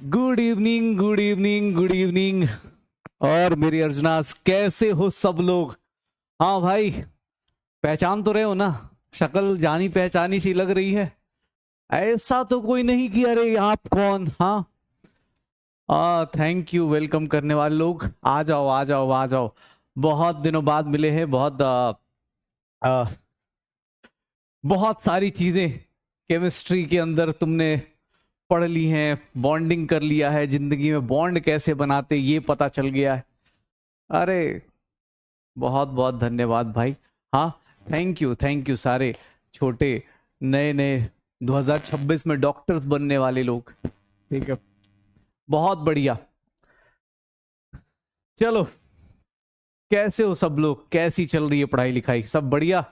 Good evening, good evening, good evening. और मेरी अर्जुना, कैसे हो सब लोग? हाँ भाई, पहचान तो रहे हो ना? शक्ल जानी पहचानी सी लग रही है। ऐसा तो कोई नहीं कि अरे आप कौन। हाँ, थैंक यू। वेलकम करने वाले लोग, आ जाओ आ जाओ आ जाओ। बहुत दिनों बाद मिले हैं। आ, बहुत सारी चीजें केमिस्ट्री के अंदर तुमने पढ़ ली हैं, बॉन्डिंग कर लिया है, जिंदगी में बॉन्ड कैसे बनाते ये पता चल गया है। अरे बहुत बहुत धन्यवाद भाई। हाँ, थैंक यू सारे छोटे नए नए 2026 में डॉक्टर्स बनने वाले लोग। ठीक है, बहुत बढ़िया। चलो, कैसे हो सब लोग? कैसी चल रही है पढ़ाई लिखाई? सब बढ़िया?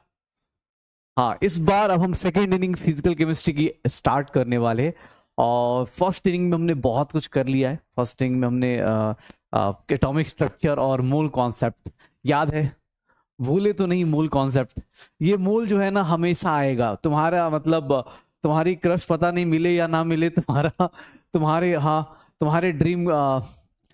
हाँ, इस बार अब हम सेकेंड इनिंग फिजिकल केमिस्ट्री की स्टार्ट करने वाले हैं। और फर्स्ट इनिंग में हमने बहुत कुछ कर लिया है। फर्स्ट इनिंग में हमने एटॉमिक स्ट्रक्चर और मूल कॉन्सेप्ट याद है। भूले तो नहीं मूल कॉन्सेप्ट। ये मूल जो है ना हमेशा आएगा। तुम्हारा मतलब तुम्हारी क्रश पता नहीं मिले या ना मिले, तुम्हारे ड्रीम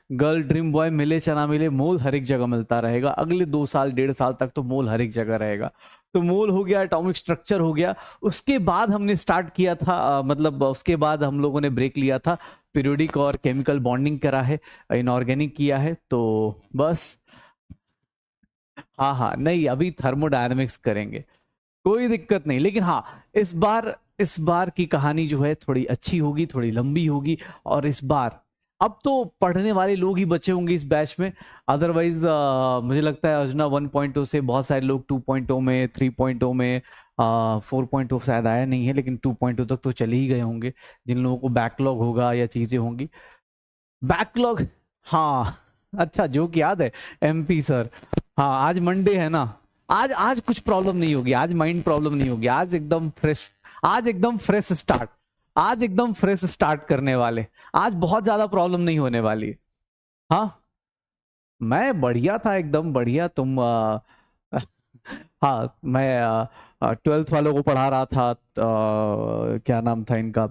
गर्ल ड्रीम बॉय मिले या ना मिले, मूल हर एक जगह मिलता रहेगा। अगले 2 साल 1.5 साल तक तो मूल हर एक जगह रहेगा। तो मूल हो गया, एटॉमिक स्ट्रक्चर हो गया। उसके बाद हमने स्टार्ट किया था मतलब उसके बाद हम लोगों ने ब्रेक लिया था। पीरियोडिक और केमिकल बॉन्डिंग करा है, इनऑर्गेनिक किया है। तो बस, हाँ हाँ, नहीं अभी थर्मोडायनेमिक्स करेंगे, कोई दिक्कत नहीं। लेकिन हाँ, इस बार की कहानी जो है थोड़ी अच्छी होगी, थोड़ी लंबी होगी। और इस बार अब तो पढ़ने वाले लोग ही बचे होंगे इस बैच में। अदरवाइज मुझे लगता है अर्जुना 1.0 से बहुत सारे लोग 2.0 में, 3.0 में, 4.0 शायद आया नहीं है, लेकिन 2.0 तक तो चले ही गए होंगे। जिन लोगों को बैकलॉग होगा या चीजें होंगी, बैकलॉग। हाँ अच्छा, जो कि याद है एमपी सर। हाँ, आज मंडे है ना। आज आज कुछ प्रॉब्लम नहीं होगी, आज माइंड प्रॉब्लम नहीं होगी। आज एकदम फ्रेश, आज एकदम फ्रेश स्टार्ट, आज एकदम फ्रेश स्टार्ट करने वाले। आज बहुत ज्यादा प्रॉब्लम नहीं होने वाली। हाँ, मैं बढ़िया था, एकदम बढ़िया। तुम हाँ, मैं 12th वालों को पढ़ा रहा था। क्या नाम था इनका?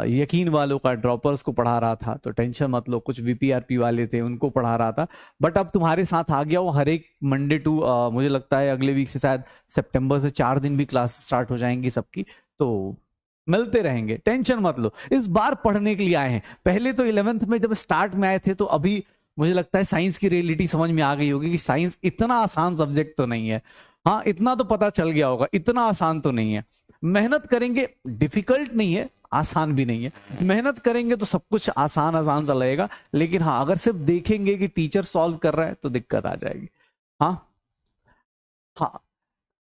यकीन वालों का, ड्रॉपर्स को पढ़ा रहा था। तो टेंशन मत लो, कुछ वीपीआरपी वाले थे उनको पढ़ा रहा था। बट अब तुम्हारे साथ आ गया हूँ हर एक मंडे टू, मुझे लगता है अगले वीक से शायद सितंबर से 4 दिन भी क्लास स्टार्ट हो जाएंगी सबकी। तो मिलते रहेंगे, टेंशन मत लो। इस बार पढ़ने के लिए आए हैं। पहले तो 11th में जब स्टार्ट में आए थे, तो अभी मुझे लगता है साइंस की रियलिटी समझ में आ गई होगी कि साइंस इतना आसान सब्जेक्ट तो नहीं है। हाँ, इतना तो पता चल गया होगा, इतना आसान तो नहीं है। मेहनत करेंगे, डिफिकल्ट नहीं है, आसान भी नहीं है। मेहनत करेंगे तो सब कुछ आसान आसान सा लगेगा। लेकिन हाँ, अगर सिर्फ देखेंगे कि टीचर सॉल्व कर रहा है तो दिक्कत आ जाएगी। हाँ हाँ,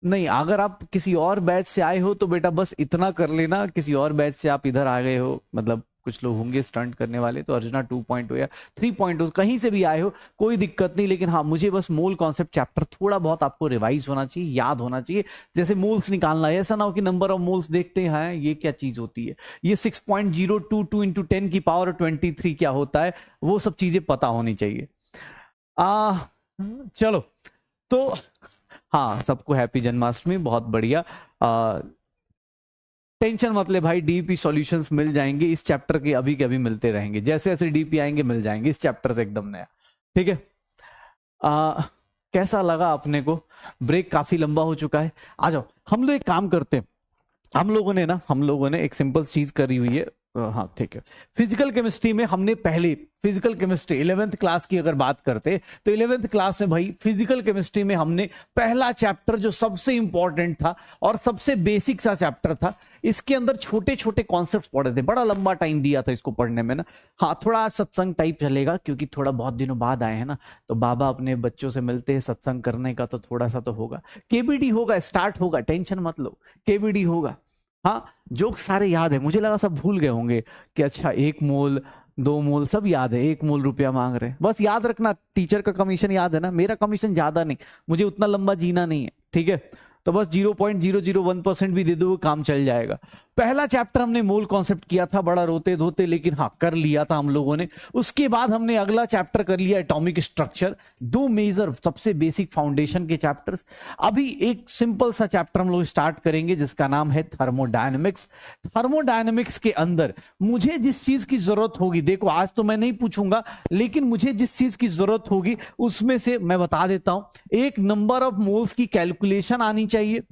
नहीं, अगर आप किसी और बैच से आए हो तो बेटा बस इतना कर लेना। किसी और बैच से आप इधर आ गए हो, मतलब कुछ लोग होंगे स्टंट करने वाले, तो अर्जुना 2.0 या 3.0 कहीं से भी आए हो, कोई दिक्कत नहीं। लेकिन हाँ, मुझे बस मूल कॉन्सेप्ट चैप्टर थोड़ा बहुत आपको रिवाइज होना चाहिए, याद होना चाहिए। जैसे मूल्स निकालना है, ऐसा ना हो कि नंबर ऑफ मूल्स देखते हैं ये क्या चीज होती है, ये 6.022 इंटू 10⁻23 क्या होता है, वो सब चीजें पता होनी चाहिए। आ चलो, तो हाँ, सबको हैप्पी जन्माष्टमी। बहुत बढ़िया। टेंशन मत ले भाई, डीपी सॉल्यूशंस मिल जाएंगे इस चैप्टर के, अभी के अभी मिलते रहेंगे। जैसे जैसे डीपी आएंगे मिल जाएंगे इस चैप्टर से एकदम नया। ठीक है। आ, कैसा लगा अपने को? ब्रेक काफी लंबा हो चुका है। आ जाओ, हम लोग एक काम करते हैं। हम लोगों ने एक सिंपल चीज करी हुई है। हाँ ठीक है। फिजिकल केमिस्ट्री में हमने पहले, फिजिकल केमिस्ट्री 11th क्लास की अगर बात करते, तो 11th क्लास में भाई फिजिकल केमिस्ट्री में हमने पहला चैप्टर जो सबसे इंपॉर्टेंट था और सबसे बेसिक सा चैप्टर था, इसके अंदर छोटे छोटे कॉन्सेप्ट पढ़े थे। बड़ा लंबा टाइम दिया था इसको पढ़ने में ना। हाँ, थोड़ा सत्संग टाइप चलेगा, क्योंकि थोड़ा बहुत दिनों बाद आए हैं ना, तो बाबा अपने बच्चों से मिलते हैं, सत्संग करने का तो थोड़ा सा तो होगा। केबीडी होगा, स्टार्ट होगा, टेंशन मत लो, केबीडी होगा। हाँ, जोक सारे याद है, मुझे लगा सब भूल गए होंगे कि अच्छा 1 मोल 2 मोल सब याद है, 1 मोल रुपया मांग रहे हैं। बस याद रखना, टीचर का कमीशन याद है ना, मेरा कमीशन ज्यादा नहीं, मुझे उतना लंबा जीना नहीं है। ठीक है, तो बस 0.001% भी दे दो, काम चल जाएगा। पहला चैप्टर हमने मोल कॉन्सेप्ट किया था, बड़ा रोते धोते, लेकिन हाँ कर लिया था हम लोगों ने। उसके बाद हमने अगला चैप्टर कर लिया एटॉमिक स्ट्रक्चर, 2 मेजर सबसे बेसिक फाउंडेशन के चैप्टर्स। अभी एक सिंपल सा चैप्टर हम लोग स्टार्ट करेंगे जिसका नाम है थर्मोडायनेमिक्स। थर्मोडायनेमिक्स के अंदर मुझे जिस चीज की जरूरत होगी, देखो आज तो मैं नहीं पूछूंगा, लेकिन मुझे जिस चीज की जरूरत होगी उसमें से मैं बता देता हूं। एक नंबर ऑफ मोल्स की कैलकुलेशन आनी चाहिए।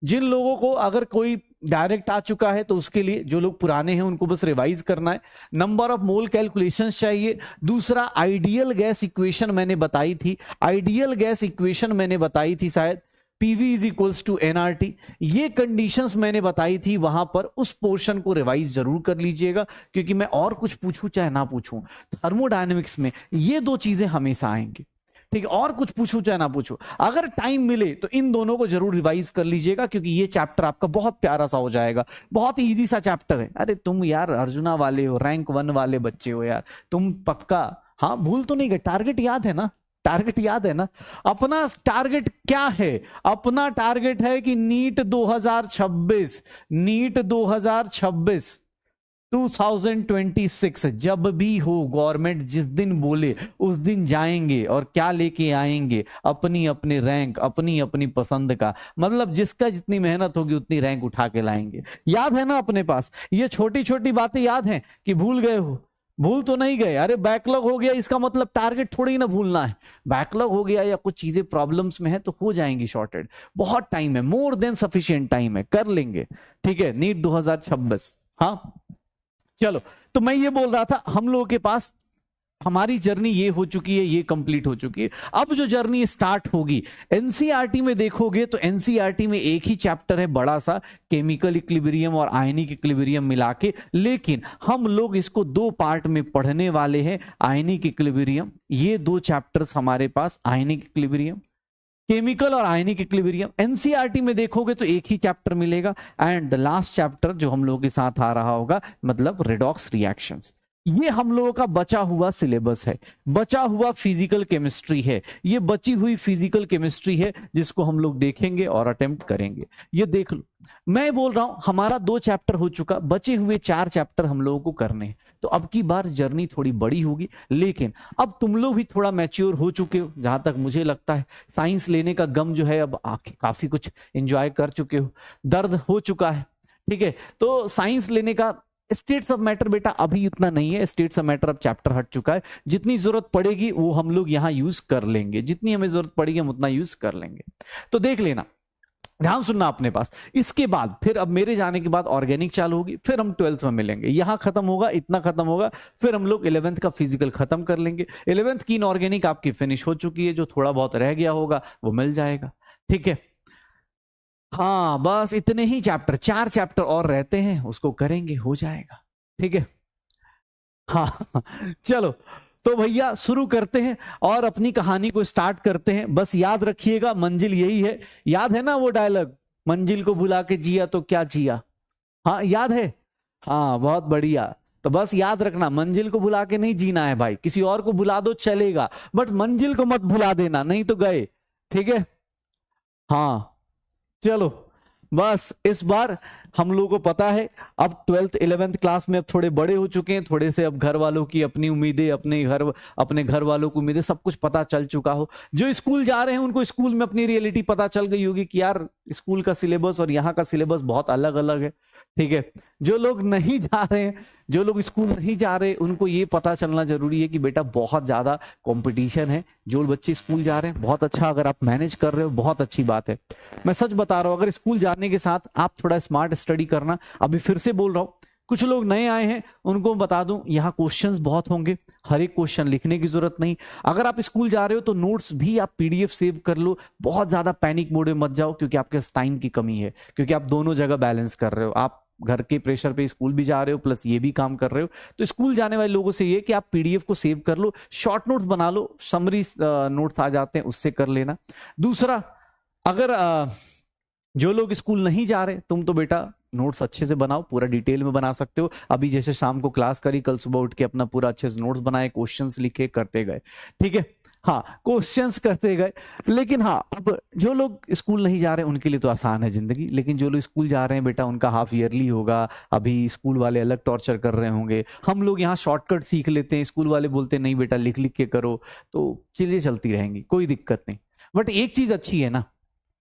जिन लोगों को अगर कोई डायरेक्ट आ चुका है तो उसके लिए, जो लोग पुराने हैं उनको बस रिवाइज करना है। नंबर ऑफ मोल कैलकुलेशंस चाहिए। दूसरा आइडियल गैस इक्वेशन मैंने बताई थी, आइडियल गैस इक्वेशन मैंने बताई थी शायद, PV is equals to nRT। ये कंडीशंस मैंने बताई थी वहां पर, उस पोर्शन को रिवाइज जरूर कर लीजिएगा, क्योंकि मैं और कुछ पूछूं चाहे ना पूछूं, थर्मोडायनेमिक्स में ये 2 चीजें हमेशा आएंगी। ठीक है, और कुछ पूछूं चाहे ना पूछूं, अगर टाइम मिले तो इन दोनों को जरूर रिवाइज कर लीजिएगा, क्योंकि ये चैप्टर आपका बहुत प्यारा सा हो जाएगा। बहुत इजी सा चैप्टर है। अरे तुम यार अर्जुना वाले हो, रैंक 1 वाले बच्चे हो यार, तुम पक्का हाँ भूल तो नहीं गए। टारगेट याद है ना, टारगेट याद है ना? अपना टारगेट क्या है? अपना टारगेट है कि नीट 2026, नीट 2026 जब भी हो, गवर्नमेंट जिस दिन बोले उस दिन जाएंगे, और क्या लेके आएंगे? अपनी अपनी रैंक, अपनी अपनी पसंद का, मतलब जिसका जितनी मेहनत होगी उतनी रैंक उठा के लाएंगे। याद है ना अपने पास? ये छोटी छोटी बातें याद हैं कि भूल गए हो? भूल तो नहीं गए। अरे बैकलॉग हो गया इसका मतलब टारगेट थोड़ी ना भूलना है। बैकलॉग हो गया या कुछ चीजें प्रॉब्लम्स में है तो हो जाएंगी शॉर्टेड, बहुत टाइम है, मोर देन सफिशिएंट टाइम है, कर लेंगे। ठीक है, नीट 2026। हाँ चलो, तो मैं ये बोल रहा था हम लोगों के पास हमारी जर्नी ये हो चुकी है, ये कंप्लीट हो चुकी है। अब जो जर्नी स्टार्ट होगी, एनसीईआरटी में देखोगे तो एनसीईआरटी में एक ही चैप्टर है बड़ा सा, केमिकल इक्विलिब्रियम और आयनिक इक्विलिब्रियम मिला के, लेकिन हम लोग इसको 2 पार्ट में पढ़ने वाले हैं। आयनिक इक्विलिब्रियम, ये 2 चैप्टर्स हमारे पास, आयनिक इक्विलिब्रियम, केमिकल और आयनिक इक्विलिब्रियम। एनसीईआरटी में देखोगे तो एक ही चैप्टर मिलेगा, एंड द लास्ट चैप्टर जो हम लोगों के साथ आ रहा होगा, मतलब रिडॉक्स रिएक्शंस। ये हम लोगों का बचा हुआ सिलेबस है, बचा हुआ फिजिकल केमिस्ट्री है। ये बची हुई फिजिकल केमिस्ट्री है जिसको हम लोग देखेंगे और अटेम्प्ट करेंगे। ये देख लो, मैं बोल रहा हूं हमारा 2 चैप्टर हो चुका, बचे हुए 4 चैप्टर हम लोगों को करने हैं। तो अब की बार जर्नी थोड़ी बड़ी होगी, लेकिन अब तुम लोग भी थोड़ा मैच्योर हो चुके हो, जहां तक मुझे लगता है। साइंस लेने का गम जो है अब काफी कुछ एंजॉय कर चुके हो, दर्द हो चुका है। ठीक है, तो साइंस लेने का स्टेट्स ऑफ मैटर बेटा अभी इतना नहीं है, स्टेट्स ऑफ मैटर अब चैप्टर हट चुका है। जितनी जरूरत पड़ेगी वो हम लोग यहाँ यूज कर लेंगे, जितनी हमें जरूरत पड़ेगी हम उतना यूज कर लेंगे। तो देख लेना, ध्यान सुनना अपने पास। इसके बाद फिर अब मेरे जाने के बाद ऑर्गेनिक चालू होगी, फिर हम 12th में मिलेंगे। यहां खत्म होगा, इतना खत्म होगा, फिर हम लोग 11th का फिजिकल खत्म कर लेंगे। 11th की इनऑर्गेनिक आपकी फिनिश हो चुकी है, जो थोड़ा बहुत रह गया होगा वो मिल जाएगा। ठीक है, हाँ बस इतने ही चैप्टर, 4 चैप्टर और रहते हैं, उसको करेंगे, हो जाएगा। ठीक है, हाँ चलो तो भैया शुरू करते हैं और अपनी कहानी को स्टार्ट करते हैं। बस याद रखिएगा मंजिल यही है। याद है ना वो डायलॉग, मंजिल को भुला के जिया तो क्या जिया? हाँ याद है? हाँ बहुत बढ़िया। तो बस याद रखना, मंजिल को भुला के नहीं जीना है भाई, किसी और को भुला दो चलेगा, बट मंजिल को मत भुला देना, नहीं तो गए। ठीक है, हाँ चलो, बस इस बार हम लोगों को पता है अब 12th 11th क्लास में अब थोड़े बड़े हो चुके हैं, थोड़े से अब घर वालों की अपनी उम्मीदें, अपने घर वालों की उम्मीदें, सब कुछ पता चल चुका हो। जो स्कूल जा रहे हैं उनको स्कूल में अपनी रियलिटी पता चल गई होगी कि यार स्कूल का सिलेबस और यहाँ का सिलेबस बहुत अलग अलग है। ठीक है, जो लोग नहीं जा रहे हैं, जो लोग स्कूल नहीं जा रहे, उनको ये पता चलना जरूरी है कि बेटा बहुत ज्यादा कंपटीशन है। जो बच्चे स्कूल जा रहे हैं बहुत अच्छा, अगर आप मैनेज कर रहे हो बहुत अच्छी बात है। मैं सच बता रहा हूं, अगर स्कूल जाने के साथ आप थोड़ा स्मार्ट स्टडी करना, अभी फिर से बोल रहा हूं, कुछ लोग नए आए हैं उनको बता दूं, यहाँ क्वेश्चंस बहुत होंगे, हर एक क्वेश्चन लिखने की जरूरत नहीं। अगर आप स्कूल जा रहे हो तो नोट्स भी आप पीडीएफ सेव कर लो, बहुत ज्यादा पैनिक मोड में मत जाओ, क्योंकि आपके पास टाइम की कमी है, क्योंकि आप दोनों जगह बैलेंस कर रहे हो, आप घर के प्रेशर पे स्कूल भी जा रहे हो प्लस ये भी काम कर रहे हो। तो स्कूल जाने वाले लोगों से ये कि आप पीडीएफ को सेव कर लो, शॉर्ट नोट्स बना लो, समरी नोट्स आ जाते हैं उससे कर लेना। दूसरा, अगर जो लोग स्कूल नहीं जा रहे, तुम तो बेटा नोट्स अच्छे से बनाओ, पूरा डिटेल में बना सकते हो। अभी जैसे शाम को क्लास करी, कल सुबह उठ के अपना पूरा अच्छे से नोट्स बनाए, क्वेश्चंस लिखे, करते गए, ठीक है। हाँ, क्वेश्चंस करते गए। लेकिन हाँ, अब जो लोग स्कूल नहीं जा रहे उनके लिए तो आसान है जिंदगी, लेकिन जो लोग स्कूल जा रहे हैं बेटा, उनका हाफ ईयरली होगा, अभी स्कूल वाले अलग टॉर्चर कर रहे होंगे। हम लोग यहाँ शॉर्टकट सीख लेते हैं, स्कूल वाले बोलते हैं नहीं बेटा लिख लिख के करो, तो चीजें चलती रहेंगी, कोई दिक्कत नहीं। बट एक चीज अच्छी है ना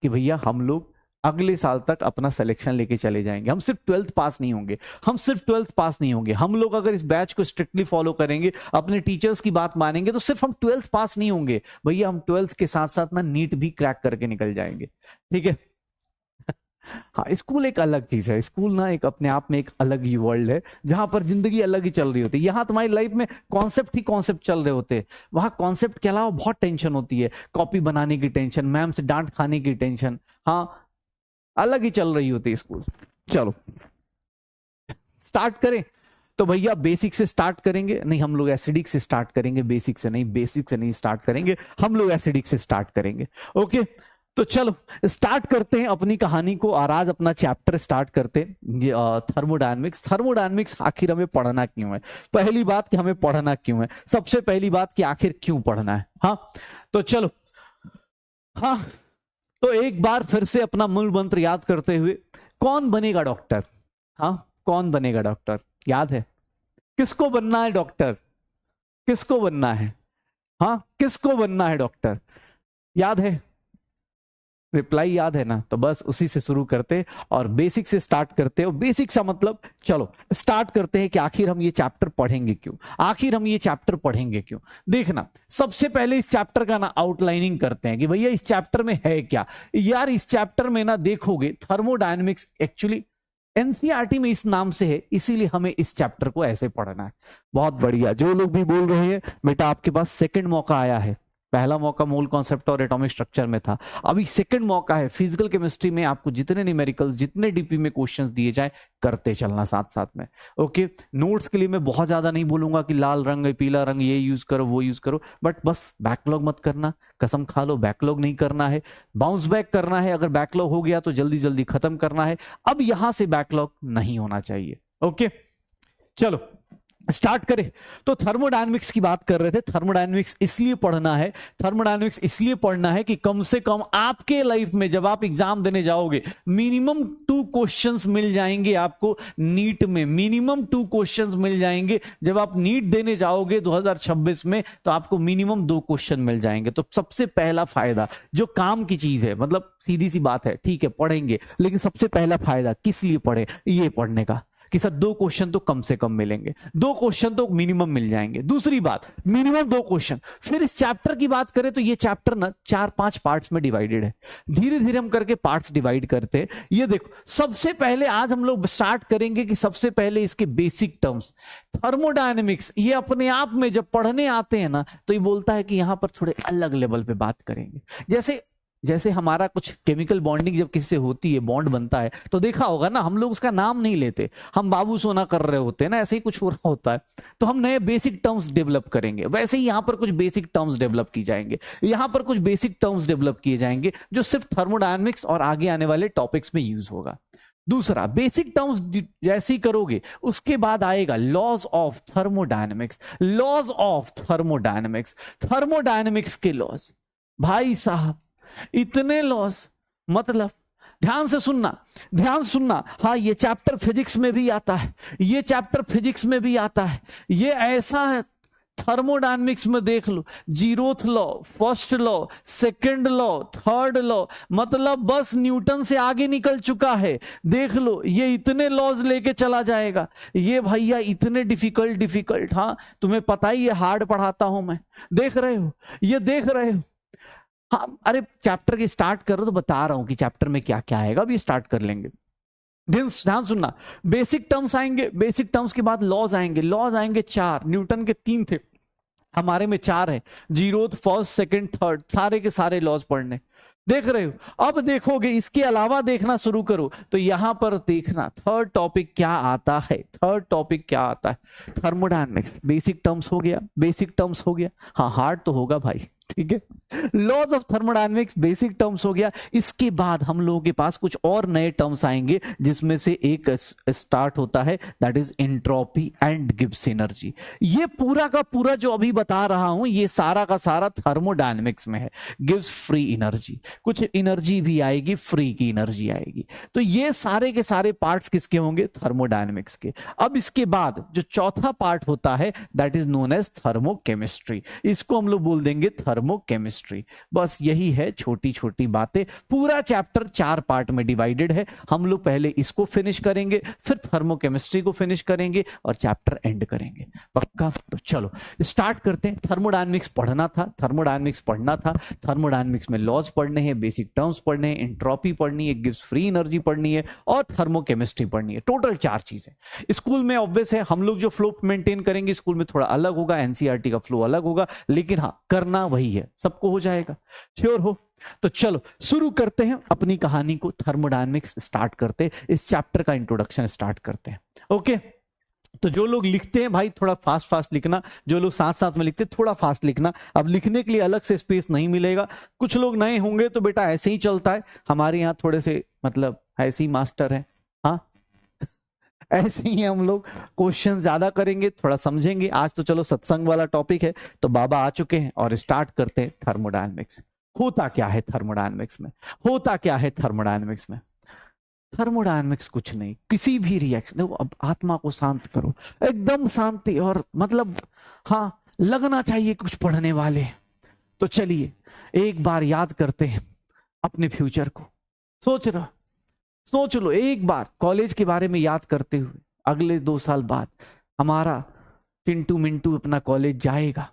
कि भैया हम लोग अगले साल तक अपना सिलेक्शन लेके चले जाएंगे। हम सिर्फ 12th पास नहीं होंगे, हम सिर्फ 12th पास नहीं होंगे, हम लोग अगर इस बैच को स्ट्रिक्टली फॉलो करेंगे, अपने टीचर्स की बात मानेंगे, तो सिर्फ हम 12th पास नहीं होंगे भैया, हम 12th के साथ साथ ना नीट भी क्रैक करके निकल जाएंगे, ठीक है। हाँ, स्कूल एक अलग चीज है, स्कूल ना एक अपने आप में एक अलग ही वर्ल्ड है, जहां पर जिंदगी अलग ही चल रही होती है। यहाँ तुम्हारी लाइफ में कॉन्सेप्ट ही कॉन्सेप्ट चल रहे होते हैं, वहां कॉन्सेप्ट के अलावा बहुत टेंशन होती है, कॉपी बनाने की टेंशन, मैम से डांट खाने की टेंशन, हाँ अलग ही चल रही होती है स्कूल। चलो स्टार्ट करें, तो भैया बेसिक से स्टार्ट करेंगे, नहीं हम लोग एसिडिक से स्टार्ट करेंगे, बेसिक से नहीं, बेसिक से नहीं स्टार्ट करेंगे, हम लोग एसिडिक से स्टार्ट करेंगे। ओके, तो चलो स्टार्ट करते हैं अपनी कहानी को, और आज अपना चैप्टर स्टार्ट करते हैं थर्मोडायनेमिक्स। थर्मोडायनेमिक्स आखिर हमें पढ़ना क्यों है? पहली बात कि हमें पढ़ना क्यों है, सबसे पहली बात कि आखिर क्यों पढ़ना है। हाँ तो चलो, हाँ तो एक बार फिर से अपना मूल मंत्र याद करते हुए, कौन बनेगा डॉक्टर? हाँ कौन बनेगा डॉक्टर? याद है? किसको बनना है डॉक्टर? किसको बनना है? हाँ किसको बनना है डॉक्टर? याद है? रिप्लाई याद है ना? तो बस उसी से शुरू करते और बेसिक से स्टार्ट करते हो। बेसिक सा मतलब, चलो स्टार्ट करते हैं कि आखिर हम ये चैप्टर पढ़ेंगे क्यों, आखिर हम ये चैप्टर पढ़ेंगे क्यों। देखना, सबसे पहले इस चैप्टर का ना आउटलाइनिंग करते हैं कि भैया इस चैप्टर में है क्या। यार इस चैप्टर में ना देखोगे, थर्मोडायनेमिक्स एक्चुअली एनसीईआरटी में इस नाम से है, इसीलिए हमें इस चैप्टर को ऐसे पढ़ना है। बहुत बढ़िया, जो लोग भी बोल रहे हैं बेटा आपके पास सेकंड मौका आया है, पहला मौका मोल कॉन्सेप्ट और एटॉमिक स्ट्रक्चर में था, अभी सेकंड मौका है फिजिकल केमिस्ट्री में। आपको जितने न्यूमेरिकल्स, जितने डीपी में क्वेश्चंस दिए जाए, करते चलना साथ साथ में। ओके, नोट्स के लिए मैं बहुत ज्यादा नहीं बोलूंगा कि लाल रंग पीला रंग ये यूज करो वो यूज करो, बट बस बैकलॉग मत करना, कसम खा लो बैकलॉग नहीं करना है, बाउंस बैक करना है। अगर बैकलॉग हो गया तो जल्दी जल्दी खत्म करना है, अब यहां से बैकलॉग नहीं होना चाहिए। ओके चलो स्टार्ट करें। तो थर्मोडायनेमिक्स की बात कर रहे थे, थर्मोडायनेमिक्स इसलिए पढ़ना है, थर्मोडायनेमिक्स इसलिए पढ़ना है कि कम से कम आपके लाइफ में जब आप एग्जाम देने जाओगे, मिनिमम 2 क्वेश्चंस मिल जाएंगे आपको नीट में, मिनिमम 2 क्वेश्चंस मिल जाएंगे। जब आप नीट देने जाओगे 2026 में, तो आपको मिनिमम 2 क्वेश्चन मिल जाएंगे। तो सबसे पहला फायदा, जो काम की चीज है, मतलब सीधी सी बात है, ठीक है पढ़ेंगे, लेकिन सबसे पहला फायदा किस लिए पढ़े, ये पढ़ने का कि सर 2 क्वेश्चन तो कम से कम मिलेंगे, 2 क्वेश्चन तो मिनिमम मिल जाएंगे। दूसरी बात, मिनिमम 2 क्वेश्चन। फिर इस चैप्टर की बात करें तो ये चैप्टर ना 4-5 पार्ट्स में डिवाइडेड है, धीरे धीरे हम करके पार्ट्स डिवाइड करते हैं। ये देखो, सबसे पहले आज हम लोग स्टार्ट करेंगे कि सबसे पहले इसके बेसिक टर्म्स। थर्मोडायनेमिक्स ये अपने आप में जब पढ़ने आते हैं ना, तो ये बोलता है कि यहां पर थोड़े अलग लेवल पे बात करेंगे। जैसे हमारा कुछ केमिकल बॉन्डिंग जब किसी से होती है, बॉन्ड बनता है, तो देखा होगा ना, हम लोग उसका नाम नहीं लेते, हम बाबू सोना कर रहे होते हैं ना, ऐसे ही कुछ हो रहा होता है, तो हम नए बेसिक टर्म्स डेवलप करेंगे। वैसे ही यहां पर कुछ बेसिक टर्म्स डेवलप की जाएंगे, यहां पर कुछ बेसिक टर्म्स डेवलप किए जाएंगे जो सिर्फ थर्मोडायनेमिक्स और आगे आने वाले टॉपिक्स में यूज होगा। दूसरा, बेसिक टर्म्स जैसे ही करोगे, उसके बाद आएगा laws of thermodynamics. Laws of thermodynamics, thermodynamics के लॉज, भाई साहब इतने लॉस, मतलब ध्यान से सुनना, ध्यान सुनना। हाँ ये चैप्टर फिजिक्स में भी आता है, ये चैप्टर फिजिक्स में भी आता है, ये ऐसा है। थर्मोडायनेमिक्स में देख लो, 0th law, first law, second law, third law, मतलब बस न्यूटन से आगे निकल चुका है। देख लो, ये इतने लॉज लेके चला जाएगा। ये भैया इतने डिफिकल्ट, हाँ तुम्हें पता ही है हार्ड पढ़ाता हूं मैं, देख रहे हो, ये देख रहे हो। हाँ अरे चैप्टर के स्टार्ट करो तो बता रहा हूं कि चैप्टर में क्या क्या आएगा, अभी स्टार्ट कर लेंगे। ध्यान सुनना, बेसिक टर्म्स आएंगे, बेसिक टर्म्स के बाद लॉज आएंगे, लॉज आएंगे 4, न्यूटन के 3 थे, हमारे में 4 है, 0th, फर्स्ट, सेकंड, थर्ड, सारे के सारे लॉज पढ़ने। देख रहे हो? अब देखोगे, इसके अलावा देखना शुरू करो तो यहां पर देखना थर्ड टॉपिक क्या आता है, थर्ड टॉपिक क्या आता है, थर्मोडायनेमिक्स। बेसिक टर्म्स हो गया, बेसिक टर्म्स हो गया, हाँ हार्ड तो होगा भाई, ठीक है, laws of thermodynamics basic terms हो गया। इसके बाद हम लोगों के पास कुछ और नए टर्म्स आएंगे, जिसमें से एक स्टार्ट होता है, that is entropy and Gibbs energy. ये पूरा का पूरा जो अभी बता रहा हूं, ये सारा का सारा थर्मोडायनेमिक्स में है। गिव्स फ्री एनर्जी, कुछ एनर्जी भी आएगी, फ्री की एनर्जी आएगी। तो ये सारे के सारे पार्ट्स किसके होंगे? थर्मोडायनेमिक्स के। अब इसके बाद जो चौथा पार्ट होता है, that is known as thermochemistry. इसको हम लोग बोल देंगे थर्मोकेमिस्ट्री। बस यही है, छोटी छोटी बातें। पूरा चैप्टर 4 पार्ट में डिवाइडेड है। हम लोग पहले इसको फिनिश करेंगे, फिर थर्मोकेमिस्ट्री को फिनिश करेंगे और चैप्टर एंड करेंगे। पक्का? तो चलो स्टार्ट करते हैं। थर्मोडायनेमिक्स पढ़ना था, थर्मोडायनेमिक्स पढ़ना था। थर्मोडायनेमिक्स में लॉज पढ़ने हैं, बेसिक टर्म्स पढ़ने हैं, एंट्रोपी पढ़नी है, गिव्स फ्री एनर्जी पढ़नी है और थर्मोकेमिस्ट्री पढ़नी है। टोटल 4 चीजें। स्कूल में ऑब्वियस है, हम लोग जो फ्लो मेंटेन करेंगे स्कूल में थोड़ा अलग होगा, एनसीईआरटी का फ्लो अलग होगा, लेकिन हाँ करना वही है, सबको हो जाएगा। श्योर हो? तो चलो शुरू करते हैं अपनी कहानी को। थर्मोडायनेमिक्स स्टार्ट करते हैं, इस चैप्टर का इंट्रोडक्शन स्टार्ट करते हैं। ओके, तो जो लोग लिखते हैं भाई थोड़ा फास्ट फास्ट लिखना, जो लोग साथ साथ में लिखते हैं थोड़ा फास्ट लिखना। अब लिखने के लिए अलग से स्पेस नहीं मिलेगा। कुछ लोग नए होंगे तो बेटा ऐसे ही चलता है, हमारे यहाँ थोड़े से मतलब ऐसे ही मास्टर है, हाँ ऐसे ही हम लोग क्वेश्चन ज्यादा करेंगे, थोड़ा समझेंगे। आज तो चलो सत्संग वाला टॉपिक है, तो बाबा आ चुके हैं और स्टार्ट करते हैं थर्मोडायनेमिक्स। होता क्या है थर्मोडायनेमिक्स में? होता क्या है थर्मोडायनेमिक्स में? थर्मोडायनेमिक्स कुछ नहीं, किसी भी रिएक्शन, देखो अब आत्मा को शांत करो, एकदम शांति, और मतलब हाँ लगना चाहिए कुछ पढ़ने वाले। तो चलिए एक बार याद करते हैं अपने फ्यूचर को। सोच लो एक बार कॉलेज के बारे में याद करते हुए, अगले 2 साल बाद हमारा चिंटू मिंटू अपना कॉलेज जाएगा।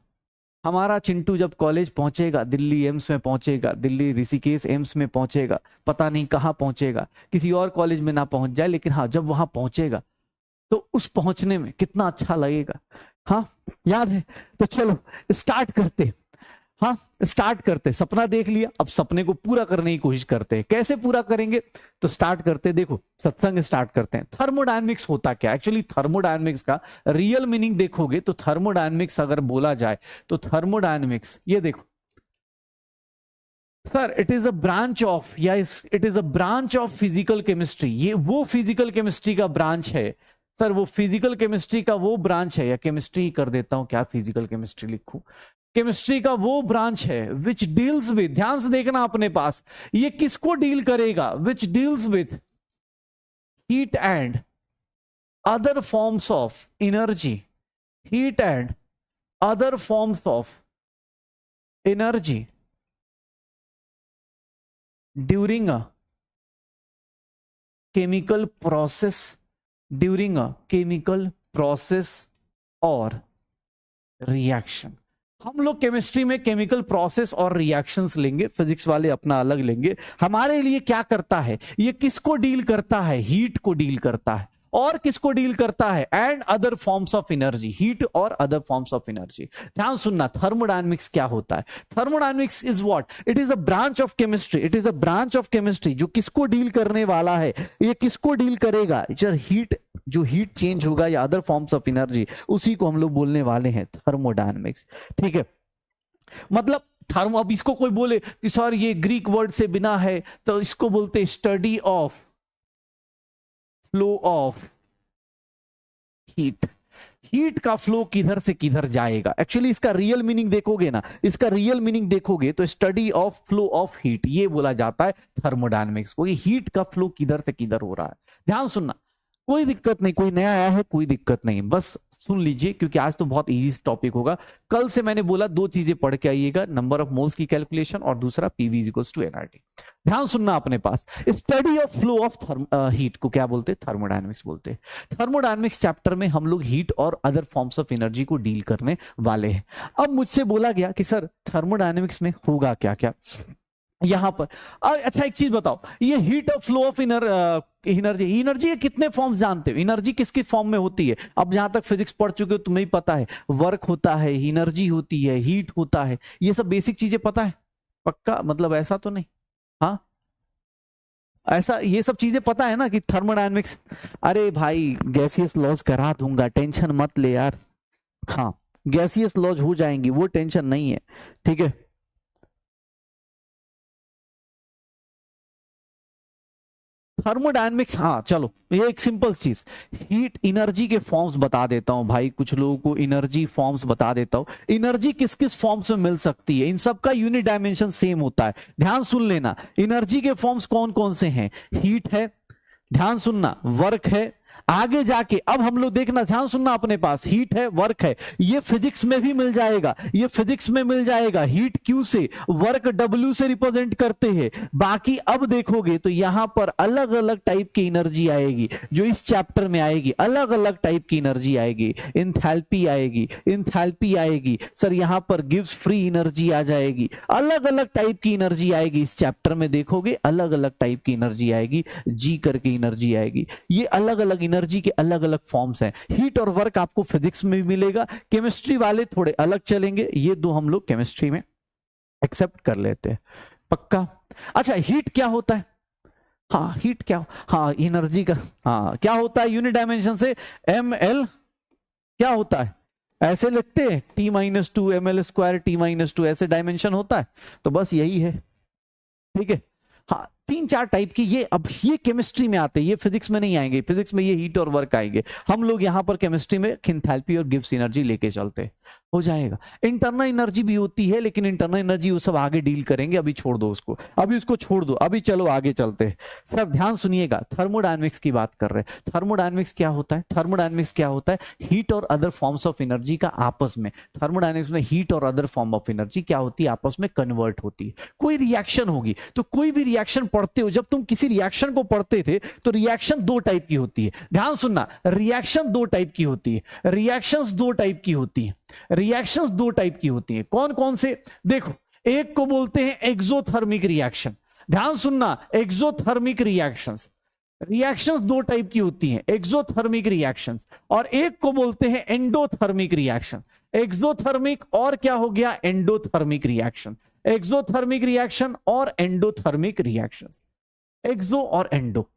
हमारा चिंटू जब कॉलेज पहुंचेगा, दिल्ली एम्स में पहुंचेगा, दिल्ली ऋषिकेश एम्स में पहुंचेगा, पता नहीं कहां पहुंचेगा, किसी और कॉलेज में ना पहुंच जाए, लेकिन हाँ जब वहां पहुंचेगा तो उस पहुंचने में कितना अच्छा लगेगा। हाँ याद है? तो चलो स्टार्ट करते। हाँ स्टार्ट करते। सपना देख लिया, अब सपने को पूरा करने की कोशिश करते हैं। कैसे पूरा करेंगे? तो स्टार्ट करते। देखो सत्संग स्टार्ट करते हैं। थर्मोडायनेमिक्स होता क्या? एक्चुअली थर्मोडायनेमिक्स का रियल मीनिंग देखोगे तो थर्मोडायनेमिक्स अगर बोला जाए तो थर्मोडायनेमिक्स, ये देखो sir, it is a branch of, या it is a branch of physical chemistry. ये वो फिजिकल केमिस्ट्री का ब्रांच है सर, वो फिजिकल केमिस्ट्री का वो ब्रांच है, या केमिस्ट्री कर देता हूं, क्या फिजिकल केमिस्ट्री लिखूं, केमिस्ट्री का वो ब्रांच है विच डील्स विद, ध्यान से देखना अपने पास, ये किसको डील करेगा? Which deals with heat and other forms of energy, heat and other forms of energy during a chemical process, during a chemical process और रिएक्शन। हम लोग केमिस्ट्री में केमिकल प्रोसेस और रिएक्शंस लेंगे, फिजिक्स वाले अपना अलग लेंगे। हमारे लिए क्या करता है? ये किसको डील करता है? हीट को डील करता है। और किसको डील करता है? And other forms of energy, heat और अदर फॉर्म्स ऑफ एनर्जी। ध्यान सुनना, थर्मोडायनेमिक्स क्या होता है? Thermodynamics is what? It is a branch of chemistry. It is a branch of chemistry जो किसको डील करने वाला है? ये किसको डील करेगा? जो हीट चेंज होगा या अदर फॉर्म्स ऑफ एनर्जी, उसी को हम लोग बोलने वाले हैं थर्मोडायनेमिक्स। ठीक है, मतलब थर्मो, अब इसको कोई बोले कि सर ये ग्रीक वर्ड से बिना है, तो इसको बोलते study of flow of heat. Heat का फ्लो किधर से किधर जाएगा? एक्चुअली इसका रियल मीनिंग देखोगे ना, इसका रियल मीनिंग देखोगे तो study of flow of heat, ये बोला जाता है थर्मोडायनेमिक्स को। ये हीट का फ्लो किधर से किधर हो रहा है। ध्यान सुनना, कोई दिक्कत नहीं, कोई नया आया है कोई दिक्कत नहीं, बस सुन लीजिए, क्योंकि आज तो बहुत इजी टॉपिक होगा। कल से मैंने बोला 2 चीजें पढ़ के आइएगा, नंबर ऑफ मोल्स की कैलकुलेशन और दूसरा पीवी इक्वल्स टू एनआरटी। ध्यान सुनना अपने पास, study of flow of heat को क्या बोलते हैं? थर्मोडायनेमिक्स बोलते हैं। थर्मोडायनेमिक्स चैप्टर में हम लोग हीट और अदर फॉर्म्स ऑफ एनर्जी को डील करने वाले हैं। अब मुझसे बोला गया कि सर थर्मोडायनेमिक्स में होगा क्या क्या यहां पर? अच्छा एक चीज बताओ, ये heat of flow of energy, energy के कितने फॉर्म्स जानते हो? एनर्जी किस किस फॉर्म में होती है? अब जहां तक फिजिक्स पढ़ चुके हो तुम्हें ही पता है, वर्क होता है, एनर्जी होती है, हीट होता है, ये सब बेसिक चीजें पता है? पक्का? मतलब ऐसा तो नहीं, हाँ ऐसा ये सब चीजें पता है ना कि थर्मोडायनेमिक्स? अरे भाई गैसियस लॉज करा दूंगा, टेंशन मत ले यार। हाँ गैसियस लॉज हो जाएंगी, वो टेंशन नहीं है, ठीक है। थर्मोडायनेमिक्स, हाँ चलो ये एक सिंपल चीज, हीट एनर्जी के फॉर्म्स बता देता हूं भाई, कुछ लोगों को एनर्जी फॉर्म्स बता देता हूं। एनर्जी किस किस फॉर्म्स में मिल सकती है, इन सब का यूनिट डायमेंशन सेम होता है, ध्यान सुन लेना। एनर्जी के फॉर्म्स कौन कौन से हैं, हीट है, ध्यान सुनना, वर्क है, आगे जाके अब हम लोग देखना, ध्यान सुनना, अपने पास हीट है, वर्क है, ये फिजिक्स में भी मिल जाएगा, ये फिजिक्स में मिल जाएगा, हीट क्यू से, वर्क डब्ल्यू से रिप्रेजेंट करते हैं। बाकी अब देखोगे तो यहां पर अलग अलग टाइप की एनर्जी आएगी, जो इस चैप्टर में आएगी, अलग अलग टाइप की एनर्जी आएगी, इंथैल्पी आएगी, इंथैल्पी आएगी, सर यहां पर गिव्स फ्री एनर्जी आ जाएगी, अलग अलग टाइप की एनर्जी आएगी इस चैप्टर में, देखोगे अलग अलग टाइप की एनर्जी आएगी, जी करके एनर्जी आएगी। ये अलग अलग एनर्जी के अलग अलग फॉर्म्स हैं। हीट और वर्क आपको फिजिक्स में भी मिलेगा, केमिस्ट्री वाले थोड़े अलग चलेंगे, ये दो हम लोग केमिस्ट्री में एक्सेप्ट कर लेते हैं, पक्का। अच्छा हीट क्या होता है, हाँ हीट क्या, हाँ एनर्जी का, हाँ क्या होता है यूनिट डायमेंशन से, एम एल क्या होता है, ऐसे लिखते हैं T-2 ml² T-2 ऐसे डायमेंशन होता है, तो बस यही है, ठीक है। हाँ 3-4 टाइप की, ये अब ये केमिस्ट्री में आते हैं, ये फिजिक्स में नहीं आएंगे, फिजिक्स में ये हीट और वर्क आएंगे, हम लोग यहां पर केमिस्ट्री में एंथैल्पी और गिब्स एनर्जी लेके चलते हैं, हो जाएगा। इंटरनल एनर्जी भी होती है, लेकिन इंटरनल एनर्जी वो सब आगे डील करेंगे, अभी छोड़ दो उसको, अभी उसको छोड़ दो, अभी चलो आगे चलते हैं। सर ध्यान सुनिएगा, थर्मोडायनेमिक्स की बात कर रहे हैं। थर्मोडायनेमिक्स क्या होता है, थर्मोडायनेमिक्स क्या होता है, हीट और अदर फॉर्म्स ऑफ एनर्जी का आपस में, थर्मोडायनेमिक्स में हीट और अदर फॉर्म ऑफ एनर्जी क्या होती है, आपस में कन्वर्ट होती है। कोई रिएक्शन होगी, तो कोई भी रिएक्शन पढ़ते हो, जब तुम किसी रिएक्शन को पढ़ते थे तो रिएक्शन 2 टाइप की होती है, ध्यान सुनना, रिएक्शन 2 टाइप की होती है, रिएक्शंस 2 टाइप की होती है, रिएक्शंस 2 टाइप की होती है। कौन कौन से, देखो एक को बोलते हैं एक्सोथर्मिक रिएक्शन, ध्यान सुनना, एक्सोथर्मिक रिएक्शंस, रिएक्शंस 2 टाइप की होती हैं, एक्सोथर्मिक रिएक्शंस, और एक को बोलते हैं एंडोथर्मिक रिएक्शन। एक्सोथर्मिक और क्या हो गया, एंडोथर्मिक रिएक्शन, एक्सोथर्मिक रिएक्शन और एंडोथर्मिक रिएक्शंस, एक्सो और एंडो।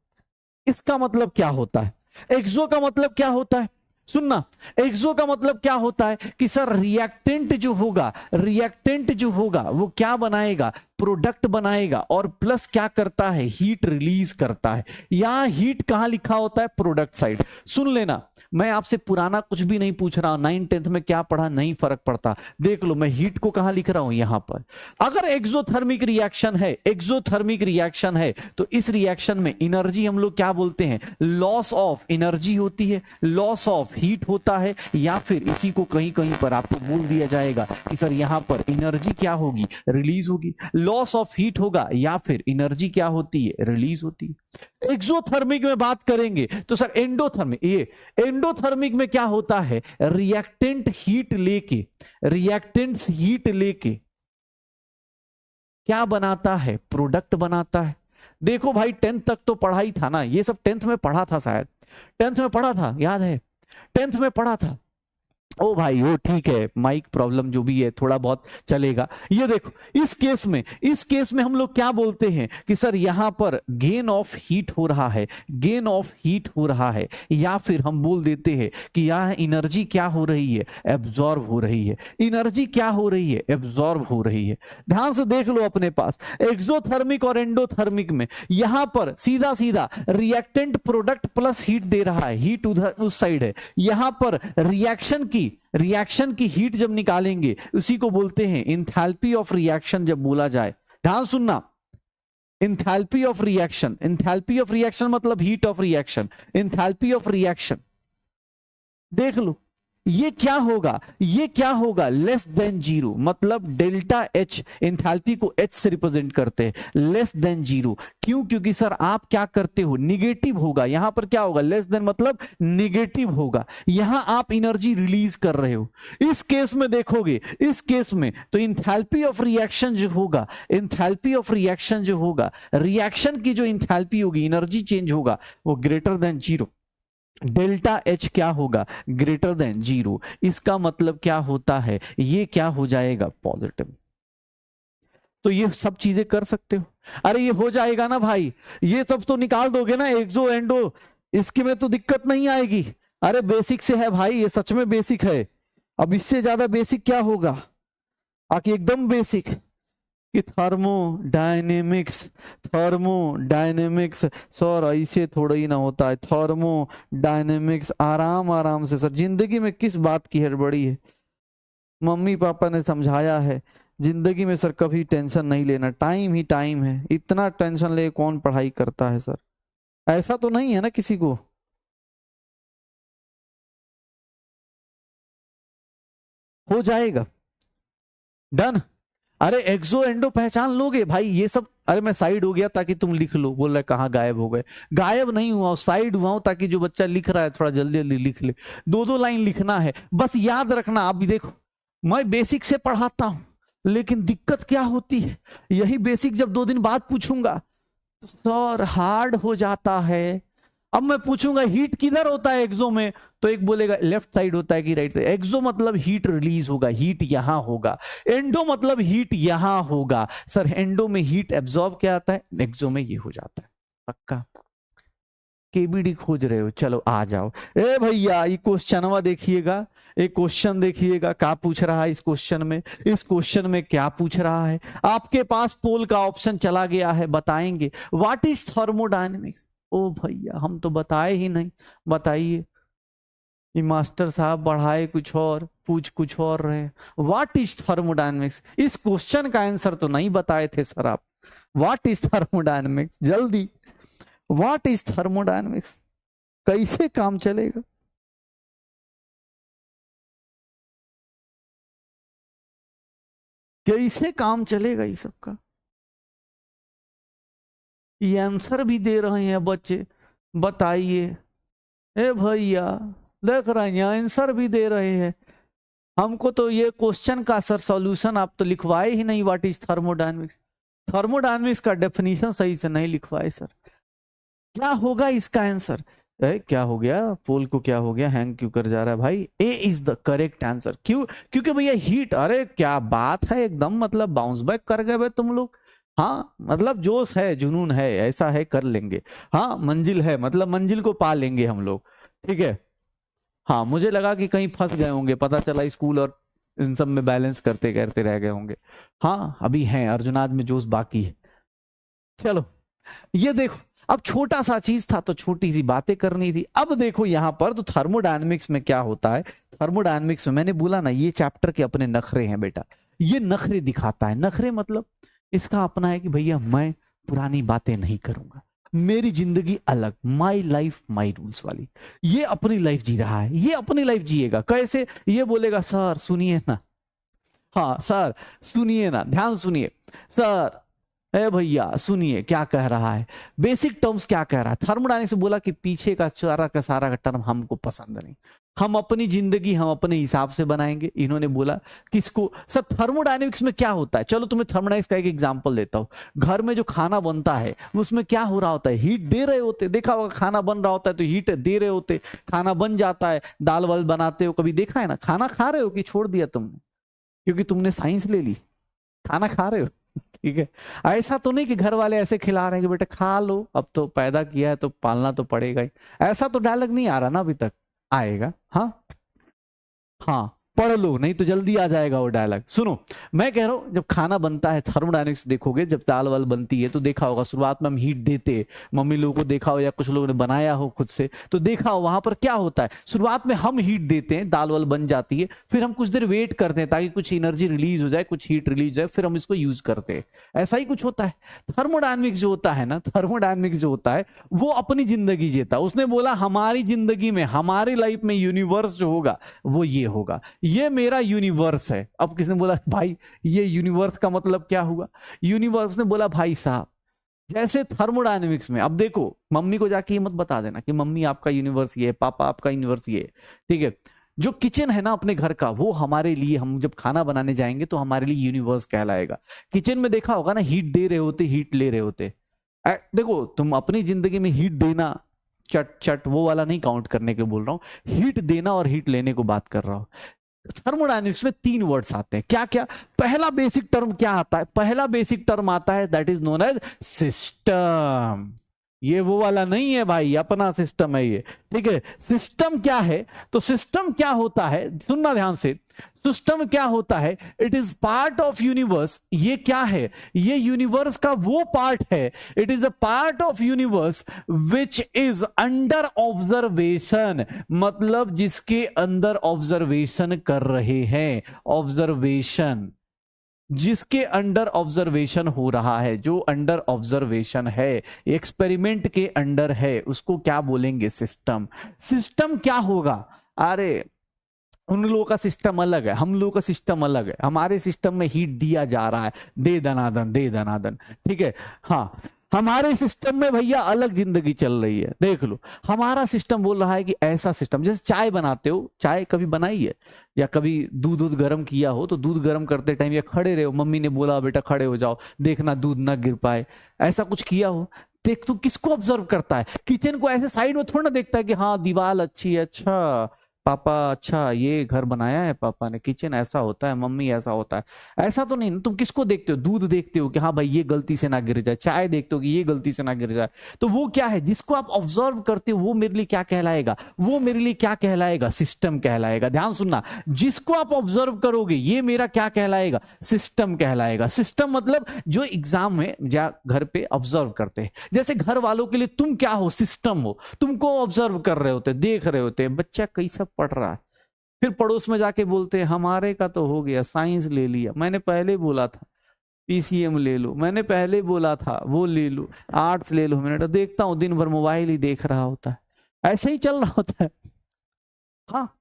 इसका मतलब क्या होता है, एक्सो का मतलब क्या होता है, सुनना, एक्सो का मतलब क्या होता है कि सर रिएक्टेंट जो होगा, रिएक्टेंट जो होगा वो क्या बनाएगा, प्रोडक्ट बनाएगा, और प्लस क्या करता है, हीट रिलीज करता है। यहां हीट कहां लिखा होता है, प्रोडक्ट साइड। सुन लेना, मैं आपसे पुराना कुछ भी नहीं पूछ रहा हूं, 9th-10th में क्या पढ़ा नहीं फर्क पड़ता, देख लो मैं हीट को कहां लिख रहा हूं, यहां पर। अगर एक्सोथर्मिक रिएक्शन है, एक्सोथर्मिक रिएक्शन है, तो इस रिएक्शन में एनर्जी हम लोग क्या बोलते हैं, लॉस ऑफ एनर्जी होती है, लॉस ऑफ हीट होता है, या फिर इसी को कहीं कहीं पर आपको बोल दिया जाएगा कि सर यहां पर एनर्जी क्या होगी, रिलीज होगी, लॉस ऑफ हीट होगा, या फिर एनर्जी क्या होती है, रिलीज होती है। एक्सोथर्मिक में बात करेंगे तो सर एंडोथर्मिक, ये एंडोथर्मिक में क्या होता है, रिएक्टेंट हीट लेके, रिएक्टेंट्स हीट लेके क्या बनाता है, प्रोडक्ट बनाता है। देखो भाई 10th तक तो पढ़ा ही था ना, ये सब 10th में पढ़ा था, शायद 10th में पढ़ा था, याद है 10th में पढ़ा था। ओ भाई वो ठीक है, माइक प्रॉब्लम जो भी है थोड़ा बहुत चलेगा। ये देखो इस केस में हम लोग क्या बोलते हैं कि सर यहां पर गेन ऑफ हीट हो रहा है, गेन ऑफ हीट हो रहा है, या फिर हम बोल देते हैं कि यहां एनर्जी क्या हो रही है, एब्जॉर्ब हो रही है, एनर्जी क्या हो रही है, एब्जॉर्ब हो रही है। ध्यान से देख लो अपने पास, एक्सोथर्मिक और एंडोथर्मिक में यहां पर सीधा सीधा रिएक्टेंट प्रोडक्ट प्लस हीट दे रहा है, हीट उधर उस साइड है, यहां पर रिएक्शन की हीट जब निकालेंगे उसी को बोलते हैं इंथैल्पी ऑफ रिएक्शन। जब बोला जाए, ध्यान सुनना, enthalpy of reaction, enthalpy of reaction मतलब heat of reaction, enthalpy of reaction देख लो, ये क्या होगा, ये क्या होगा, लेस देन जीरो, मतलब डेल्टा एच, एंथैल्पी को एच से रिप्रेजेंट करते हैं, लेस देन जीरो। क्यों, क्योंकि सर आप क्या करते हो, निगेटिव होगा, यहां पर क्या होगा, लेस देन मतलब निगेटिव होगा, यहां आप एनर्जी रिलीज कर रहे हो। इस केस में देखोगे, इस केस में तो एंथैल्पी ऑफ रिएक्शन जो होगा, एंथैल्पी ऑफ रिएक्शन जो होगा, रिएक्शन की जो एंथैल्पी होगी, एनर्जी चेंज होगा, वो greater than zero, delta H क्या होगा, ग्रेटर देन जीरो। इसका मतलब क्या होता है, ये क्या हो जाएगा, पॉजिटिव। तो ये सब चीजें कर सकते हो, अरे ये हो जाएगा ना भाई, ये सब तो निकाल दोगे ना, एक्सो एंडो, इसके में तो दिक्कत नहीं आएगी। अरे बेसिक से है भाई, ये सच में बेसिक है, अब इससे ज्यादा बेसिक क्या होगा, आके एकदम बेसिक। कि थर्मोडायनेमिक्स, थर्मोडायनेमिक्स सर ऐसे थोड़ा ही ना होता है, थर्मोडायनेमिक्स आराम आराम से सर। जिंदगी में किस बात की हड़बड़ी है, मम्मी पापा ने समझाया है जिंदगी में सर कभी टेंशन नहीं लेना, टाइम ही टाइम है, इतना टेंशन ले कौन पढ़ाई करता है सर, ऐसा तो नहीं है ना किसी को। हो जाएगा, डन। अरे एक्सो एंडो पहचान लोगे भाई ये सब। अरे मैं साइड हो गया ताकि तुम लिख लो, बोल रहे कहाँ गायब हो गए, गायब नहीं हुआ, साइड हुआ हूं ताकि जो बच्चा लिख रहा है थोड़ा जल्दी जल्दी लिख ले। दो दो लाइन लिखना है बस, याद रखना। आप भी देखो मैं बेसिक से पढ़ाता हूं, लेकिन दिक्कत क्या होती है, यही बेसिक जब 2 दिन बाद पूछूंगा तो सर हार्ड हो जाता है। अब मैं पूछूंगा हीट किधर होता है एक्सो में, तो एक बोलेगा लेफ्ट साइड होता है कि राइट साइड। एक्सो मतलब हीट रिलीज होगा, हीट यहां होगा। एंडो मतलब हीट यहां होगा। सर एंडो में हीट एब्जॉर्ब क्या आता है, एक्सो में ये हो जाता है। पक्का केबीडी खोज रहे हो, चलो आ जाओ। ए भैया ये क्वेश्चनवा देखिएगा, एक क्वेश्चन देखिएगा क्या पूछ रहा है इस क्वेश्चन में। इस क्वेश्चन में क्या पूछ रहा है, आपके पास पोल का ऑप्शन चला गया है, बताएंगे व्हाट इज थर्मोडायनेमिक्स। ओ भैया हम तो बताए ही नहीं, बताइए। ये मास्टर साहब पढ़ाए कुछ और पूछ कुछ और रहे। व्हाट इज थर्मोडायनेमिक्स, इस क्वेश्चन का आंसर तो नहीं बताए थे सर आप। व्हाट इज थर्मोडायनेमिक्स, जल्दी व्हाट इज थर्मोडायनेमिक्स, कैसे काम चलेगा। कैसे काम चलेगा ये सबका, ये आंसर भी दे रहे हैं बच्चे, बताइए। ए भैया देख रहे हैं आंसर भी दे रहे हैं, हमको तो ये क्वेश्चन का सर सॉल्यूशन आप तो लिखवाए ही नहीं। व्हाट इज थर्मोडायनेमिक्स, थर्मोडायनेमिक्स का डेफिनेशन सही से नहीं लिखवाए सर। क्या होगा इसका आंसर, क्या हो गया पोल को, क्या हो गया हैंग क्यों कर जा रहा है भाई। ए इज द करेक्ट आंसर, क्यों, क्योंकि भैया हीट, अरे क्या बात है एकदम, मतलब बाउंस बैक कर गए भाई तुम लोग। हाँ मतलब जोश है, जुनून है, ऐसा है कर लेंगे। हाँ मंजिल है, मतलब मंजिल को पा लेंगे हम लोग, ठीक है। हाँ मुझे लगा कि कहीं फंस गए होंगे, पता चला स्कूल और इन सब में बैलेंस करते करते रह गए होंगे। हाँ अभी हैं अर्जुनाद में जोश बाकी है। चलो ये देखो, अब छोटा सा चीज था तो छोटी सी बातें करनी थी। अब देखो यहां पर तो थर्मोडायनेमिक्स में क्या होता है। थर्मोडायनेमिक्स में मैंने बोला ना ये चैप्टर के अपने नखरे हैं बेटा, ये नखरे दिखाता है। नखरे मतलब इसका अपना है कि भैया मैं पुरानी बातें नहीं करूंगा, मेरी जिंदगी अलग, माई लाइफ माई रूल्स वाली। ये अपनी लाइफ जी रहा है, ये अपनी लाइफ जिएगा कैसे, ये बोलेगा सर सुनिए ना, हाँ सर सुनिए ना, ध्यान सुनिए सर, ए भैया सुनिए क्या कह रहा है, बेसिक टर्म्स क्या कह रहा है। थर्मोडायनेमिक्स से बोला कि पीछे का सारा का सारा का टर्म हमको पसंद नहीं, हम अपनी जिंदगी हम अपने हिसाब से बनाएंगे। इन्होंने बोला किसको, सब थर्मोडायनेमिक्स में क्या होता है। चलो तुम्हें थर्मोडायनेमिक्स का एक एग्जांपल देता हूं। घर में जो खाना बनता है उसमें क्या हो रहा होता है, हीट दे रहे होते, देखा होगा खाना बन रहा होता है तो हीट दे रहे होते, खाना बन जाता है। दाल वाल बनाते हो कभी देखा है ना, खाना खा रहे हो कि छोड़ दिया तुमने, क्योंकि तुमने साइंस ले ली, खाना खा रहे हो ठीक है। ऐसा तो नहीं कि घर वाले ऐसे खिला रहे हैं कि बेटा खा लो, अब तो पैदा किया है तो पालना तो पड़ेगा ही। ऐसा तो डायलॉग नहीं आ रहा ना अभी तक, आएगा। हाँ हाँ पढ़ लो नहीं तो जल्दी आ जाएगा वो डायलॉग। सुनो मैं कह रहा हूं जब खाना बनता है थर्मोडायनेमिक्स देखोगे, जब दाल वाल बनती है तो देखा होगा शुरुआत में हम हीट देते, मम्मी लोगों को देखा हो या कुछ लोगों ने बनाया हो खुद से तो देखा हो, वहां पर क्या होता है शुरुआत में हम हीट देते हैं, दाल वाल बन जाती है, फिर हम कुछ देर वेट करते हैं ताकि कुछ एनर्जी रिलीज हो जाए, कुछ हीट रिलीज हो जाए, फिर हम इसको यूज करते हैं। ऐसा ही कुछ होता है। थर्मोडायनेमिक्स जो होता है ना, थर्मोडायनेमिक्स जो होता है वो अपनी जिंदगी जीता। उसने बोला हमारी जिंदगी में, हमारी लाइफ में यूनिवर्स जो होगा वो ये होगा, ये मेरा यूनिवर्स है। अब किसने बोला भाई ये यूनिवर्स का मतलब क्या हुआ, यूनिवर्स ने बोला भाई साहब जैसे थर्मोडायनेमिक्स में, अब देखो मम्मी को जाके ये मत बता देना कि मम्मी आपका यूनिवर्स ये है, पापा आपका यूनिवर्स ये है, ठीक है। जो किचन है ना अपने घर का, वो हमारे लिए, हम जब खाना बनाने जाएंगे तो हमारे लिए यूनिवर्स कहलाएगा। किचन में देखा होगा ना हीट दे रहे होते, हीट ले रहे होते। देखो तुम अपनी जिंदगी में हीट देना, चट चट वो वाला नहीं काउंट करने के बोल रहा हूं, हीट देना और हीट लेने को बात कर रहा हूं। थर्मोडायनेमिक्स में 3 वर्ड्स आते हैं, क्या क्या। पहला बेसिक टर्म क्या आता है, पहला बेसिक टर्म आता है that is known as system. ये वो वाला नहीं है भाई, अपना सिस्टम है ये, ठीक है। सिस्टम क्या है, तो सिस्टम क्या होता है, सुनना ध्यान से, सिस्टम क्या होता है, it is part of universe. ये क्या है, ये यूनिवर्स का वो पार्ट है, it is a part of universe which is under observation, मतलब जिसके अंदर ऑब्जर्वेशन कर रहे हैं, ऑब्जर्वेशन, जिसके अंडर ऑब्जर्वेशन हो रहा है, जो अंडर ऑब्जर्वेशन है, एक्सपेरिमेंट के अंडर है, उसको क्या बोलेंगे, सिस्टम। सिस्टम क्या होगा, अरे उन लोगों का सिस्टम अलग है, हम लोगों का सिस्टम अलग है। हमारे सिस्टम में हीट दिया जा रहा है, दे दनादन दे दनादन, ठीक है। हाँ, हमारे सिस्टम में भैया अलग जिंदगी चल रही है, देख लो। हमारा सिस्टम बोल रहा है कि ऐसा सिस्टम, जैसे चाय बनाते हो, चाय कभी बनाई है, या कभी दूध गर्म किया हो, तो दूध गर्म करते टाइम या खड़े रहे हो, मम्मी ने बोला बेटा खड़े हो जाओ, देखना दूध ना गिर पाए, ऐसा कुछ किया हो। देख, तू किसको ऑब्जर्व करता है, किचन को ऐसे साइड में थोड़ा ना देखता है कि हाँ दीवार अच्छी है, अच्छा पापा, अच्छा ये घर बनाया है पापा ने, किचन ऐसा होता है, मम्मी ऐसा होता है, ऐसा तो नहीं। तुम किसको देखते हो, दूध देखते हो कि हाँ भाई ये गलती से ना गिर जाए, चाय देखते हो कि ये गलती से ना गिर जाए। तो वो क्या है, जिसको आप ऑब्जर्व करते हो, वो मेरे लिए क्या कहलाएगा, वो मेरे लिए क्या कहलाएगा, सिस्टम कहलाएगा। ध्यान सुनना, जिसको आप ऑब्जर्व करोगे ये मेरा क्या कहलाएगा, सिस्टम कहलाएगा। सिस्टम मतलब जो एग्जाम में या घर पे ऑब्जर्व करते हैं, जैसे घर वालों के लिए तुम क्या हो, सिस्टम हो, तुमको ऑब्जर्व कर रहे होते, देख रहे होते, बच्चा कैसा पढ़ रहा है, फिर पड़ोस में जाके बोलते हैं हमारे का तो हो गया, साइंस ले लिया, मैंने पहले बोला था पीसीएम ले लो, मैंने पहले बोला था वो ले लो, आर्ट्स ले लो। मैंने तो देखता हूं दिन भर मोबाइल ही देख रहा होता है, ऐसे ही चल रहा होता है। हाँ,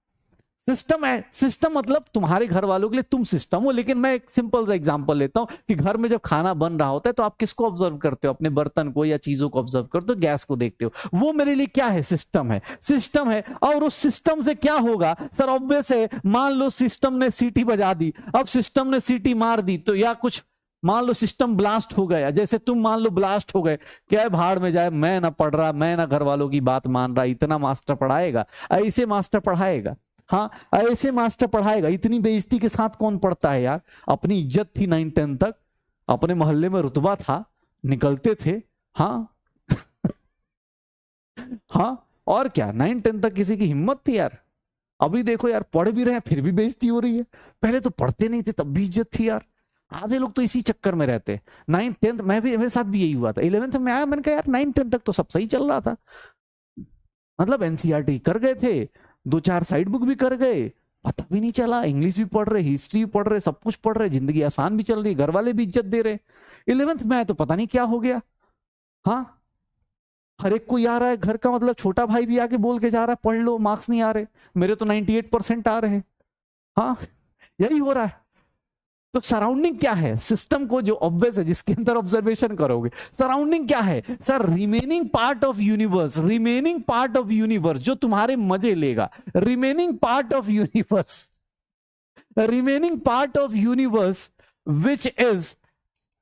सिस्टम है। सिस्टम मतलब तुम्हारे घर वालों के लिए तुम सिस्टम हो। लेकिन मैं एक सिंपल सा एग्जांपल लेता हूं कि घर में जब खाना बन रहा होता है तो आप किसको ऑब्जर्व करते हो, अपने बर्तन को या चीजों को ऑब्जर्व करते हो, गैस को देखते हो, वो मेरे लिए क्या है, सिस्टम है, सिस्टम है। और उस सिस्टम से क्या होगा सर, ऑब्वियस है, मान लो सिस्टम ने सीटी बजा दी, अब सिस्टम ने सीटी मार दी तो या कुछ, मान लो सिस्टम ब्लास्ट हो गया, जैसे तुम मान लो ब्लास्ट हो गए, क्या है भाड़ में जाए, मैं ना पढ़ रहा, मैं ना घर वालों की बात मान रहा, इतना मास्टर पढ़ाएगा, ऐसे मास्टर पढ़ाएगा, हाँ ऐसे मास्टर पढ़ाएगा। इतनी बेइज्जती के साथ कौन पढ़ता है यार, अपनी इज्जत थी 9-10 तक, अपने मोहल्ले में रुतबा था, निकलते थे, हाँ हाँ, और क्या 9-10 तक किसी की हिम्मत थी यार। अभी देखो यार, पढ़ भी रहे हैं फिर भी बेइज्जती हो रही है, पहले तो पढ़ते नहीं थे तब भी इज्जत थी यार। आधे लोग तो इसी चक्कर में रहते। 9-10, मैं भी, मेरे साथ भी यही हुआ था। 11th में आया, मैंने कहा यार 9-10 तक तो सब सही चल रहा था, मतलब एनसीईआरटी कर गए थे, 2-4 साइड बुक भी कर गए, पता भी नहीं चला, इंग्लिश भी पढ़ रहे, हिस्ट्री भी पढ़ रहे, सब कुछ पढ़ रहे, जिंदगी आसान भी चल रही, घर वाले भी इज्जत दे रहे। 11th में आए तो पता नहीं क्या हो गया। हाँ, हर एक को आ रहा है घर का, मतलब छोटा भाई भी आके बोल के जा रहा है पढ़ लो, मार्क्स नहीं आ रहे, मेरे तो 98% आ रहे हैं। हाँ, यही हो रहा है। तो सराउंडिंग क्या है, सिस्टम को जो ऑब्वियस है, जिसके अंदर ऑब्जर्वेशन करोगे, सराउंडिंग क्या है sir, remaining part of universe, remaining part of universe जो तुम्हारे मजे लेगा, remaining part of universe, remaining part of universe which is,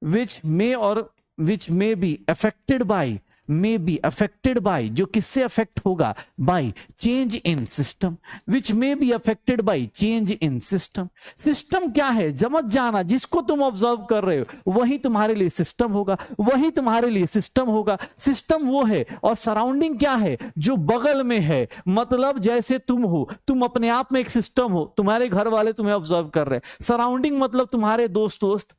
which may और which may be affected by, may be affected by, जो किससे affect होगा, by change in system, which may be affected by change in system। System क्या है, समझ जाना, जिसको तुम ऑब्जर्व कर रहे हो वही तुम्हारे लिए सिस्टम होगा, वही तुम्हारे लिए सिस्टम होगा। सिस्टम वो है, और सराउंडिंग क्या है, जो बगल में है, मतलब जैसे तुम हो, तुम अपने आप में एक सिस्टम हो, तुम्हारे घर वाले तुम्हें ऑब्जर्व कर रहे हैं। सराउंडिंग मतलब तुम्हारे दोस्त,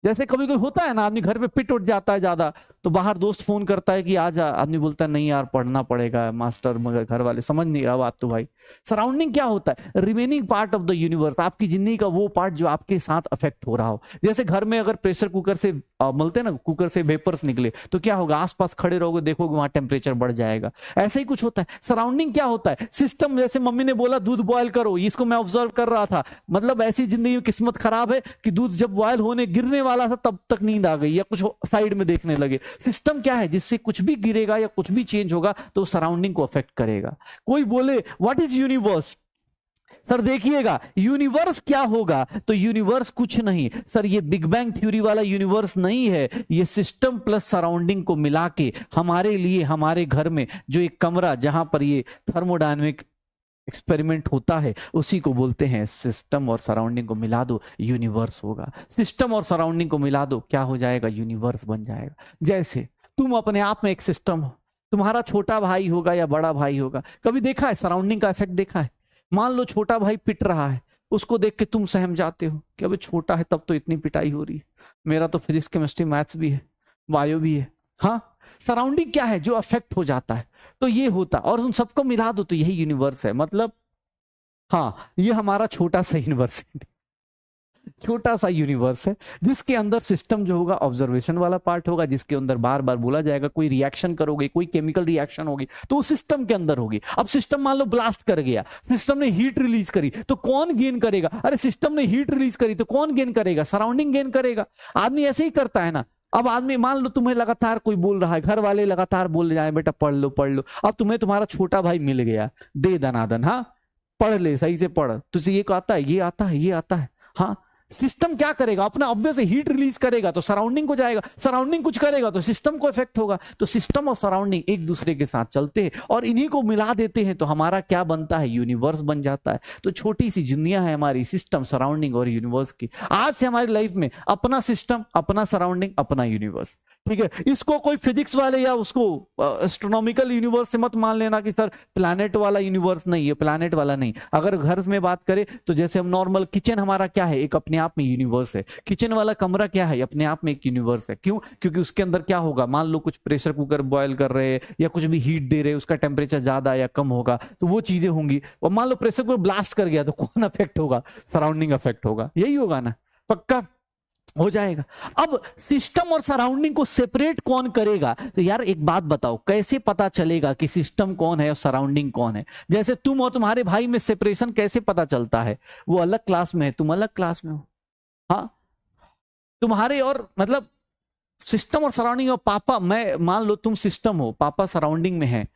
जैसे कभी कोई होता है ना, आदमी घर पे पिट उठ जाता है ज्यादा, तो बाहर दोस्त फोन करता है कि आ जा, आदमी बोलता है नहीं यार पढ़ना पड़ेगा मास्टर, मगर घर वाले समझ नहीं रहा बात। तो भाई सराउंडिंग क्या होता है, remaining part of the universe, आपकी जिंदगी का वो पार्ट जो आपके साथ अफेक्ट हो रहा हो। जैसे घर में अगर प्रेशर कुकर से मलते ना, कुकर से वेपर्स निकले तो क्या होगा, आसपास खड़े रहोगे, देखोगे वहां टेम्परेचर बढ़ जाएगा। ऐसा ही कुछ होता है। सराउंडिंग क्या होता है, सिस्टम, जैसे मम्मी ने बोला दूध बॉयल करो, इसको मैं ऑब्जर्व कर रहा था, मतलब ऐसी जिंदगी में किस्मत खराब है कि दूध जब बॉयल होने गिरने वाला था तब तक नींद आ गई, या कुछ साइड में देखने लगे। सिस्टम क्या है, जिससे कुछ भी गिरेगा या कुछ भी चेंज होगा तो सराउंडिंग को अफेक्ट करेगा। कोई बोले व्हाट इज यूनिवर्स, सर देखिएगा यूनिवर्स क्या होगा, तो यूनिवर्स कुछ नहीं सर, ये बिग बैंग थ्योरी वाला यूनिवर्स नहीं है, ये सिस्टम प्लस सराउंडिंग को मिला के हमारे लिए, हमारे घर में जो एक कमरा जहां पर ये थर्मोडायनेमिक एक्सपेरिमेंट होता है उसी को बोलते हैं सिस्टम। और सराउंडिंग को मिला दो यूनिवर्स होगा, सिस्टम और सराउंडिंग को मिला दो क्या हो जाएगा, यूनिवर्स बन जाएगा। जैसे तुम अपने आप में एक सिस्टम हो। तुम्हारा छोटा भाई होगा या बड़ा भाई होगा, कभी देखा है सराउंडिंग का इफेक्ट देखा है? मान लो छोटा भाई पिट रहा है, उसको देख के तुम सहम जाते हो कि अबे छोटा है तब तो इतनी पिटाई हो रही है, मेरा तो फिजिक्स केमिस्ट्री मैथ्स भी है, बायो भी है। हाँ, सराउंडिंग क्या है जो अफेक्ट हो जाता है। तो ये होता, और उन सबको मिला दो तो यही यूनिवर्स है। मतलब हाँ, ये हमारा छोटा सा यूनिवर्स है, छोटा सा यूनिवर्स है जिसके अंदर सिस्टम जो होगा ऑब्जर्वेशन वाला पार्ट होगा, जिसके अंदर बार बार बोला जाएगा कोई रिएक्शन करोगे, कोई केमिकल रिएक्शन होगी तो वो सिस्टम के अंदर होगी। अब सिस्टम मान लो ब्लास्ट कर गया, सिस्टम ने हीट रिलीज करी तो कौन गेन करेगा? अरे सिस्टम ने हीट रिलीज करी तो कौन गेन करेगा? सराउंडिंग गेन करेगा। आदमी ऐसे ही करता है ना। अब आदमी मान लो तुम्हें लगातार कोई बोल रहा है, घर वाले लगातार बोल जाए बेटा पढ़ लो पढ़ लो, अब तुम्हें तुम्हारा छोटा भाई मिल गया, दे दनादन, हाँ पढ़ ले सही से पढ़, तुझे ये आता है ये आता है ये आता है। हाँ, सिस्टम क्या करेगा? अपना ऑब्वियस हीट रिलीज करेगा तो सराउंडिंग को जाएगा, सराउंडिंग कुछ करेगा तो सिस्टम को इफेक्ट होगा। तो सिस्टम और सराउंडिंग एक दूसरे के साथ चलते हैं और इन्हीं को मिला देते हैं तो हमारा क्या बनता है? यूनिवर्स बन जाता है। तो छोटी सी दुनिया है हमारी, सिस्टम, सराउंडिंग और यूनिवर्स की। आज से हमारी लाइफ में अपना सिस्टम, अपना सराउंडिंग, अपना यूनिवर्स। ठीक है, इसको कोई फिजिक्स वाले या उसको एस्ट्रोनॉमिकल यूनिवर्स से मत मान लेना कि सर प्लैनेट वाला यूनिवर्स नहीं है, प्लैनेट वाला नहीं। अगर घर में बात करें तो जैसे हम नॉर्मल किचन हमारा क्या है? एक अपने आप में यूनिवर्स है। किचन वाला कमरा क्या है? अपने आप में एक यूनिवर्स है। क्यों? क्योंकि उसके अंदर क्या होगा, मान लो कुछ प्रेशर कुकर बॉयल कर रहे हैं या कुछ भी हीट दे रहे हैं, उसका टेम्परेचर ज्यादा या कम होगा तो वो चीजें होंगी। और मान लो प्रेशर कुकर ब्लास्ट कर गया तो कौन अफेक्ट होगा? सराउंडिंग अफेक्ट होगा। यही होगा ना, पक्का हो जाएगा। अब सिस्टम और सराउंडिंग को सेपरेट कौन करेगा? तो यार एक बात बताओ, कैसे पता चलेगा कि सिस्टम कौन है और सराउंडिंग कौन है? जैसे तुम और तुम्हारे भाई में सेपरेशन कैसे पता चलता है? वो अलग क्लास में है, तुम अलग क्लास में हो। हाँ, तुम्हारे और मतलब सिस्टम और सराउंडिंग, और पापा, मैं मान लो तुम सिस्टम हो, पापा सराउंडिंग में है,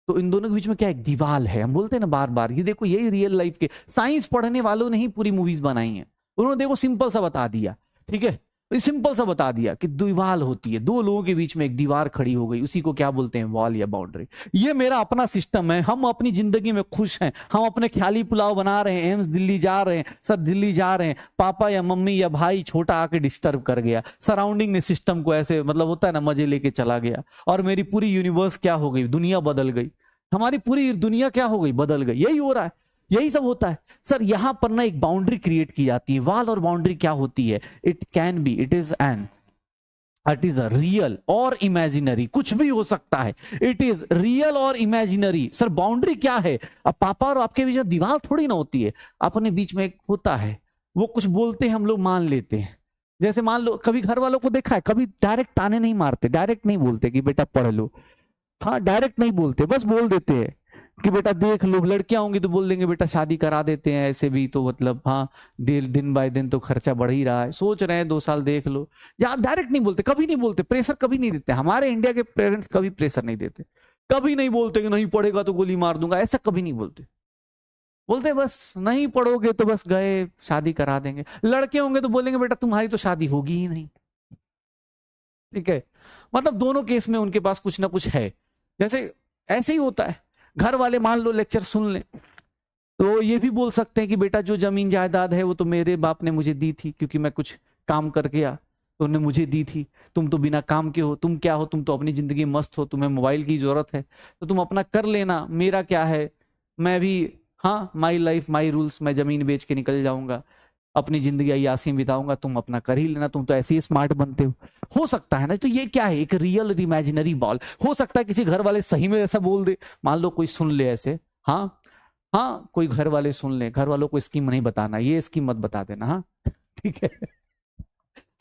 तो इन दोनों के बीच में क्या? एक दीवार है। हम बोलते हैं ना बार बार, ये देखो यही रियल लाइफ के साइंस पढ़ने वालों ने ही पूरी मूवीज बनाई हैं। उन्होंने देखो सिंपल सा बता दिया, ठीक है, सिंपल सा बता दिया कि दीवार होती है, दो लोगों के बीच में एक दीवार खड़ी हो गई, उसी को क्या बोलते हैं? वॉल या बाउंड्री। ये मेरा अपना सिस्टम है, हम अपनी जिंदगी में खुश हैं, हम अपने ख्याली पुलाव बना रहे हैं, एम्स दिल्ली जा रहे हैं, सर दिल्ली जा रहे हैं, पापा या मम्मी या भाई छोटा आके डिस्टर्ब कर गया, सराउंडिंग ने सिस्टम को ऐसे मतलब होता है ना मजे लेके चला गया, और मेरी पूरी यूनिवर्स क्या हो गई? दुनिया बदल गई, हमारी पूरी दुनिया क्या हो गई? बदल गई। यही हो रहा है, यही सब होता है। सर यहां पर ना एक बाउंड्री क्रिएट की जाती है। वॉल और बाउंड्री क्या होती है? It can be, it is a real और इमेजिनरी, कुछ भी हो सकता है। इट इज रियल और इमेजिनरी। सर बाउंड्री क्या है? अब पापा और आपके बीच में दीवार थोड़ी ना होती है, अपने बीच में एक होता है, वो कुछ बोलते हैं हम लोग मान लेते हैं। जैसे मान लो कभी घर वालों को देखा है, कभी डायरेक्ट ताने नहीं मारते, डायरेक्ट नहीं बोलते कि बेटा पढ़ लो, हाँ डायरेक्ट नहीं बोलते, बस बोल देते हैं कि बेटा देख लो, लड़कियां होंगी तो बोल देंगे बेटा शादी करा देते हैं, ऐसे भी तो मतलब हाँ दिन बाय दिन तो खर्चा बढ़ ही रहा है, सोच रहे हैं 2 साल देख लो। या डायरेक्ट नहीं बोलते, कभी नहीं बोलते, प्रेशर कभी नहीं देते। हमारे इंडिया के पेरेंट्स कभी प्रेशर नहीं देते, कभी नहीं बोलते कि नहीं पढ़ेगा तो गोली मार दूंगा, ऐसा कभी नहीं बोलते। बोलते बस नहीं पढ़ोगे तो बस गए शादी करा देंगे। लड़के होंगे तो बोलेंगे बेटा तुम्हारी तो शादी होगी ही नहीं। ठीक है, मतलब दोनों केस में उनके पास कुछ ना कुछ है। जैसे ऐसे ही होता है, घर वाले मान लो लेक्चर सुन ले तो ये भी बोल सकते हैं कि बेटा जो जमीन जायदाद है वो तो मेरे बाप ने मुझे दी थी, क्योंकि मैं कुछ काम करके आया तो उन्होंने मुझे दी थी। तुम तो बिना काम के हो, तुम क्या हो? तुम तो अपनी जिंदगी में मस्त हो, तुम्हें मोबाइल की जरूरत है तो तुम अपना कर लेना, मेरा क्या है? मैं भी हाँ, माई लाइफ माई रूल्स, मैं जमीन बेच के निकल जाऊंगा, अपनी जिंदगी अय्यासी में बिताऊंगा, तुम अपना कर ही लेना, तुम तो ऐसे ही स्मार्ट बनते हो सकता है ना। तो ये क्या है? एक रियल और इमेजिनरी बॉल। हो सकता है किसी घर वाले सही में ऐसा बोल दे, मान लो कोई सुन ले ऐसे, हाँ हाँ कोई घर वाले सुन ले, घर वालों को स्कीम नहीं बताना, ये स्कीम मत बता देना, हाँ ठीक है।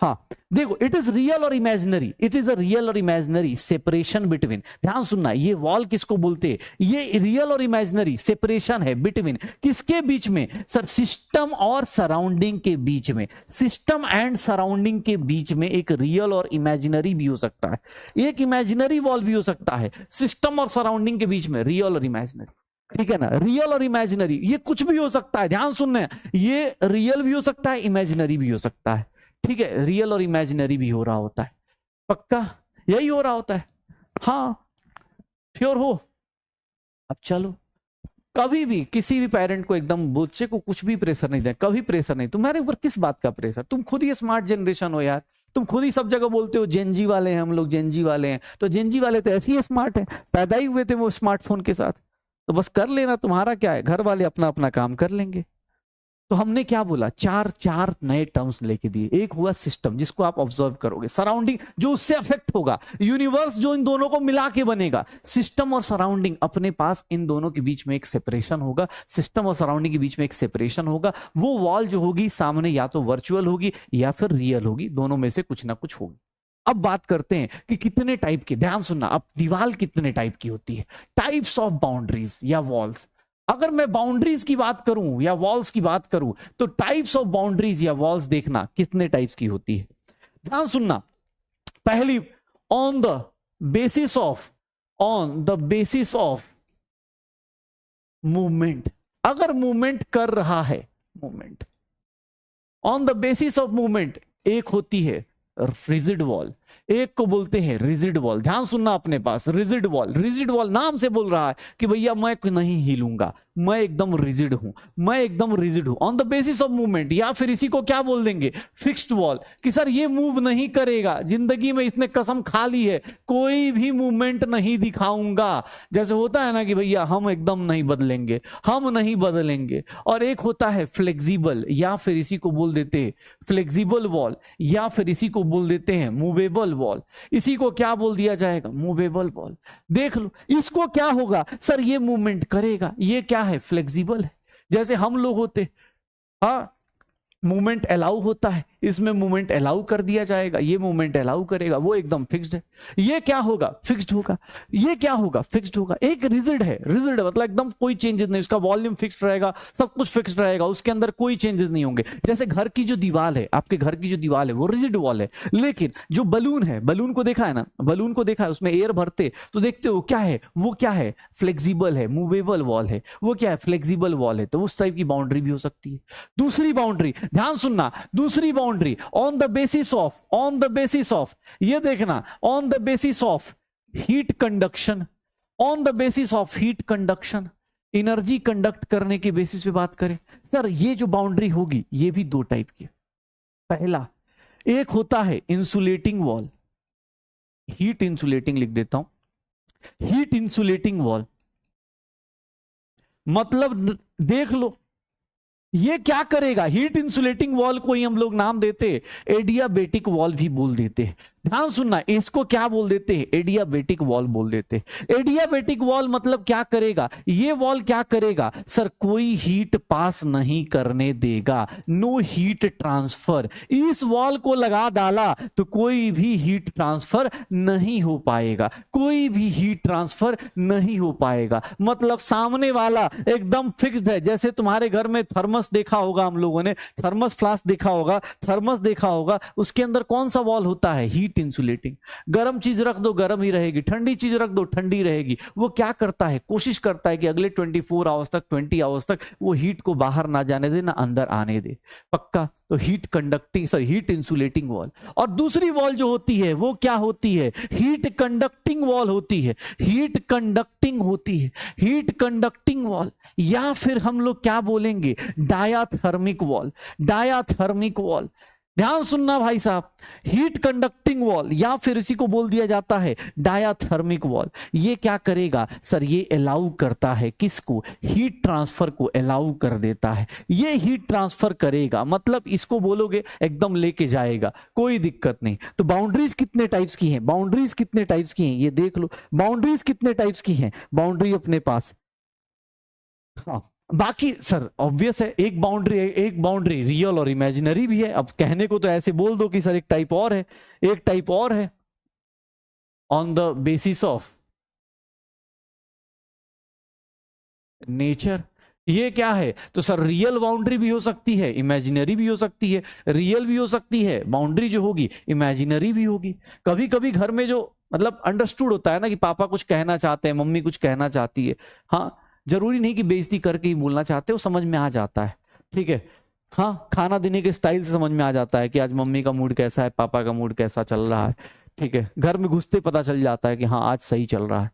हाँ देखो, इट इज रियल और imaginary, it is a real और इमेजिनरी सेपरेशन बिटवीन, ध्यान सुनना, ये वॉल किसको बोलते हैं? ये रियल और इमेजिनरी सेपरेशन है बिटवीन, किसके बीच में? सर सिस्टम और सराउंडिंग के बीच में। सिस्टम एंड सराउंडिंग के बीच में एक रियल और इमेजिनरी भी हो सकता है, एक इमेजिनरी वॉल भी हो सकता है। सिस्टम और सराउंडिंग के बीच में रियल और इमेजिनरी, ठीक है ना, रियल और इमेजिनरी, ये कुछ भी हो सकता है। ध्यान सुनना, ये रियल भी हो सकता है, इमेजिनरी भी हो सकता है, ठीक है, रियल और इमेजिनरी भी हो रहा होता है, पक्का यही हो रहा होता है, हाँ श्योर हो। अब चलो, कभी भी किसी भी पेरेंट को एकदम बच्चे को कुछ भी प्रेशर नहीं दे, कभी प्रेशर नहीं। तुम्हारे ऊपर किस बात का प्रेशर? तुम खुद ही स्मार्ट जनरेशन हो यार, तुम खुद ही सब जगह बोलते हो जेनजी वाले हैं हम लोग, जेनजी वाले हैं। तो जेनजी वाले तो ऐसे ही स्मार्ट है, पैदा ही हुए थे वो स्मार्टफोन के साथ, तो बस कर लेना, तुम्हारा क्या है, घर वाले अपना अपना काम कर लेंगे। तो हमने क्या बोला, चार नए टर्म्स लेके दिए। एक हुआ सिस्टम, जिसको आप ऑब्जर्व करोगे, सराउंडिंग जो उससे अफेक्ट होगा, यूनिवर्स जो इन दोनों को मिला के बनेगा। सिस्टम और सराउंडिंग, अपने पास इन दोनों के बीच में एक सेपरेशन होगा, सिस्टम और सराउंडिंग के बीच में एक सेपरेशन होगा। वो वॉल जो होगी सामने या तो वर्चुअल होगी या फिर रियल होगी, दोनों में से कुछ ना कुछ होगी। अब बात करते हैं कि कितने टाइप की, ध्यान सुनना, अब दीवार कितने टाइप की होती है, टाइप्स ऑफ बाउंड्रीज या वॉल्स। अगर मैं बाउंड्रीज की बात करूं या वॉल्स की बात करूं, तो टाइप्स ऑफ बाउंड्रीज या वॉल्स देखना कितने टाइप्स की होती है। ध्यान सुनना, पहली, on the basis of movement. अगर मूवमेंट कर रहा है, movement on the basis of movement, एक होती है रिजिड वॉल, एक को बोलते हैं रिजिड वॉल। ध्यान सुनना अपने पास, रिजिड वॉल, रिजिड वॉल नाम से बोल रहा है कि भैया मैं नहीं हिलूंगा, मैं एकदम रिजिड हूं, मैं एकदम रिजिड हूं on the basis of movement. या फिर इसी को क्या बोल देंगे, फिक्स्ड वॉल, कि सर ये मूव नहीं करेगा, जिंदगी में इसने कसम खा ली है कोई भी मूवमेंट नहीं दिखाऊंगा। जैसे होता है ना कि भैया हम एकदम नहीं बदलेंगे, हम नहीं बदलेंगे। और एक होता है फ्लेक्सिबल, या फिर इसी को बोल देते हैं फ्लेक्सिबल वॉल, या फिर इसी को बोल देते हैं मूवेबल वॉल। इसी को क्या बोल दिया जाएगा, मूवेबल वॉल। देख लो इसको क्या होगा, सर ये मूवमेंट करेगा, ये क्या है, फ्लेक्सिबल है। जैसे हम लोग होते, हाँ मूवमेंट अलाउ होता है, इसमें मूवमेंट अलाउ कर दिया जाएगा, ये मूवमेंट अलाउ करेगा, वो एकदम फिक्स्ड है। ये क्या होगा, फिक्स्ड होगा। ये क्या होगा, फिक्स्ड होगा। एक रिजिड है, रिजिड मतलब एकदम कोई चेंजेस नहीं, उसका वॉल्यूम फिक्स्ड रहेगा, सब कुछ फिक्स्ड रहेगा, उसके अंदर कोई चेंजेस नहीं होंगे। जैसे घर की जो दीवार है, आपके घर की जो दीवार है वो रिजिड वॉल है। लेकिन जो बलून है, बलून को देखा है ना, बलून को देखा है, उसमें एयर भरते तो देखते हो क्या है, वो क्या है, फ्लेक्सिबल है, मूवेबल वॉल है, वो क्या है, फ्लेक्सिबल वॉल है। तो उस टाइप की बाउंड्री भी हो सकती है। दूसरी बाउंड्री, ध्यान सुनना, दूसरी boundary on the basis of, ये देखना, on the basis of heat conduction, on the basis of heat conduction, energy conduct करने के बेसिस पे बात करें। सर ये जो बाउंड्री होगी ये भी दो टाइप की। पहला, एक होता है इंसुलेटिंग वॉल, हीट इंसुलेटिंग लिख देता हूं, हीट इंसुलेटिंग वॉल मतलब देख लो ये क्या करेगा। हीट इंसुलेटिंग वॉल को ही हम लोग नाम देते एडियाबेटिक वॉल भी बोल देते हैं। ध्यान सुनना, इसको क्या बोल देते हैं, एडियाबेटिक वॉल बोल देते हैं। एडियाबेटिक वॉल मतलब क्या करेगा, ये वॉल क्या करेगा, सर कोई हीट पास नहीं करने देगा, नो हीट ट्रांसफर। इस वॉल को लगा डाला तो कोई भी हीट ट्रांसफर नहीं हो पाएगा, कोई भी हीट ट्रांसफर नहीं हो पाएगा। मतलब सामने वाला एकदम फिक्स्ड है। जैसे तुम्हारे घर में थर्मस देखा होगा, हम लोगों ने थर्मस फ्लास्क देखा होगा, थर्मस देखा होगा, उसके अंदर कौन सा वॉल होता है, हीट इंसुलेटिंग। गर्म चीज रख दो गर्म ही रहेगी, ठंडी चीज रख दो ठंडी रहेगी। वो क्या करता है, कोशिश करता है कि अगले 24 आवर्स तक, 20 आवर्स तक वो हीट को बाहर ना जाने दे, ना अंदर आने दे। पक्का। तो heat conducting, sorry heat insulating wall. और दूसरी वॉल जो होती है वो क्या होती है, हीट कंडक्टिंग वॉल होती है, हीट कंडक्टिंग होती है, हीट कंडक्टिंग वॉल। या फिर हम लोग क्या बोलेंगे, डायाथर्मिक वॉल, डायाथर्मिक वॉल। ध्यान सुनना भाई साहब, हीट कंडक्टिंग वॉल या फिर इसी को बोल दिया जाता है डायाथर्मिक वॉल। ये क्या करेगा सर, ये अलाउ करता है किसको, हीट ट्रांसफर को अलाउ कर देता है। ये हीट ट्रांसफर करेगा, मतलब इसको बोलोगे एकदम लेके जाएगा, कोई दिक्कत नहीं। तो बाउंड्रीज कितने टाइप्स की हैं, बाउंड्रीज कितने टाइप्स की हैं ये देख लो। बाउंड्रीज कितने टाइप्स की हैं, बाउंड्री अपने पास, हाँ बाकी सर ऑब्वियस है, एक बाउंड्री रियल और इमेजिनरी भी है। अब कहने को तो ऐसे बोल दो कि सर एक टाइप और है, एक टाइप और है, on the basis of nature. ये क्या है, तो सर रियल बाउंड्री भी हो सकती है, इमेजिनरी भी हो सकती है, रियल भी हो सकती है बाउंड्री जो होगी, इमेजिनरी भी होगी। कभी कभी घर में जो मतलब अंडरस्टूड होता है ना कि पापा कुछ कहना चाहते हैं, मम्मी कुछ कहना चाहती है, हाँ जरूरी नहीं कि बेइज्जती करके ही बोलना चाहते हो, समझ में आ जाता है, ठीक है। हाँ खाना देने के स्टाइल से समझ में आ जाता है कि आज मम्मी का मूड कैसा है, पापा का मूड कैसा चल रहा है, ठीक है। घर में घुसते पता चल जाता है कि हाँ आज सही चल रहा है।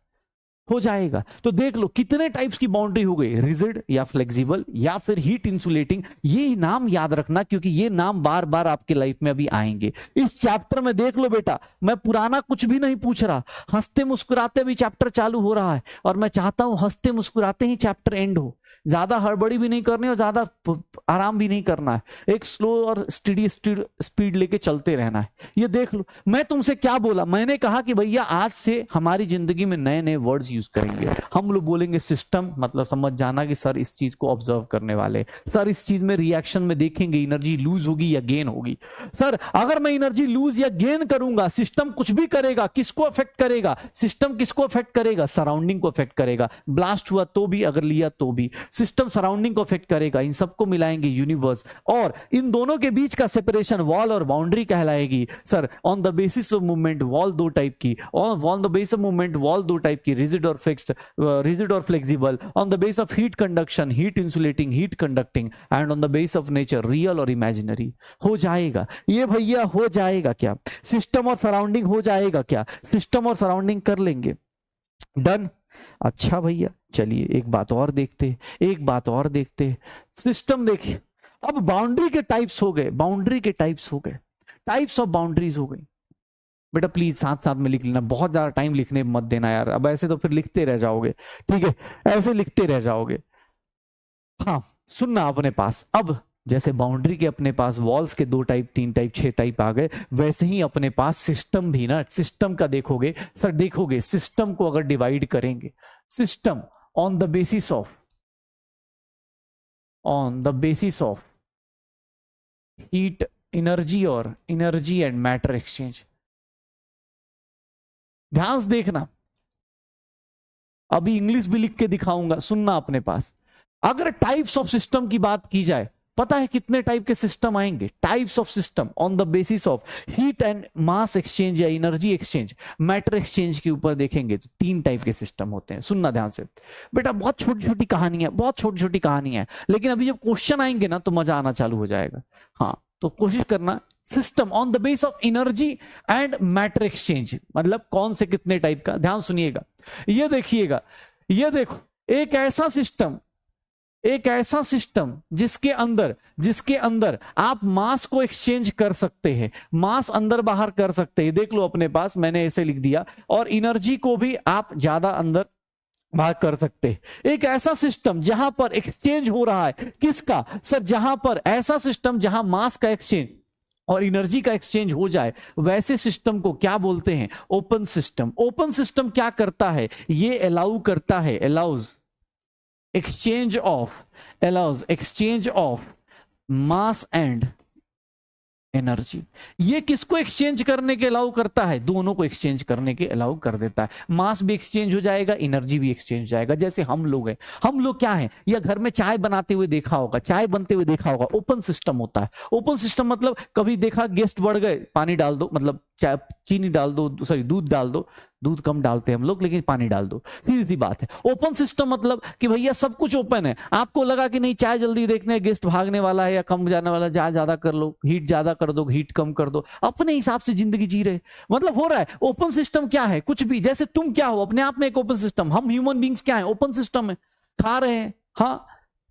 हो जाएगा। तो देख लो कितने टाइप्स की बाउंड्री हो गई, रिजिड या फ्लेक्सिबल या फिर हीट इंसुलेटिंग। ये नाम याद रखना क्योंकि ये नाम बार बार आपके लाइफ में अभी आएंगे। इस चैप्टर में देख लो बेटा, मैं पुराना कुछ भी नहीं पूछ रहा, हंसते मुस्कुराते भी चैप्टर चालू हो रहा है और मैं चाहता हूं हंसते मुस्कुराते ही चैप्टर एंड हो। ज्यादा हड़बड़ी भी नहीं करनी और ज्यादा आराम भी नहीं करना है, एक स्लो और स्टडी स्पीड लेके चलते रहना है। ये देख लो, मैं तुमसे क्या बोला, मैंने कहा कि भैया आज से हमारी जिंदगी में नए नए वर्ड्स यूज करेंगे। हम लोग बोलेंगे सिस्टम, मतलब समझ जाना कि सर इस चीज को ऑब्जर्व करने वाले, सर इस चीज में रिएक्शन में देखेंगे एनर्जी लूज होगी या गेन होगी। सर अगर मैं एनर्जी लूज या गेन करूंगा, सिस्टम कुछ भी करेगा, किसको अफेक्ट करेगा, सिस्टम किसको अफेक्ट करेगा, सराउंडिंग को अफेक्ट करेगा। ब्लास्ट हुआ तो भी, अगर लिया तो भी, सिस्टम सराउंडिंग को अफेक्ट करेगा। इन सबको मिलाएंगे यूनिवर्स, और इन दोनों के बीच का सेपरेशन वॉल और बाउंड्री कहलाएगी। Sir on the basis of movement wall दो टाइप की, on the base of movement wall दो टाइप की, रिजिड और फिक्स्ड, रिजिड और flexible. On the base of heat conduction, heat insulating, heat conducting, and on the base of nature, real और imaginary. हो जाएगा ये भैया, हो जाएगा क्या? सिस्टम और सराउंडिंग हो जाएगा क्या? सिस्टम और सराउंडिंग कर लेंगे, डन। अच्छा भैया चलिए एक बात और देखते, एक बात और देखते। सिस्टम देखिए, अब बाउंड्री के टाइप्स हो गए, बाउंड्री के टाइप्स हो गए, टाइप्स ऑफ बाउंड्रीज हो गई। बेटा प्लीज साथ साथ में लिख लेना, बहुत ज्यादा टाइम लिखने मत देना यार, अब ऐसे तो फिर लिखते रह जाओगे, ठीक है, ऐसे लिखते रह जाओगे। हाँ सुनना अपने पास, अब जैसे बाउंड्री के अपने पास वॉल्स के 2 टाइप, 3 टाइप, 6 टाइप आ गए, वैसे ही अपने पास सिस्टम भी ना, सिस्टम का देखोगे सर, देखोगे सिस्टम को अगर डिवाइड करेंगे, system on the basis of, on the basis of heat, energy और एनर्जी एंड मैटर एक्सचेंज। ध्यान से देखना, अभी इंग्लिश भी लिख के दिखाऊंगा, सुनना अपने पास। अगर टाइप्स ऑफ सिस्टम की बात की जाए, पता है कितने टाइप के सिस्टम आएंगे? Types of system on the basis of heat and mass exchange या एनर्जी एक्सचेंज, मैटर एक्सचेंज के ऊपर देखेंगे तो 3 टाइप के सिस्टम होते हैं। सुनना ध्यान से बेटा, बहुत छोटी छोटी कहानी है, बहुत छोटी छोटी कहानी है, लेकिन अभी जब क्वेश्चन आएंगे ना तो मजा आना चालू हो जाएगा। हाँ तो कोशिश करना, system on the base of energy and matter exchange, मतलब कौन से कितने टाइप का, ध्यान सुनिएगा। ये देखिएगा, ये देखो, एक ऐसा सिस्टम, एक ऐसा सिस्टम जिसके अंदर आप मास को एक्सचेंज कर सकते हैं, मास अंदर बाहर कर सकते हैं। देख लो अपने पास, मैंने ऐसे लिख दिया, और एनर्जी को भी आप ज्यादा अंदर बाहर कर सकते हैं। एक ऐसा सिस्टम जहां पर एक्सचेंज हो रहा है, किसका सर? जहां पर ऐसा सिस्टम जहां मास का एक्सचेंज और एनर्जी का एक्सचेंज हो जाए, वैसे सिस्टम को क्या बोलते हैं? Open system. ओपन सिस्टम क्या करता है? ये अलाउ करता है, allows exchange allows exchange of mass and energy. ये किसको एक्सचेंज करने के अलाउ करता है? दोनों को एक्सचेंज करने के अलाउ कर देता है। मास भी एक्सचेंज हो जाएगा, एनर्जी भी एक्सचेंज हो जाएगा। जैसे हम लोग हैं, हम लोग क्या हैं, या घर में चाय बनाते हुए देखा होगा, चाय बनते हुए देखा होगा, ओपन सिस्टम होता है। ओपन सिस्टम मतलब कभी देखा गेस्ट बढ़ गए, पानी डाल दो, मतलब चाय, चीनी डाल दो, सॉरी दूध डाल दो, दूध कम डालते हैं हम लोग, लेकिन पानी डाल दो, सीधी सी बात है। ओपन सिस्टम मतलब कि भैया सब कुछ ओपन है, आपको लगा कि नहीं चाय जल्दी देखने गेस्ट भागने वाला है या कम जाने वाला, चाय ज्यादा कर लो, हीट ज्यादा कर दो, हीट कम कर दो, अपने हिसाब से जिंदगी जी रहे, मतलब हो रहा है। ओपन सिस्टम क्या है? कुछ भी, जैसे तुम क्या हो अपने आप में एक ओपन सिस्टम, हम ह्यूमन बींग्स क्या है? ओपन सिस्टम है, खा रहे हैं, हाँ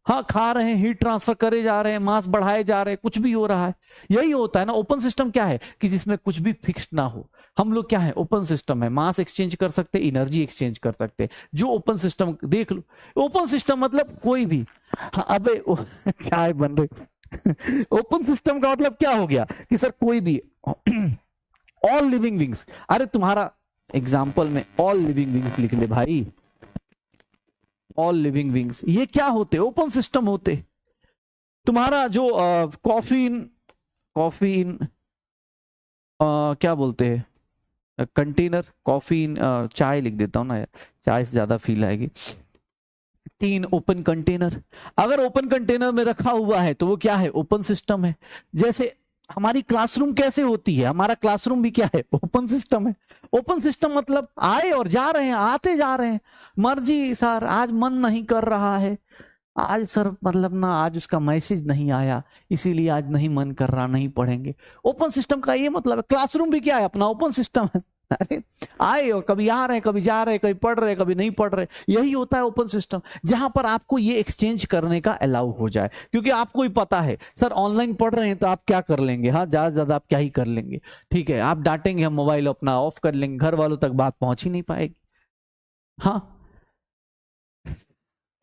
हाँ खा रहे हैं, हीट ट्रांसफर करे जा रहे हैं, मास बढ़ाए जा रहे हैं, कुछ भी हो रहा है, यही होता है ना। ओपन सिस्टम क्या है? कि जिसमें कुछ भी फिक्स्ड ना हो। हम लोग क्या है? ओपन सिस्टम है, मास एक्सचेंज कर सकते, एनर्जी एक्सचेंज कर सकते, जो ओपन सिस्टम देख लो। ओपन सिस्टम मतलब कोई भी, हाँ, अबे चाय बन रही ओपन सिस्टम का मतलब क्या हो गया कि सर कोई भी ऑल लिविंग बींग्स, अरे तुम्हारा एग्जाम्पल में ऑल लिविंग बींग्स लिख ले भाई, ऑल लिविंग बींग्स, ये क्या होते? ओपन सिस्टम होते। तुम्हारा जो कॉफी क्या बोलते हैं, कंटेनर, कॉफी चाय लिख देता हूं ना यार, चाय से ज्यादा फील आएगी। 3 ओपन कंटेनर, अगर ओपन कंटेनर में रखा हुआ है तो वो क्या है? ओपन सिस्टम है। जैसे हमारी क्लासरूम कैसे होती है? हमारा क्लासरूम भी क्या है? ओपन सिस्टम है। ओपन सिस्टम मतलब आए और जा रहे हैं, आते जा रहे हैं, मर्जी सर आज मन नहीं कर रहा है, आज सर मतलब ना आज उसका मैसेज नहीं आया इसीलिए आज नहीं मन कर रहा, नहीं पढ़ेंगे। ओपन सिस्टम का ये मतलब है। क्लासरूम भी क्या है? अपना ओपन सिस्टम है। अरे आए और कभी आ रहे हैं, कभी जा रहे हैं, कभी पढ़ रहे हैं, कभी नहीं पढ़ रहे। यही होता है ओपन सिस्टम, जहां पर आपको ये एक्सचेंज करने का अलाउ हो जाए, क्योंकि आपको ही पता है सर ऑनलाइन पढ़ रहे हैं तो आप क्या कर लेंगे, हाँ ज्यादा से ज्यादा आप क्या ही कर लेंगे, ठीक है आप डांटेंगे, हम मोबाइल अपना ऑफ कर लेंगे, घर वालों तक बात पहुंच ही नहीं पाएगी। हाँ,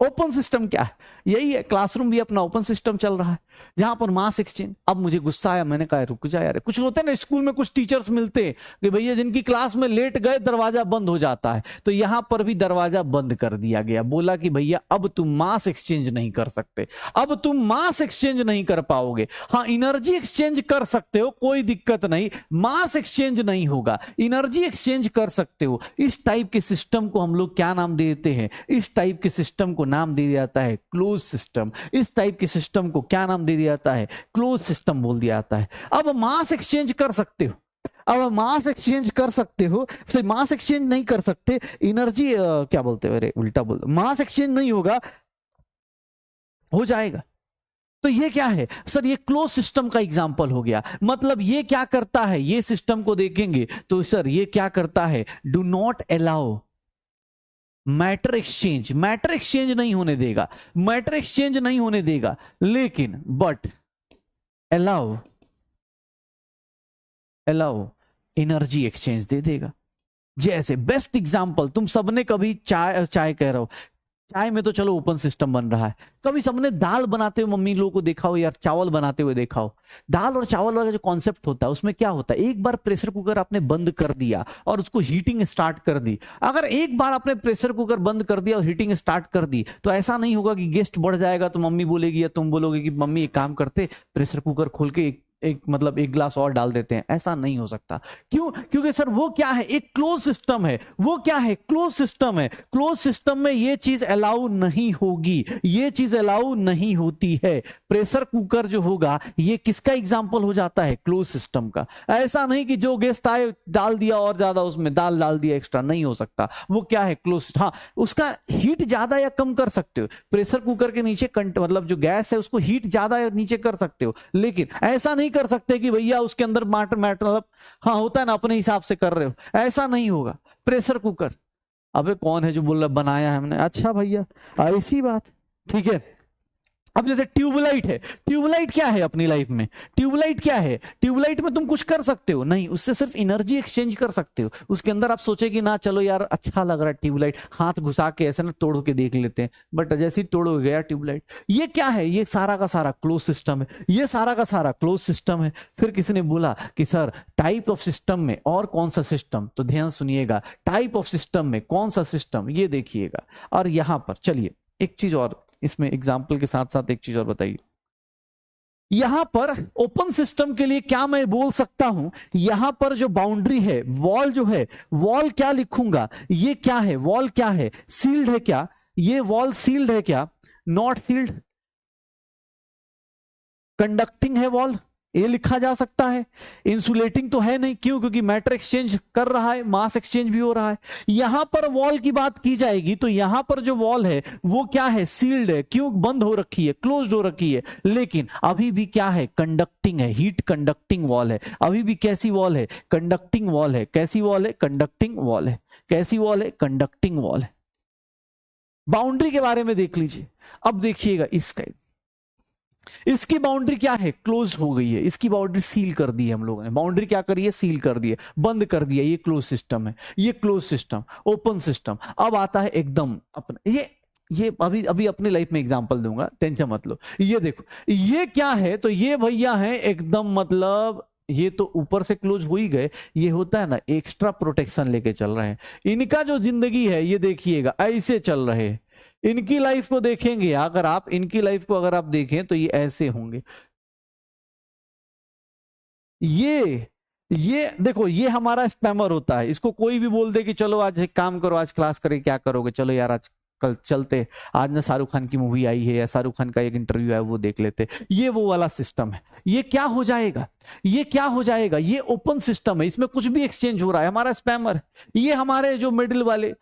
ओपन सिस्टम क्या है, यही है, क्लासरूम भी अपना ओपन सिस्टम चल रहा है, जहां पर मास एक्सचेंज। अब मुझे गुस्सा आया, मैंने कहा रुक जा यार, कुछ होते हैं ना स्कूल में, कुछ टीचर्स मिलते हैं कि भैया जिनकी क्लास में लेट गए दरवाजा बंद हो जाता है, तो यहां पर भी दरवाजा बंद कर दिया गया, बोला कि भैया अब तुम मास एक्सचेंज नहीं कर सकते, अब तुम मास एक्सचेंज नहीं कर पाओगे। हाँ एनर्जी एक्सचेंज कर सकते हो, कोई दिक्कत नहीं, मास एक्सचेंज नहीं होगा, एनर्जी एक्सचेंज कर सकते हो। इस टाइप के सिस्टम को हम लोग क्या नाम देते हैं, इस टाइप के सिस्टम को नाम दे दिया जाता है क्लोज सिस्टम। इस टाइप के सिस्टम को क्या नाम दे दिया जाता है, क्लोज सिस्टम बोल दिया जाता है। अब मास एक्सचेंज कर सकते हो, अब मास एक्सचेंज कर सकते हो, फिर मास एक्सचेंज नहीं कर सकते, एनर्जी क्या बोलते हो, अरे उल्टा बोल, मास एक्सचेंज नहीं होगा, हो जाएगा। तो ये क्या है सर, ये क्लोज सिस्टम का एग्जांपल हो गया। मतलब ये क्या करता है, ये सिस्टम को देखेंगे तो सर ये क्या करता है, do not allow matter exchange, matter exchange नहीं होने देगा, मैटर एक्सचेंज नहीं होने देगा, लेकिन बट अलाउ एनर्जी एक्सचेंज दे देगा। जैसे बेस्ट एग्जांपल, तुम सबने कभी चाय चाय कह रहे हो, चाय में तो चलो ओपन सिस्टम बन रहा है, कभी सबने दाल बनाते हुए मम्मी लोगों को देखा हो, यार चावल बनाते हुए देखा हो। दाल और चावल वाला जो कॉन्सेप्ट होता है उसमें क्या होता है, एक बार प्रेशर कुकर आपने बंद कर दिया और उसको हीटिंग स्टार्ट कर दी, अगर एक बार आपने प्रेशर कुकर बंद कर दिया और हीटिंग स्टार्ट कर दी, तो ऐसा नहीं होगा कि गेस्ट बढ़ जाएगा तो मम्मी बोलेगी या तुम बोलोगे कि मम्मी एक काम करते, प्रेशर कुकर खोल के एक मतलब एक ग्लास और डाल देते हैं। ऐसा नहीं हो सकता, क्यों, क्योंकि सर वो क्या है, एक क्लोज सिस्टम है, वो क्या है, क्लोज सिस्टम है। क्लोज सिस्टम में ये चीज अलाउ नहीं होगी, ये चीज अलाउ नहीं होती है। प्रेशर कुकर जो होगा ये किसका एग्जाम्पल हो जाता है, क्लोज सिस्टम का। ऐसा नहीं कि जो गेस्ट आए डाल दिया और ज्यादा उसमें दाल डाल दिया एक्स्ट्रा, नहीं हो सकता, वो क्या है क्लोज। हाँ उसका हीट ज्यादा या कम कर सकते हो, प्रेशर कुकर के नीचे मतलब जो गैस है उसको हीट ज्यादा या नीचे कर सकते हो, लेकिन ऐसा नहीं कर सकते कि भैया उसके अंदर मैटर मतलब हाँ होता है ना अपने हिसाब से कर रहे हो, ऐसा नहीं होगा। प्रेशर कुकर, अबे कौन है जो बोल रहा बनाया है हमने, अच्छा भैया ऐसी बात, ठीक है। अब जैसे ट्यूबलाइट है, ट्यूबलाइट क्या है अपनी लाइफ में, ट्यूबलाइट क्या है, ट्यूबलाइट में तुम कुछ कर सकते हो नहीं, उससे सिर्फ एनर्जी एक्सचेंज कर सकते हो। उसके अंदर आप सोचे कि ना चलो यार अच्छा लग रहा है ट्यूबलाइट, हाथ घुसा के ऐसे ना तोड़ के देख लेते हैं, बट जैसे ही तोड़ो गया ट्यूबलाइट। ये क्या है, ये सारा का सारा क्लोज सिस्टम है, ये सारा का सारा क्लोज सिस्टम है। फिर किसी ने बोला कि सर टाइप ऑफ सिस्टम में और कौन सा सिस्टम, तो ध्यान सुनिएगा, टाइप ऑफ सिस्टम में कौन सा सिस्टम, ये देखिएगा। और यहां पर चलिए एक चीज और, इसमें एग्जाम्पल के साथ साथ एक चीज और बताइए, यहां पर ओपन सिस्टम के लिए क्या मैं बोल सकता हूं, यहां पर जो बाउंड्री है, वॉल जो है, वॉल क्या लिखूंगा, ये क्या है, वॉल क्या है, सील्ड है क्या, ये वॉल सील्ड है क्या, नॉट सील्ड, कंडक्टिंग है वॉल, ये लिखा जा सकता है। इंसुलेटिंग तो है नहीं, क्यों, क्योंकि मैटर एक्सचेंज कर रहा है, मास एक्सचेंज भी हो रहा है। यहां पर वॉल की बात की जाएगी तो यहां पर जो वॉल है वो क्या है, सील्ड है, क्यों, बंद हो रखी है, क्लोज्ड हो रखी है, लेकिन अभी भी क्या है, कंडक्टिंग है, हीट कंडक्टिंग वॉल है, अभी भी कैसी वॉल है, कंडक्टिंग वॉल है, कैसी वॉल है, कंडक्टिंग वॉल है, कैसी वॉल है, कंडक्टिंग वॉल है। बाउंड्री के बारे में देख लीजिए, अब देखिएगा इसका, इसकी बाउंड्री क्या है, क्लोज हो गई है, इसकी बाउंड्री सील कर दी है हम लोगों ने, बाउंड्री क्या करी है, सील कर दी है, बंद कर दिया, ये क्लोज सिस्टम है, ये क्लोज सिस्टम, ओपन सिस्टम। अब आता है एकदम अपना, ये अभी अभी अपनी लाइफ में एग्जांपल दूंगा, टेंशन मत लो। ये देखो ये क्या है, तो ये भैया है एकदम मतलब ये तो ऊपर से क्लोज हो ही गए, ये होता है ना एक्स्ट्रा प्रोटेक्शन लेके चल रहे हैं। इनका जो जिंदगी है ये देखिएगा ऐसे चल रहे हैं, इनकी लाइफ को देखेंगे अगर आप, इनकी लाइफ को अगर आप देखें तो ये ऐसे होंगे। ये देखो ये हमारा स्पैमर होता है, इसको कोई भी बोल दे कि चलो आज एक काम करो, आज क्लास करें, क्या करोगे, चलो यार आज कल चलते, आज ना शाहरुख खान की मूवी आई है या शाहरुख खान का एक इंटरव्यू है वो देख लेते, ये वो वाला सिस्टम है। ये क्या हो जाएगा, ये क्या हो जाएगा, ये ओपन सिस्टम है, इसमें कुछ भी एक्सचेंज हो रहा है, हमारा स्पैमर। ये हमारे जो मिडिल वाले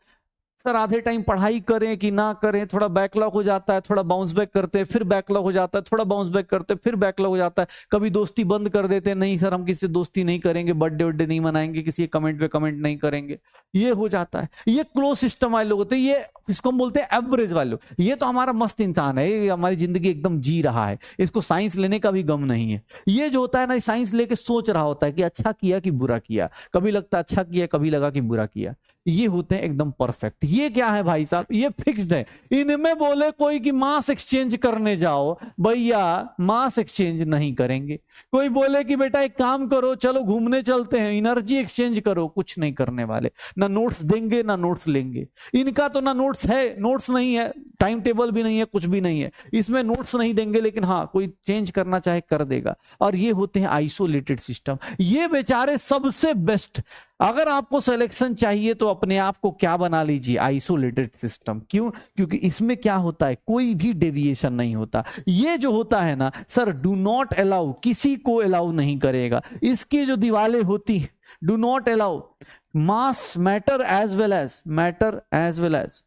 सर आधे टाइम पढ़ाई करें कि ना करें, थोड़ा बैकलॉग हो जाता है, थोड़ा बाउंस बैक करते हैं, फिर बैकलॉग हो जाता है, थोड़ा बाउंस बैक करते हैं, फिर बैकलॉग हो जाता है, कभी दोस्ती बंद कर देते हैं, नहीं सर हम किसी से दोस्ती नहीं करेंगे, बर्थडे वर्डे नहीं मनाएंगे, किसी कमेंट पे कमेंट नहीं करेंगे, ये हो जाता है। ये क्लोज सिस्टम वाले लोग होते हैं, ये इसको हम बोलते हैं एवरेज वाले लोग। ये तो हमारा मस्त इंसान है, ये हमारी जिंदगी एकदम जी रहा है, इसको साइंस लेने का भी गम नहीं है। ये जो होता है ना, साइंस लेके सोच रहा होता है कि अच्छा किया कि बुरा किया, कभी लगता है अच्छा किया, कभी लगा कि बुरा किया, ये होते हैं एकदम परफेक्ट। ये क्या है भाई साहब, ये फिक्स्ड है। इनमें बोले कोई कि मास एक्सचेंज करने जाओ, भैया मास एक्सचेंज नहीं करेंगे। कोई बोले कि बेटा एक काम करो, चलो घूमने चलते हैं, एनर्जी एक्सचेंज करो, कुछ नहीं करने वाले। ना नोट्स देंगे ना नोट्स लेंगे। इनका तो ना नोट्स है, नोट्स नहीं है, टाइम टेबल भी नहीं है, कुछ भी नहीं है इसमें, नोट्स नहीं देंगे, लेकिन हाँ कोई चेंज करना चाहे कर देगा। और ये होते हैं आइसोलेटेड सिस्टम। ये बेचारे सबसे बेस्ट। अगर आपको सिलेक्शन चाहिए तो अपने आप को क्या बना लीजिए, आइसोलेटेड सिस्टम। क्यों? क्योंकि इसमें क्या होता है, कोई भी डेविएशन नहीं होता। ये जो होता है ना सर, डू नॉट अलाउ, किसी को अलाउ नहीं करेगा। इसकी जो दीवारें होती है, do not allow mass, matter as well as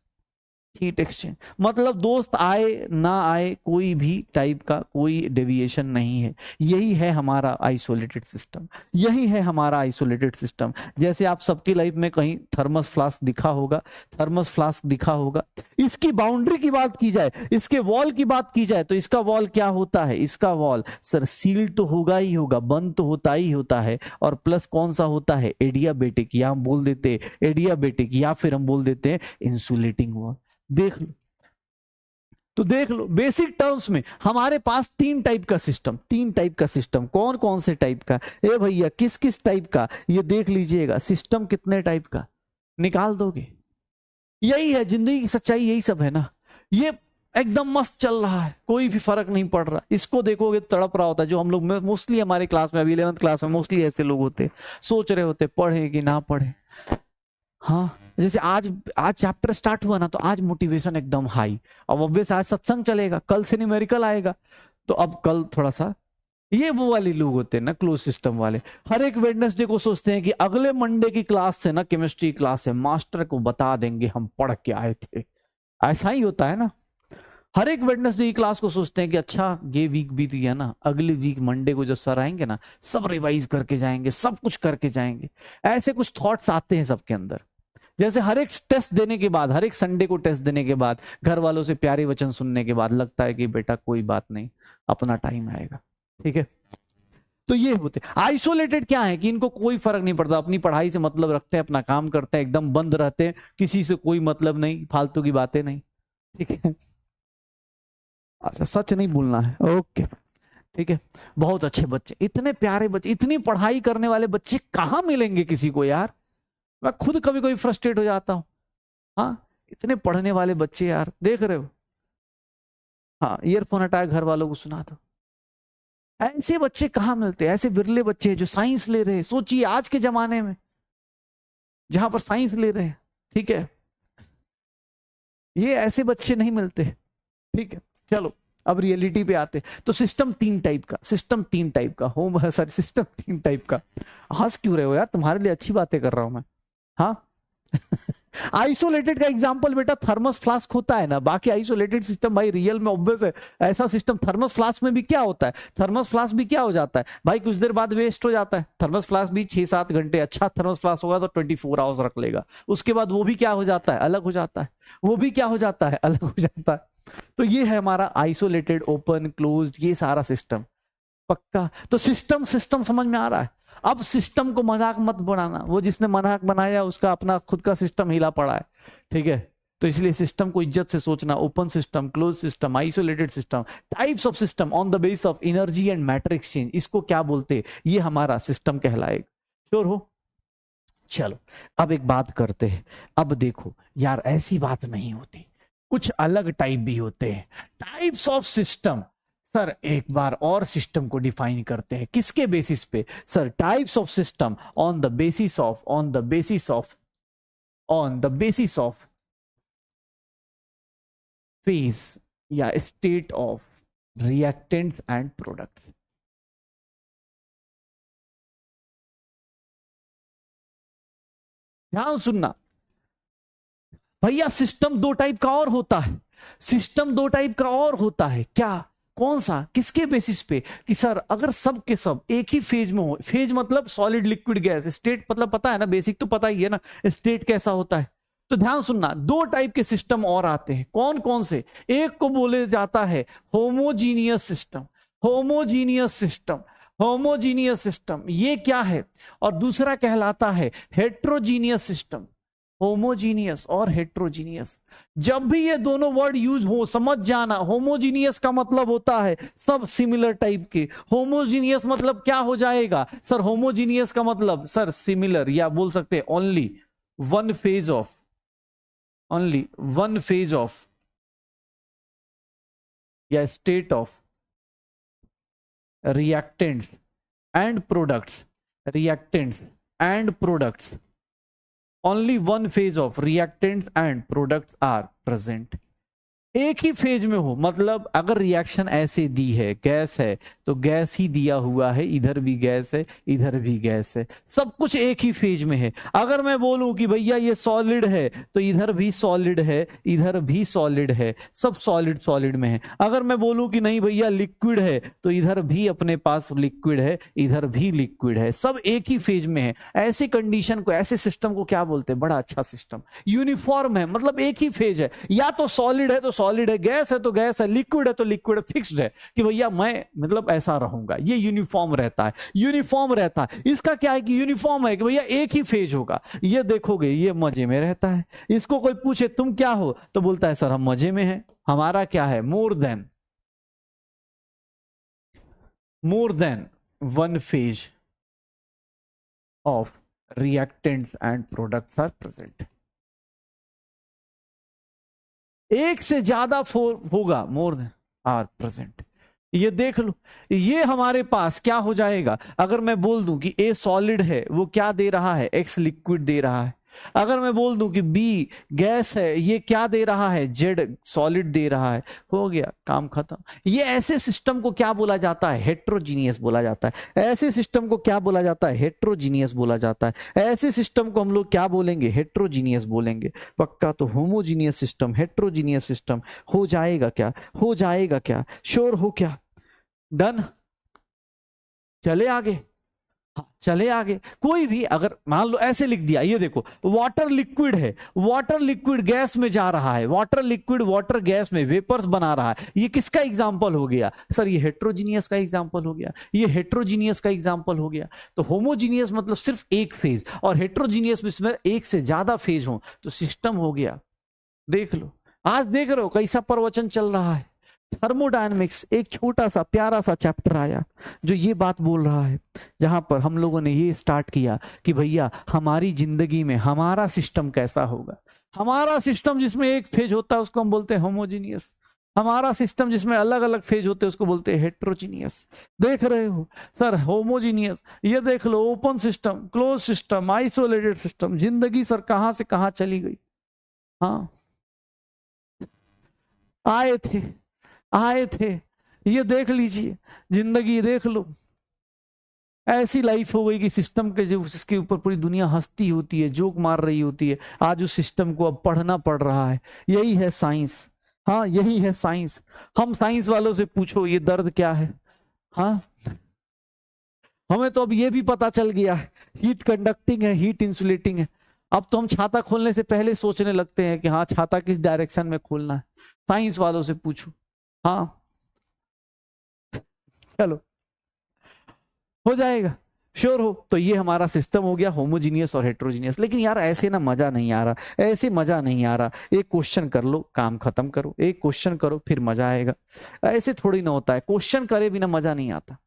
heat exchange. मतलब दोस्त आए ना आए, कोई भी टाइप का कोई डेविएशन नहीं है। यही है हमारा आइसोलेटेड सिस्टम, यही है हमारा आइसोलेटेड सिस्टम। जैसे आप सबकी लाइफ में कहीं थर्मस फ्लास्क दिखा होगा, थर्मस फ्लास्क दिखा होगा। इसकी बाउंड्री की बात की जाए, इसके वॉल की बात की जाए, तो इसका वॉल क्या होता है, इसका वॉल सर सील तो होगा ही होगा, बंद तो होता ही होता है। और प्लस कौन सा होता है, एडियाबेटिक, या हम बोल देते हैं एडियाबेटिक, या फिर हम बोल देते हैं इंसुलेटिंग वॉल। देख लो, तो देख लो बेसिक टर्म्स में हमारे पास तीन टाइप का सिस्टम, तीन टाइप का सिस्टम। कौन कौन से टाइप का, ए भैया किस किस टाइप का, ये देख लीजिएगा। सिस्टम कितने टाइप का निकाल दोगे? यही है जिंदगी की सच्चाई, यही सब है ना। ये एकदम मस्त चल रहा है, कोई भी फर्क नहीं पड़ रहा। इसको देखोगे तो तड़प रहा होता है। जो हम लोग मोस्टली हमारे क्लास में, अभी 11th क्लास में मोस्टली ऐसे लोग होते, सोच रहे होते पढ़े कि ना पढ़े। हाँ, जैसे आज आज चैप्टर स्टार्ट हुआ ना, तो आज मोटिवेशन एकदम हाई। अब ऑब्वियस आज सत्संग चलेगा, कल से न्यूमेरिकल आएगा, तो अब कल थोड़ा सा, ये वो वाले लोग होते हैं ना क्लोज सिस्टम वाले। हर एक वेडनेसडे को सोचते हैं कि अगले मंडे की क्लास से ना, केमिस्ट्री क्लास है, मास्टर को बता देंगे हम पढ़ के आए थे। ऐसा ही होता है ना। हर एक वेडनेसडे की क्लास को सोचते हैं कि अच्छा ये वीक बीत गया ना, अगले वीक मंडे को जब सर आएंगे ना, सब रिवाइज करके जाएंगे, सब कुछ करके जाएंगे। ऐसे कुछ थॉट्स आते हैं सबके अंदर। जैसे हर एक टेस्ट देने के बाद, हर एक संडे को टेस्ट देने के बाद, घर वालों से प्यारे वचन सुनने के बाद लगता है कि बेटा कोई बात नहीं, अपना टाइम आएगा। ठीक है, तो ये होते आइसोलेटेड। क्या है कि इनको कोई फर्क नहीं पड़ता, अपनी पढ़ाई से मतलब रखते हैं, अपना काम करते हैं, एकदम बंद रहते हैं, किसी से कोई मतलब नहीं, फालतू की बातें नहीं। ठीक है, अच्छा सच नहीं बोलना है, ओके ठीक है। बहुत अच्छे बच्चे, इतने प्यारे बच्चे, इतनी पढ़ाई करने वाले बच्चे कहाँ मिलेंगे किसी को यार। मैं खुद कभी कभी फ्रस्ट्रेट हो जाता हूँ। हाँ, इतने पढ़ने वाले बच्चे यार, देख रहे हो। हाँ, ईयरफोन हटाया, घर वालों को सुना दो। ऐसे बच्चे कहाँ मिलते हैं, ऐसे बिरले बच्चे जो साइंस ले रहे हैं। सोचिए आज के जमाने में जहां पर साइंस ले रहे हैं, ठीक है, ये ऐसे बच्चे नहीं मिलते। ठीक है, चलो अब रियलिटी पे आते। तो सिस्टम तीन टाइप का, सिस्टम तीन टाइप का, होम सॉरी सिस्टम तीन टाइप का। हंस क्यों रहे हो यार, तुम्हारे लिए अच्छी बातें कर रहा हूं मैं। हाँ आइसोलेटेड का एग्जांपल बेटा थर्मस फ्लास्क होता है ना, बाकी आइसोलेटेड सिस्टम भाई रियल में ऑब्वियस है। ऐसा सिस्टम थर्मस फ्लास्क में भी क्या होता है, थर्मस फ्लास्क भी क्या हो जाता है भाई, कुछ देर बाद वेस्ट हो जाता है। थर्मस फ्लास्क भी 6-7 घंटे, अच्छा थर्मस फ्लास्क होगा तो 24 आवर्स रख लेगा, उसके बाद वो भी क्या हो जाता है, अलग हो जाता है। वो भी क्या हो जाता है, अलग हो जाता है। तो ये है हमारा आइसोलेटेड, ओपन, क्लोज्ड, ये सारा सिस्टम। पक्का, तो सिस्टम सिस्टम समझ में आ रहा है। अब सिस्टम को मजाक मत बनाना, वो जिसने मजाक बनाया उसका अपना खुद का सिस्टम हिला पड़ा है। ठीक है, तो इसलिए सिस्टम को इज्जत से सोचना। Open system, close system, isolated system, types of system on the base of energy and matter exchange, इसको क्या बोलते, ये हमारा सिस्टम कहलाएगा। श्योर हो? चलो अब एक बात करते हैं। अब देखो यार, ऐसी बात नहीं होती, कुछ अलग टाइप भी होते हैं, टाइप्स ऑफ सिस्टम। सर एक बार और सिस्टम को डिफाइन करते हैं, किसके बेसिस पे sir, types of system on the basis of, on the basis of phase या state of reactants and products. ध्यान सुनना, भैया सिस्टम दो टाइप का और होता है, सिस्टम दो टाइप का और होता है। क्या? कौन सा? किसके बेसिस पे? कि सर अगर सब के सब एक ही फेज में हो, फेज मतलब सॉलिड लिक्विड गैस, स्टेट मतलब पता है ना, बेसिक तो पता ही है ना स्टेट कैसा होता है। तो ध्यान सुनना, दो टाइप के सिस्टम और आते हैं। कौन कौन से? एक को बोले जाता है homogeneous system, homogeneous system, homogeneous system ये क्या है? और दूसरा कहलाता है हेट्रोजीनियस सिस्टम, होमोजीनियस और हेट्रोजीनियस। जब भी ये दोनों वर्ड यूज हो समझ जाना, होमोजीनियस का मतलब होता है सब सिमिलर टाइप के, होमोजीनियस मतलब क्या हो जाएगा सर? होमोजीनियस का मतलब सर सिमिलर, या बोल सकते हैं only one phase of, only one phase of या state of reactants and products, reactants and products, only one phase of reactants and products are present। एक ही फेज में हो, मतलब अगर रिएक्शन ऐसे दी है, गैस है तो गैस ही दिया हुआ है, इधर भी गैस है इधर भी गैस है, सब कुछ एक ही फेज में है। अगर मैं बोलूं कि भैया ये सॉलिड है तो इधर भी सॉलिड है इधर भी सॉलिड है, सब सॉलिड सॉलिड में है। अगर मैं बोलूं कि नहीं भैया लिक्विड है तो इधर भी अपने पास लिक्विड है इधर भी लिक्विड है, सब एक ही फेज में है। ऐसी कंडीशन को, ऐसे सिस्टम को क्या बोलते हैं? बड़ा अच्छा सिस्टम, यूनिफॉर्म है, मतलब एक ही फेज है। या तो सॉलिड है तो सॉलिड है, गैस है तो गैस है, लिक्विड है तो लिक्विड है, फिक्स्ड है कि भैया मैं मतलब ऐसा रहूंगा, ये यूनिफॉर्म रहता है, यूनिफॉर्म रहता है। इसका क्या है कि यूनिफॉर्म है कि भैया एक ही फेज होगा। ये देखोगे ये मजे में रहता है। इसको कोई पूछे तुम क्या हो तो बोलता है सर हम मजे में हैं, हमारा क्या है more than one phase of reactants and products are present। एक से ज्यादा फोर होगा, मोर देन आर प्रेजेंट। ये देख लो, ये हमारे पास क्या हो जाएगा? अगर मैं बोल दूं कि ए सॉलिड है, वो क्या दे रहा है? एक्स लिक्विड दे रहा है। अगर मैं बोल दूं कि बी गैस है, ये क्या दे रहा है? जेड सॉलिड दे रहा है। हो गया काम खत्म। ये ऐसे सिस्टम को क्या बोला जाता है? हेट्रोजीनियस बोला जाता है। ऐसे सिस्टम को क्या बोला जाता है? हेट्रोजीनियस बोला जाता है। ऐसे सिस्टम को हम लोग क्या बोलेंगे? हेट्रोजीनियस बोलेंगे। पक्का? तो होमोजीनियस सिस्टम, हेट्रोजीनियस सिस्टम हो जाएगा क्या? हो जाएगा क्या? श्योर हो क्या? डन? चले आगे? हाँ, चले आगे। कोई भी अगर मान लो ऐसे लिख दिया, ये देखो वाटर लिक्विड है, वाटर लिक्विड गैस में जा रहा है, वाटर लिक्विड वाटर गैस में वेपर्स बना रहा है, ये किसका एग्जांपल हो गया सर? ये हेट्रोजीनियस का एग्जांपल हो गया, ये हेट्रोजीनियस का एग्जांपल हो गया। तो होमोजीनियस मतलब सिर्फ एक फेज, और हेट्रोजीनियस में एक से ज्यादा फेज हो तो सिस्टम हो गया। देख लो, आज देख रहे हो कैसा प्रवचन चल रहा है। थर्मोडायनेमिक्स एक छोटा सा प्यारा सा चैप्टर आया जो ये बात बोल रहा है, जहां पर हम लोगों ने ये स्टार्ट किया कि भैया हमारी जिंदगी में हमारा सिस्टम कैसा होगा। हमारा सिस्टम जिसमें एक फेज होता है उसको हम बोलते हैं होमोजीनियस, हमारा सिस्टम जिसमें अलग अलग फेज होते हैं उसको बोलते हैं हेट्रोजीनियस। देख रहे हो सर होमोजीनियस, ये देख लो open system, close system, isolated system, जिंदगी सर कहां से कहां चली गई। हाँ, आए थे आए थे, ये देख लीजिए, जिंदगी देख लो, ऐसी लाइफ हो गई कि सिस्टम के जो जिसके ऊपर पूरी दुनिया हंसती होती है, जोक मार रही होती है, आज उस सिस्टम को अब पढ़ना पड़ रहा है। यही है साइंस। हाँ यही है साइंस। हम साइंस वालों से पूछो ये दर्द क्या है। हाँ, हमें तो अब ये भी पता चल गया है हीट कंडक्टिंग है, हीट इंसुलेटिंग है। अब तो हम छाता खोलने से पहले सोचने लगते हैं कि हाँ छाता किस डायरेक्शन में खोलना है। साइंस वालों से पूछो। हाँ चलो, हो जाएगा, श्योर हो। तो ये हमारा सिस्टम हो गया होमोजीनियस और हेट्रोजीनियस। लेकिन यार ऐसे ना मजा नहीं आ रहा, ऐसे मजा नहीं आ रहा। एक क्वेश्चन कर लो काम खत्म करो, एक क्वेश्चन करो फिर मजा आएगा। ऐसे थोड़ी ना होता है, क्वेश्चन करे बिना मजा नहीं आता।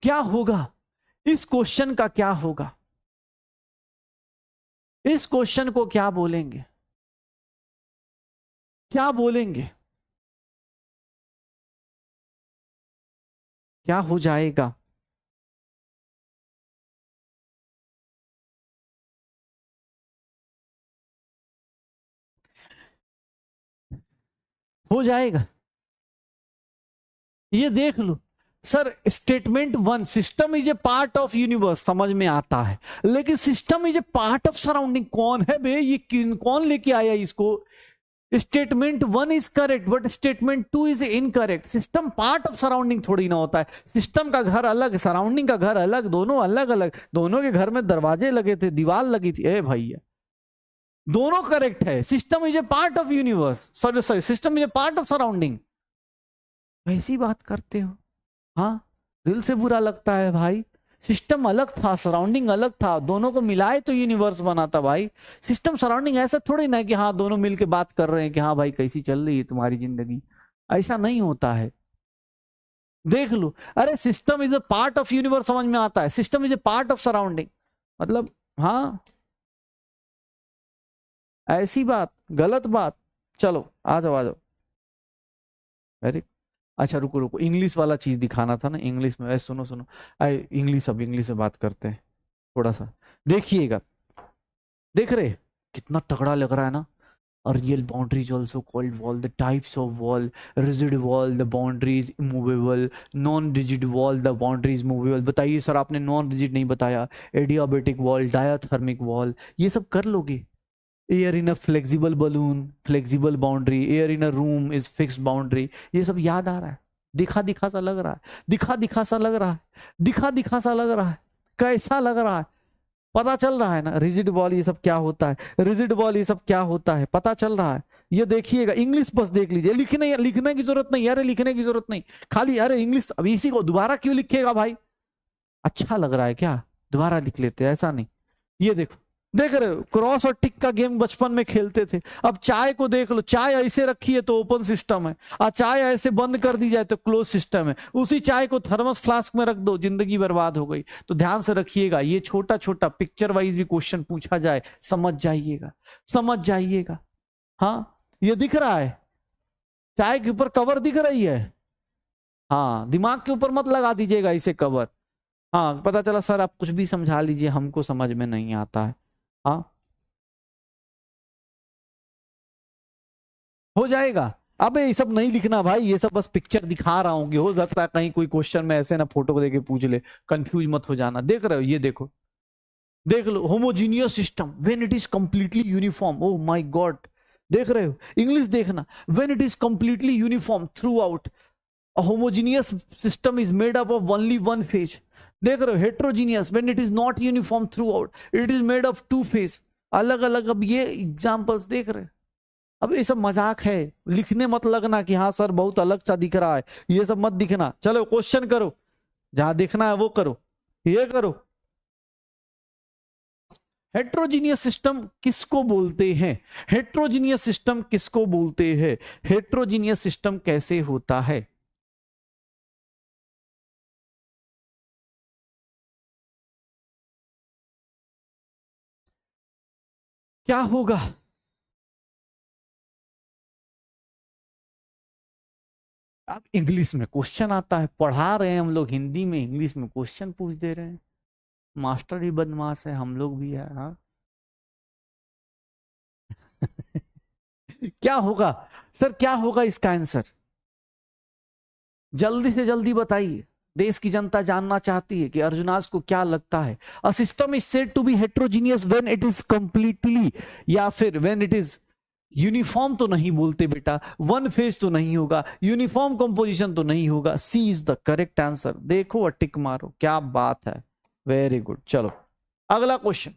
क्या होगा इस क्वेश्चन का? क्या होगा इस क्वेश्चन को? क्या बोलेंगे? क्या बोलेंगे? क्या हो जाएगा? हो जाएगा। ये देख लो, sir statement one, system is a part of universe, समझ में आता है, लेकिन system is a part of surrounding कौन है बे, ये कौन लेके आया इसको? Statement one is correct but statement two is incorrect. System part of surrounding थोड़ी ना होता है, सिस्टम का घर अलग, सराउंडिंग का घर अलग, दोनों अलग अलग, दोनों के घर में दरवाजे लगे थे, दीवार लगी थी। ए भैया दोनों करेक्ट है। System is a part of universe, sorry sorry, system is a part of surrounding. ऐसी बात करते हो? हाँ, दिल से बुरा लगता है भाई। सिस्टम अलग था, सराउंडिंग अलग था, दोनों को मिलाए तो यूनिवर्स बना था भाई। सिस्टम सराउंडिंग ऐसा थोड़ी ना कि हाँ दोनों मिलके बात कर रहे हैं कि हाँ भाई कैसी चल रही है तुम्हारी जिंदगी, ऐसा नहीं होता है। देख लो, अरे system is a part of universe समझ में आता है, system is a part of surrounding, मतलब हाँ ऐसी बात, गलत बात। चलो आ जाओ आ जाओ। वेरी, अच्छा रुको रुको, इंग्लिश वाला चीज दिखाना था ना, इंग्लिश में। सुनो सुनो, इंग्लिश, अब इंग्लिश में बात करते हैं थोड़ा सा, देखिएगा। देख रहे कितना तगड़ा लग रहा है ना। A real boundary is also called wall. The types of wall: rigid wall, the boundary is immovable; non-rigid wall, the boundary is movable. बताइए सर, आपने नॉन रिजिड नहीं बताया। एडियाबेटिक वॉल, डायाथर्मिक वॉल, ये सब कर लोगे। Air in a flexible balloon, flexible boundary, air in a room is fixed boundary, ये सब याद आ रहा है? दिखा दिखा सा लग रहा है, दिखा दिखा सा लग रहा है, दिखा दिखा सा लग रहा है, कैसा लग रहा है? पता चल रहा है ना रिजिड वॉल ये सब क्या होता है, रिजिड वॉल ये सब क्या होता है, पता चल रहा है? ये देखिएगा, इंग्लिश बस देख लीजिए, लिखने की जरूरत नहीं, अरे लिखने की जरूरत नहीं, खाली अरे इंग्लिश। अब इसी को दोबारा क्यों लिखेगा भाई? अच्छा लग रहा है क्या, दोबारा लिख लेते हैं, ऐसा नहीं। ये देखो, देख रहे हो, क्रॉस और टिक का गेम बचपन में खेलते थे। अब चाय को देख लो, चाय ऐसे रखी है तो ओपन सिस्टम है, और चाय ऐसे बंद कर दी जाए तो क्लोज सिस्टम है। उसी चाय को थर्मस फ्लास्क में रख दो, जिंदगी बर्बाद हो गई। तो ध्यान से रखिएगा, ये छोटा छोटा पिक्चर वाइज भी क्वेश्चन पूछा जाए, समझ जाइएगा, समझ जाइएगा। हाँ ये दिख रहा है, चाय के ऊपर कवर दिख रही है। हाँ, दिमाग के ऊपर मत लगा दीजिएगा इसे कवर। हाँ पता चला सर आप कुछ भी समझा लीजिए, हमको समझ में नहीं आता है। हाँ हो जाएगा। अबे ये सब नहीं लिखना भाई, ये सब बस पिक्चर दिखा रहा हूँ कि हो सकता है कहीं कोई क्वेश्चन में ऐसे ना फोटो को देके पूछ ले, कंफ्यूज मत हो जाना। देख रहे हो, ये देखो, देख लो, homogeneous system when it is completely uniform. Oh my god, देख रहे हो, इंग्लिश देखना, when it is completely uniform throughout, a homogeneous system is made up of only one phase। देख रहे हो, heterogeneous when it is not uniform throughout, it is made of two phase, अलग अलग। अब ये examples देख रहे हो, अब ये सब मजाक है, लिखने मत लगना कि हाँ सर बहुत अलग सा दिख रहा है, ये सब मत दिखना। चलो क्वेश्चन करो, जहां दिखना है वो करो, ये करो। हेट्रोजीनियस सिस्टम किसको बोलते हैं? हेट्रोजीनियस सिस्टम किसको बोलते हैं? हेट्रोजीनियस सिस्टम कैसे होता है? क्या होगा? अब इंग्लिश में क्वेश्चन आता है, पढ़ा रहे हैं हम लोग हिंदी में, इंग्लिश में क्वेश्चन पूछ दे रहे हैं। मास्टर ही बदमाश है, हम लोग भी है। हाँ क्या होगा सर, क्या होगा इसका आंसर? जल्दी से जल्दी बताइए, देश की जनता जानना चाहती है कि अर्जुनास को क्या लगता है। A system is said to be heterogeneous when it is completely, या फिर व्हेन इट इज यूनिफॉर्म तो नहीं बोलते बेटा, वन फेज तो नहीं होगा, यूनिफॉर्म कंपोजिशन तो नहीं होगा। सी इज द करेक्ट आंसर। देखो और टिक मारो, क्या बात है, वेरी गुड। चलो अगला क्वेश्चन,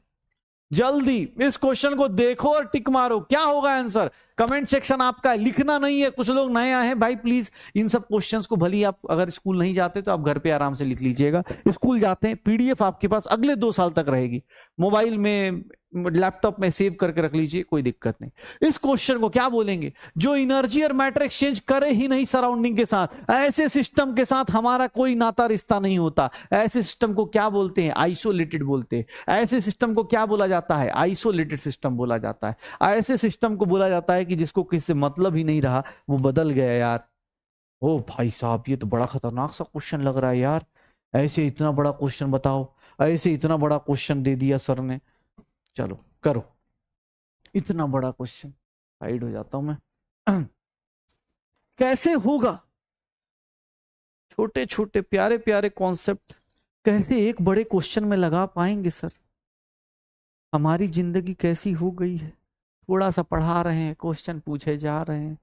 जल्दी इस क्वेश्चन को देखो और टिक मारो, क्या होगा आंसर? कमेंट सेक्शन आपका है, लिखना नहीं है। कुछ लोग नए आए हैं भाई, प्लीज इन सब क्वेश्चंस को, भली आप अगर स्कूल नहीं जाते तो आप घर पे आराम से लिख लीजिएगा, स्कूल जाते हैं पीडीएफ आपके पास अगले 2 साल तक रहेगी, मोबाइल में लैपटॉप में सेव करके रख लीजिए, कोई दिक्कत नहीं। इस क्वेश्चन को क्या बोलेंगे? जो एनर्जी और मैटर एक्सचेंज करे ही नहीं सराउंडिंग के साथ, ऐसे सिस्टम के साथ हमारा कोई नाता रिश्ता नहीं होता, ऐसे सिस्टम को क्या बोलते हैं? आइसोलेटेड बोलते हैं। ऐसे सिस्टम को क्या बोला जाता है? आइसोलेटेड सिस्टम बोला जाता है। ऐसे सिस्टम को बोला जाता है कि जिसको किसी से मतलब ही नहीं रहा, वो बदल गया यार। ओ भाई साहब, ये तो बड़ा खतरनाक सा क्वेश्चन लग रहा है यार, ऐसे इतना बड़ा क्वेश्चन बताओ, ऐसे इतना बड़ा क्वेश्चन दे दिया सर ने। चलो करो, इतना बड़ा क्वेश्चन, साइड हो जाता हूं मैं। कैसे होगा? छोटे छोटे प्यारे प्यारे कॉन्सेप्ट कैसे एक बड़े क्वेश्चन में लगा पाएंगे सर? हमारी जिंदगी कैसी हो गई है, थोड़ा सा पढ़ा रहे हैं, क्वेश्चन पूछे जा रहे हैं।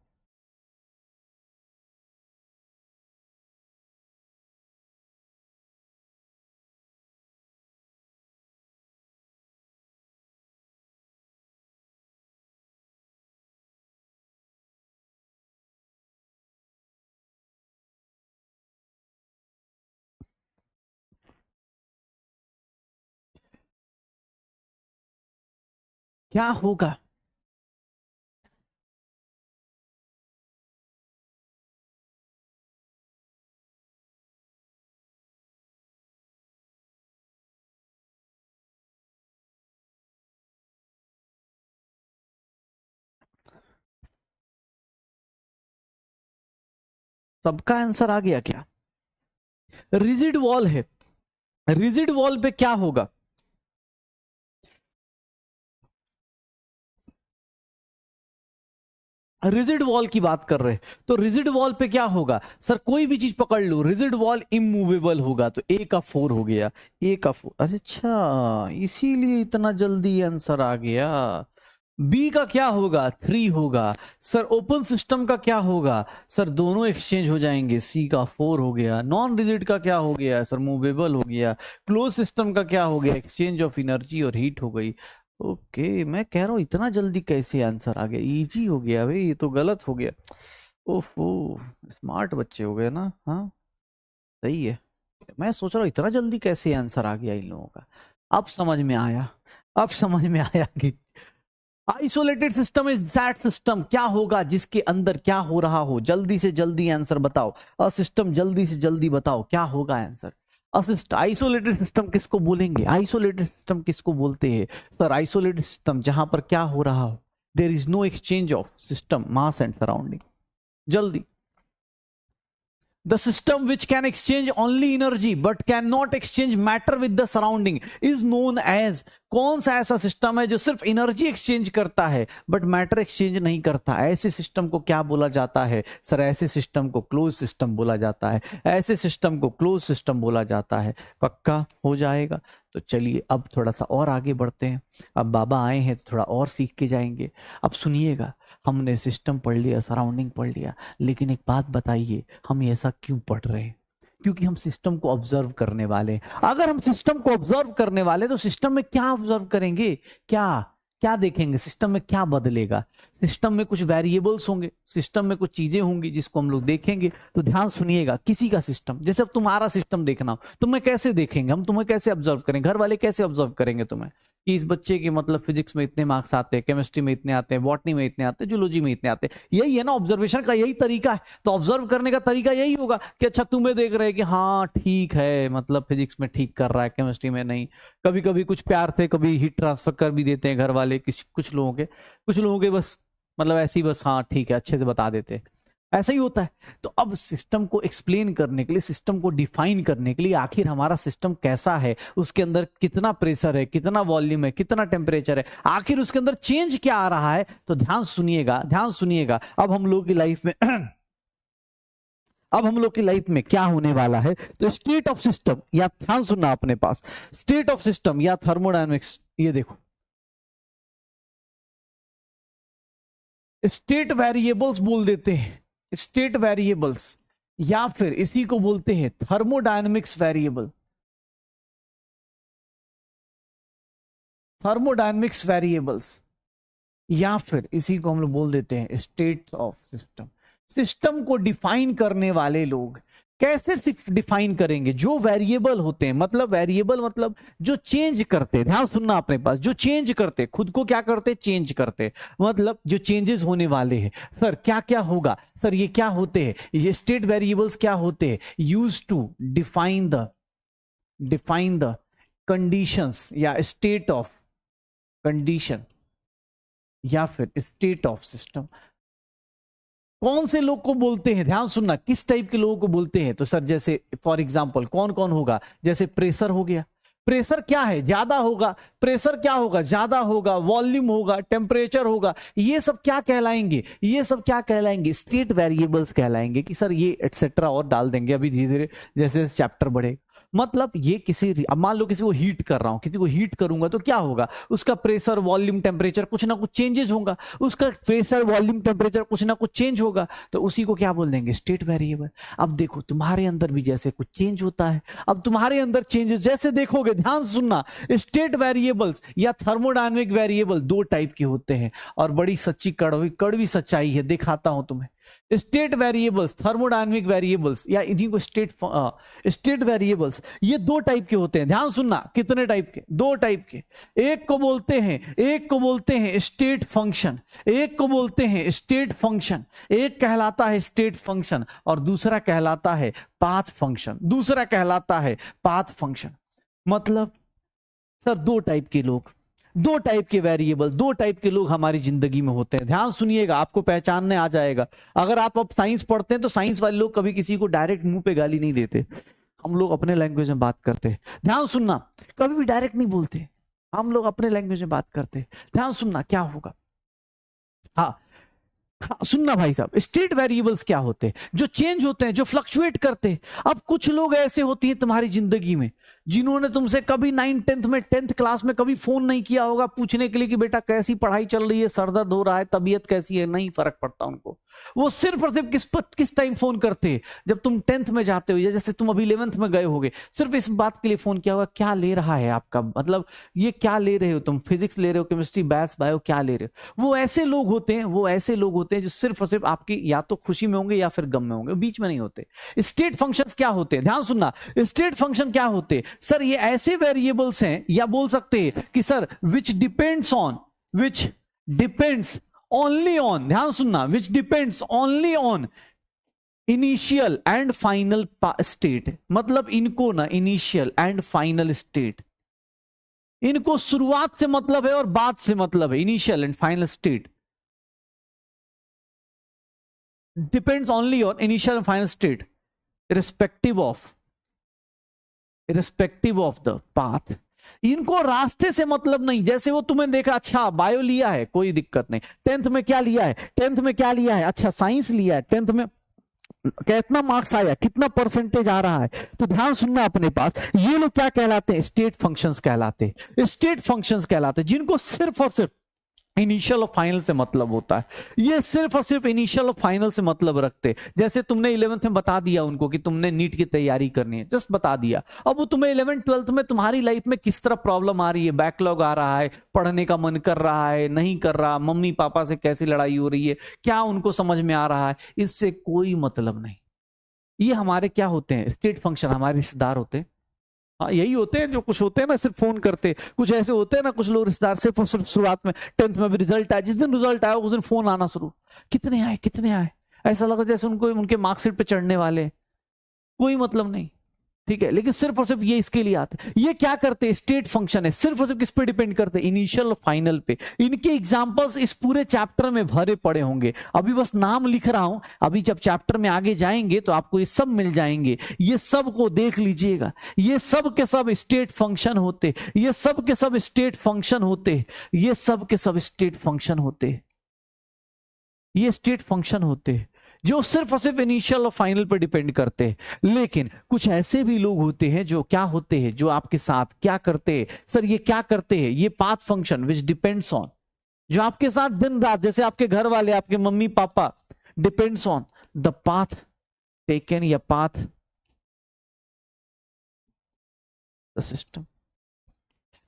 क्या होगा? सबका आंसर आ गया क्या? रिजिड वॉल है, रिजिड वॉल पे क्या होगा? रिजिड वॉल की बात कर रहे हैं, तो रिजिड वॉल पे क्या होगा सर? कोई भी चीज पकड़ लो, रिजिड वॉल इमूवेबल होगा, तो ए का 4 हो गया, ए का 4। अच्छा, इसीलिए इतना जल्दी आंसर आ गया। बी का क्या होगा? 3 होगा। सर ओपन सिस्टम का क्या होगा? सर दोनों एक्सचेंज हो जाएंगे, सी का 4 हो गया। नॉन रिजिड का क्या हो गया सर? मूवेबल हो गया। क्लोज सिस्टम का क्या हो गया? एक्सचेंज ऑफ एनर्जी और हीट हो गई। ओके, मैं कह रहा हूं इतना जल्दी कैसे आंसर आ गया? इजी हो गया भाई, ये तो गलत हो गया। ओहो, स्मार्ट बच्चे हो गए ना। हाँ सही है। मैं सोच रहा हूँ इतना जल्दी कैसे आंसर आ गया इन लोगों का। अब समझ में आया, अब समझ में आया कि isolated system is that system. क्या होगा जिसके अंदर क्या हो रहा हो? जल्दी से जल्दी आंसर बताओ। अ सिस्टम, जल्दी से जल्दी बताओ क्या होगा आंसर? असिस्ट आइसोलेटेड सिस्टम किसको बोलेंगे? आइसोलेटेड सिस्टम किसको बोलते हैं सर? आइसोलेटेड सिस्टम जहां पर क्या हो रहा हो, there is no exchange of system mass and surrounding. जल्दी। The system which can exchange only energy but cannot exchange matter with the surrounding is known as। कौन सा ऐसा सिस्टम है जो सिर्फ एनर्जी एक्सचेंज करता है बट मैटर एक्सचेंज नहीं करता? ऐसे सिस्टम को क्या बोला जाता है सर? ऐसे सिस्टम को क्लोज सिस्टम बोला जाता है। ऐसे सिस्टम को क्लोज सिस्टम बोला जाता है। पक्का हो जाएगा? तो चलिए अब थोड़ा सा और आगे बढ़ते हैं। अब बाबा आए हैं तो थोड़ा और सीख के जाएंगे। अब सुनिएगा, हमने सिस्टम पढ़ लिया, सराउंडिंग पढ़ लिया, लेकिन एक बात बताइए, हम ऐसा क्यों पढ़ रहे हैं? क्योंकि हम सिस्टम को ऑब्जर्व करने वाले हैं। अगर हम सिस्टम को ऑब्जर्व करने वाले तो सिस्टम में क्या ऑब्जर्व करेंगे? क्या क्या देखेंगे? सिस्टम में क्या बदलेगा? सिस्टम में कुछ वेरिएबल्स होंगे, सिस्टम में कुछ चीजें होंगी जिसको हम लोग देखेंगे। तो ध्यान सुनिएगा, किसी का सिस्टम, जैसे अब तुम्हारा सिस्टम देखना हो, तुम्हें कैसे देखेंगे? हम तुम्हें कैसे ऑब्जर्व करेंगे? घर वाले कैसे ऑब्जर्व करेंगे तुम्हें कि इस बच्चे के मतलब फिजिक्स में इतने मार्क्स आते हैं, केमिस्ट्री में इतने आते हैं, बॉटनी में इतने आते हैं, जूलॉजी में इतने आते हैं? यही है ना ऑब्जर्वेशन का, यही तरीका है। तो ऑब्जर्व करने का तरीका यही होगा कि अच्छा तुम्हें देख रहे हैं कि हाँ ठीक है, मतलब फिजिक्स में ठीक कर रहा है, केमिस्ट्री में नहीं। कभी कभी कुछ प्यार से कभी हीट ट्रांसफर कर भी देते हैं घर वाले, कुछ लोगों के बस मतलब ऐसे ही बस हाँ ठीक है अच्छे से बता देते हैं। ऐसा ही होता है। तो अब सिस्टम को एक्सप्लेन करने के लिए, सिस्टम को डिफाइन करने के लिए, आखिर हमारा सिस्टम कैसा है, उसके अंदर कितना प्रेशर है, कितना वॉल्यूम है, कितना टेम्परेचर है, आखिर उसके अंदर चेंज क्या आ रहा है, तो ध्यान सुनिएगा, ध्यान सुनिएगा। अब हम लोग की लाइफ में अब हम लोग की लाइफ में क्या होने वाला है, तो स्टेट ऑफ सिस्टम, या ध्यान सुनना अपने पास, स्टेट ऑफ सिस्टम या थर्मोडायनेमिक्स, ये देखो स्टेट वेरिएबल्स बोल देते हैं, स्टेट वेरिएबल्स, या फिर इसी को बोलते हैं थर्मोडायनेमिक्स वेरिएबल, थर्मोडायनेमिक्स वेरिएबल्स, या फिर इसी को हम लोग बोल देते हैं स्टेट ऑफ सिस्टम। सिस्टम को डिफाइन करने वाले लोग कैसे डिफाइन करेंगे? जो वेरिएबल होते हैं, मतलब वेरिएबल मतलब जो चेंज करते, ध्यान सुनना अपने पास, जो चेंज करते, खुद को क्या करते? चेंज करते, मतलब जो चेंजेस होने वाले हैं। सर क्या क्या होगा सर? ये क्या होते हैं? ये स्टेट वेरिएबल्स क्या होते हैं? Use to define the conditions या स्टेट ऑफ कंडीशन या फिर स्टेट ऑफ सिस्टम। कौन से लोग को बोलते हैं? ध्यान सुनना, किस टाइप के लोगों को बोलते हैं? तो सर जैसे फॉर एग्जांपल कौन कौन होगा? जैसे प्रेशर हो गया, प्रेशर क्या है, ज्यादा होगा, प्रेशर क्या होगा, ज्यादा होगा, वॉल्यूम होगा, टेम्परेचर होगा, ये सब क्या कहलाएंगे, ये सब क्या कहलाएंगे, स्टेट वेरिएबल्स कहलाएंगे। कि सर ये एटसेट्रा और डाल देंगे अभी धीरे धीरे जैसे चैप्टर बढ़े। मतलब ये किसी, अब मान लो किसी को हीट कर रहा हूं, किसी को हीट करूंगा तो क्या होगा, उसका प्रेशर वॉल्यूम टेम्परेचर कुछ ना कुछ चेंजेस होगा, उसका प्रेशर वॉल्यूम टेम्परेचर कुछ ना कुछ चेंज होगा, तो उसी को क्या बोल देंगे, स्टेट वेरिएबल। अब देखो तुम्हारे अंदर भी जैसे कुछ चेंज होता है, अब तुम्हारे अंदर चेंजेस जैसे देखोगे, ध्यान से सुनना, स्टेट वेरिएबल्स या थर्मोडायनेमिक वेरिएबल दो टाइप के होते हैं, और बड़ी सच्ची कड़वी कड़वी सच्चाई है, दिखाता हूं तुम्हें। स्टेट वेरिएबल्स, थर्मोडायनेमिक वेरिएबल्स या इन्हीं को स्टेट वेरिएबल्स, ये दो टाइप के होते हैं। ध्यान सुनना, कितने टाइप के, दो टाइप के। एक को बोलते हैं स्टेट फंक्शन, एक को बोलते हैं स्टेट फंक्शन, एक कहलाता है स्टेट फंक्शन और दूसरा कहलाता है पाथ फंक्शन, दूसरा कहलाता है पाथ फंक्शन। मतलब सर दो टाइप के लोग, दो टाइप के वेरिएबल, दो टाइप के लोग हमारी जिंदगी में होते हैं। ध्यान सुनिएगा, आपको पहचानने आ जाएगा। अगर आप अब साइंस पढ़ते हैं तो साइंस वाले लोग कभी किसी को डायरेक्ट मुंह पे गाली नहीं देते, हम लोग अपने लैंग्वेज में बात करते हैं। ध्यान सुनना, कभी भी डायरेक्ट नहीं बोलते, हम लोग अपने लैंग्वेज में बात करते हैं। ध्यान सुनना क्या होगा, हाँ सुनना भाई साहब, स्टेट वेरिएबल्स क्या होते हैं, जो चेंज होते हैं, जो फ्लक्चुएट करते हैं। अब कुछ लोग ऐसे होते हैं तुम्हारी जिंदगी में जिन्होंने तुमसे कभी 9th-10th में 10th क्लास में कभी फोन नहीं किया होगा पूछने के लिए कि बेटा कैसी पढ़ाई चल रही है, सर दर्द हो रहा है, तबीयत कैसी है, नहीं फर्क पड़ता उनको। वो सिर्फ और सिर्फ किस टाइम फोन करते हैं, जब तुम 10th में जाते हो या जैसे तुम अभी 11th में गए होगे, सिर्फ इस बात के लिए फोन किया होगा, क्या ले रहा है आपका, मतलब ये क्या ले रहे हो तुम, फिजिक्स ले रहे हो, केमिस्ट्री, मैथ्स, बायो, क्या ले रहे हो। वो ऐसे लोग होते हैं, वो ऐसे लोग होते हैं जो सिर्फ और सिर्फ आपकी या तो खुशी में होंगे या फिर गम में होंगे, बीच में नहीं होते। स्टेट फंक्शंस क्या होते हैं, ध्यान सुनना, स्टेट फंक्शन क्या होते हैं, सर ये ऐसे वेरिएबल्स हैं, या बोल सकते हैं कि sir which depends only on, ध्यान सुनना, which depends only on initial and final state. मतलब इनको ना इनिशियल एंड फाइनल स्टेट, इनको शुरुआत से मतलब है और बाद से मतलब है। Initial and final state depends only on initial and final state irrespective of the path. इनको रास्ते से मतलब नहीं। जैसे वो तुम्हें देखा, अच्छा बायो लिया है, कोई दिक्कत नहीं, 10th में क्या लिया है, 10th में क्या लिया है, अच्छा साइंस लिया है, 10th में कितना मार्क्स आया, कितना परसेंटेज आ रहा है, तो ध्यान सुनना अपने पास। ये लोग क्या कहलाते हैं, स्टेट फंक्शंस कहलाते हैं, स्टेट फंक्शंस कहलाते हैं, जिनको सिर्फ और सिर्फ इनिशियल और फाइनल से मतलब होता है। ये सिर्फ और सिर्फ इनिशियल और फाइनल से मतलब रखते। जैसे तुमने 11th में बता दिया उनको कि तुमने नीट की तैयारी करनी है, जस्ट बता दिया। अब वो तुम्हें 11th 12th में तुम्हारी लाइफ में किस तरह प्रॉब्लम आ रही है, बैकलॉग आ रहा है, पढ़ने का मन कर रहा है, नहीं कर रहा, मम्मी पापा से कैसी लड़ाई हो रही है, क्या उनको समझ में आ रहा है, इससे कोई मतलब नहीं। ये हमारे क्या होते हैं, स्टेट फंक्शन, हमारे रिश्तेदार होते हैं। हाँ यही होते हैं, जो कुछ होते हैं ना सिर्फ फोन करते, कुछ ऐसे होते हैं ना कुछ लोग रिश्तेदार, सिर्फ और सिर्फ शुरुआत में 10th में भी रिजल्ट आया, जिस दिन रिजल्ट आया उस दिन फोन आना शुरू, कितने आए कितने आए, ऐसा लगा जैसे उनको उनके मार्कशीट पे चढ़ने वाले, कोई मतलब नहीं, ठीक है। लेकिन सिर्फ और सिर्फ ये इसके लिए आते हैं। ये क्या करते हैं, स्टेट फंक्शन है, सिर्फ और सिर्फ किस पे डिपेंड करते हैं, इनिशियल और फाइनल पे। इनके एग्जांपल्स इस पूरे चैप्टर में भरे पड़े होंगे, अभी बस नाम लिख रहा हूं, अभी जब चैप्टर में आगे जाएंगे तो आपको ये सब मिल जाएंगे, ये सब को देख लीजिएगा। ये सब के सब स्टेट फंक्शन होते, ये सब के सब स्टेट फंक्शन होते, ये सब के सब स्टेट फंक्शन होते, ये स्टेट फंक्शन होते जो सिर्फ और सिर्फ इनिशियल और फाइनल पर डिपेंड करते हैं। लेकिन कुछ ऐसे भी लोग होते हैं जो क्या होते हैं, जो आपके साथ क्या करते हैं, सर ये क्या करते हैं, ये path function which depends on, जो आपके साथ दिन रात, जैसे आपके घर वाले, आपके mummy papa, depends on the path taken या पाथ द सिस्टम,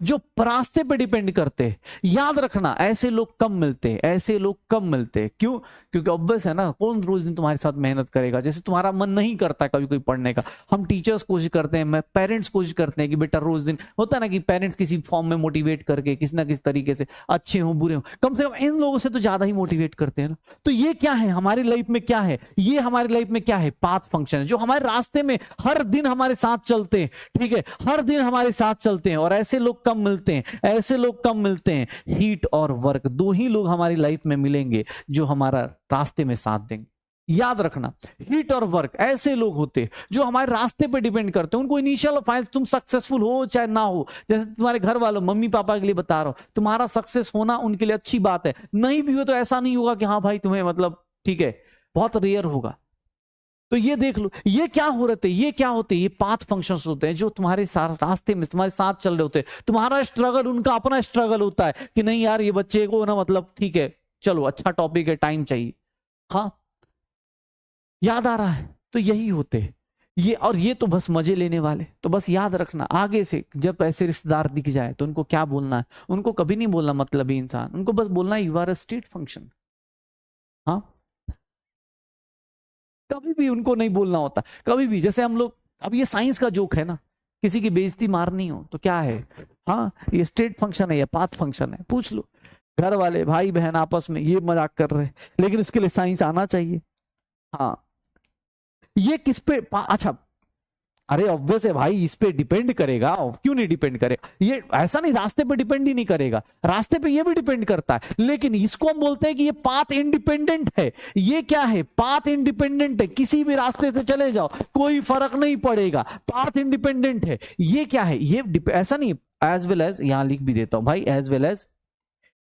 जो रास्ते पे डिपेंड करते हैं। याद रखना, ऐसे लोग कम मिलते हैं, ऐसे लोग कम मिलते हैं। क्यों? क्योंकि ऑब्वियस है ना, कौन रोज दिन तुम्हारे साथ मेहनत करेगा। जैसे तुम्हारा मन नहीं करता कभी कोई पढ़ने का, हम टीचर्स कोशिश करते हैं, मैं पेरेंट्स कोशिश करते हैं कि बेटा रोज दिन, होता है ना कि पेरेंट्स किसी फॉर्म में मोटिवेट करके किसी ना किसी तरीके से, अच्छे हो बुरे हो, कम से कम इन लोगों से तो ज्यादा ही मोटिवेट करते हैं ना। तो ये क्या है हमारी लाइफ में, क्या है ये हमारी लाइफ में, क्या है, पाथ फंक्शन है, जो हमारे रास्ते में हर दिन हमारे साथ चलते हैं, ठीक है, हर दिन हमारे साथ चलते हैं। और ऐसे लोग कम मिलते हैं, ऐसे लोग कम मिलते हैं। हीट और वर्क, दो ही लोग हमारी लाइफ में मिलेंगे जो हमारा रास्ते में साथ देंगे। याद रखना, हीट और वर्क ऐसे लोग होते हैं जो हमारे रास्ते पे डिपेंड करते हैं। उनको इनिशियल और फाइनल, तुम सक्सेसफुल हो चाहे ना हो, जैसे तुम्हारे घर वालों, मम्मी पापा के लिए बता रहा हूं, तुम्हारा सक्सेस होना उनके लिए अच्छी बात है, नहीं भी हो तो ऐसा नहीं होगा कि हाँ भाई तुम्हें मतलब ठीक है, बहुत रेयर होगा। तो ये देख लो, ये क्या हो रहे थे, ये क्या होते हैं, ये पाथ फंक्शंस होते हैं जो तुम्हारे साथ रास्ते में तुम्हारे साथ चल रहे होते हैं। तुम्हारा स्ट्रगल उनका अपना स्ट्रगल होता है कि नहीं यार ये बच्चे को ना मतलब ठीक है, चलो अच्छा टॉपिक है, टाइम चाहिए, हाँ याद आ रहा है। तो यही होते हैं ये, और ये तो बस मजे लेने वाले। तो बस याद रखना, आगे से जब ऐसे रिश्तेदार दिख जाए तो उनको क्या बोलना है, उनको कभी नहीं बोलना मतलबी इंसान, उनको बस बोलना you are a state function. हाँ, कभी भी उनको नहीं बोलना होता, कभी भी। जैसे हम लोग, अब ये साइंस का जोक है ना, किसी की बेइज्जती मारनी हो तो क्या है, हाँ ये स्टेट फंक्शन है या पाथ फंक्शन है, पूछ लो। घर वाले भाई बहन आपस में ये मजाक कर रहे हैं, लेकिन उसके लिए साइंस आना चाहिए। हाँ, ये किस पे अच्छा, अरे ऑब्वियस है भाई, इस पे डिपेंड करेगा, क्यों नहीं डिपेंड करेगा, ये ऐसा नहीं रास्ते पे डिपेंड ही नहीं करेगा, रास्ते पे ये भी डिपेंड करता है, लेकिन इसको हम बोलते हैं कि ये पाथ इंडिपेंडेंट है। ये क्या है, पाथ इंडिपेंडेंट है, किसी भी रास्ते से चले जाओ कोई फर्क नहीं पड़ेगा, पाथ इंडिपेंडेंट है। ये क्या है, ये ऐसा नहीं, एज वेल एज, यहां लिख भी देता हूं भाई, as well as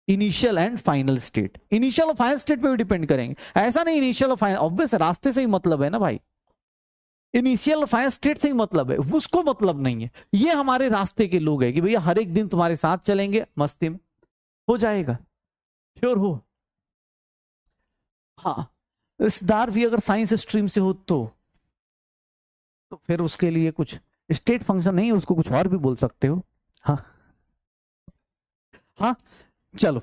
initial and final state, initial और फाइनल स्टेट पे भी डिपेंड करेंगे। ऐसा नहीं इनिशियल और फाइनल, ऑब्वियस रास्ते से ही मतलब है ना भाई, इनिशियल और फाइनल स्टेट से ही मतलब है, उसको मतलब नहीं है। ये हमारे रास्ते के लोग हैं कि भैया हर एक दिन तुम्हारे साथ चलेंगे, मस्ती में हो जाएगा, श्योर हो। हाँ, रिश्तेदार भी अगर साइंस स्ट्रीम से हो तो फिर उसके लिए कुछ स्टेट फंक्शन नहीं, उसको कुछ और भी बोल सकते हो। हाँ हाँ, चलो।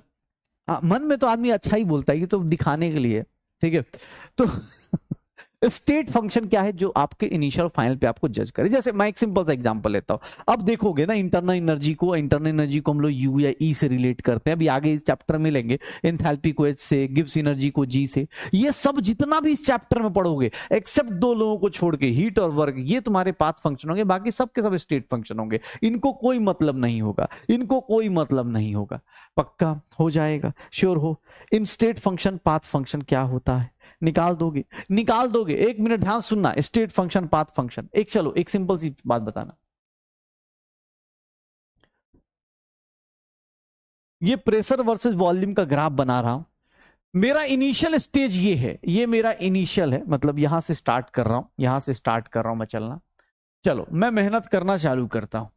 हाँ, मन में तो आदमी अच्छा ही बोलता है, ये तो दिखाने के लिए, ठीक है। तो स्टेट फंक्शन क्या है, जो आपके इनिशियल फाइनल पे आपको जज करे। जैसे मैं एक सिंपल सा एग्जांपल लेता हूं, अब देखोगे ना इंटरनल एनर्जी को हम लोग यू या ई से रिलेट करते हैं, अभी आगे इस चैप्टर में लेंगे, एंथैल्पी को एच से, गिब्स एनर्जी को जी से। ये सब जितना भी इस चैप्टर में पढ़ोगे, एक्सेप्ट दो लोगों को छोड़ के, हीट और वर्क, ये तुम्हारे पाथ फंक्शन होंगे, बाकी सबके सब स्टेट फंक्शन होंगे। इनको कोई मतलब नहीं होगा, इनको कोई मतलब नहीं होगा। पक्का हो जाएगा, श्योर हो। इन स्टेट फंक्शन पाथ फंक्शन क्या होता है, निकाल दोगे, निकाल दोगे। एक मिनट ध्यान सुनना, स्टेट फंक्शन पाथ फंक्शन, एक चलो एक सिंपल सी बात बताना, ये प्रेशर वर्सेस वॉल्यूम का ग्राफ बना रहा हूं। मेरा इनिशियल स्टेज ये है, ये मेरा इनिशियल है, मतलब यहां से स्टार्ट कर रहा हूं, यहां से स्टार्ट कर रहा हूं मैं चलना। चलो मैं मेहनत करना चालू करता हूं,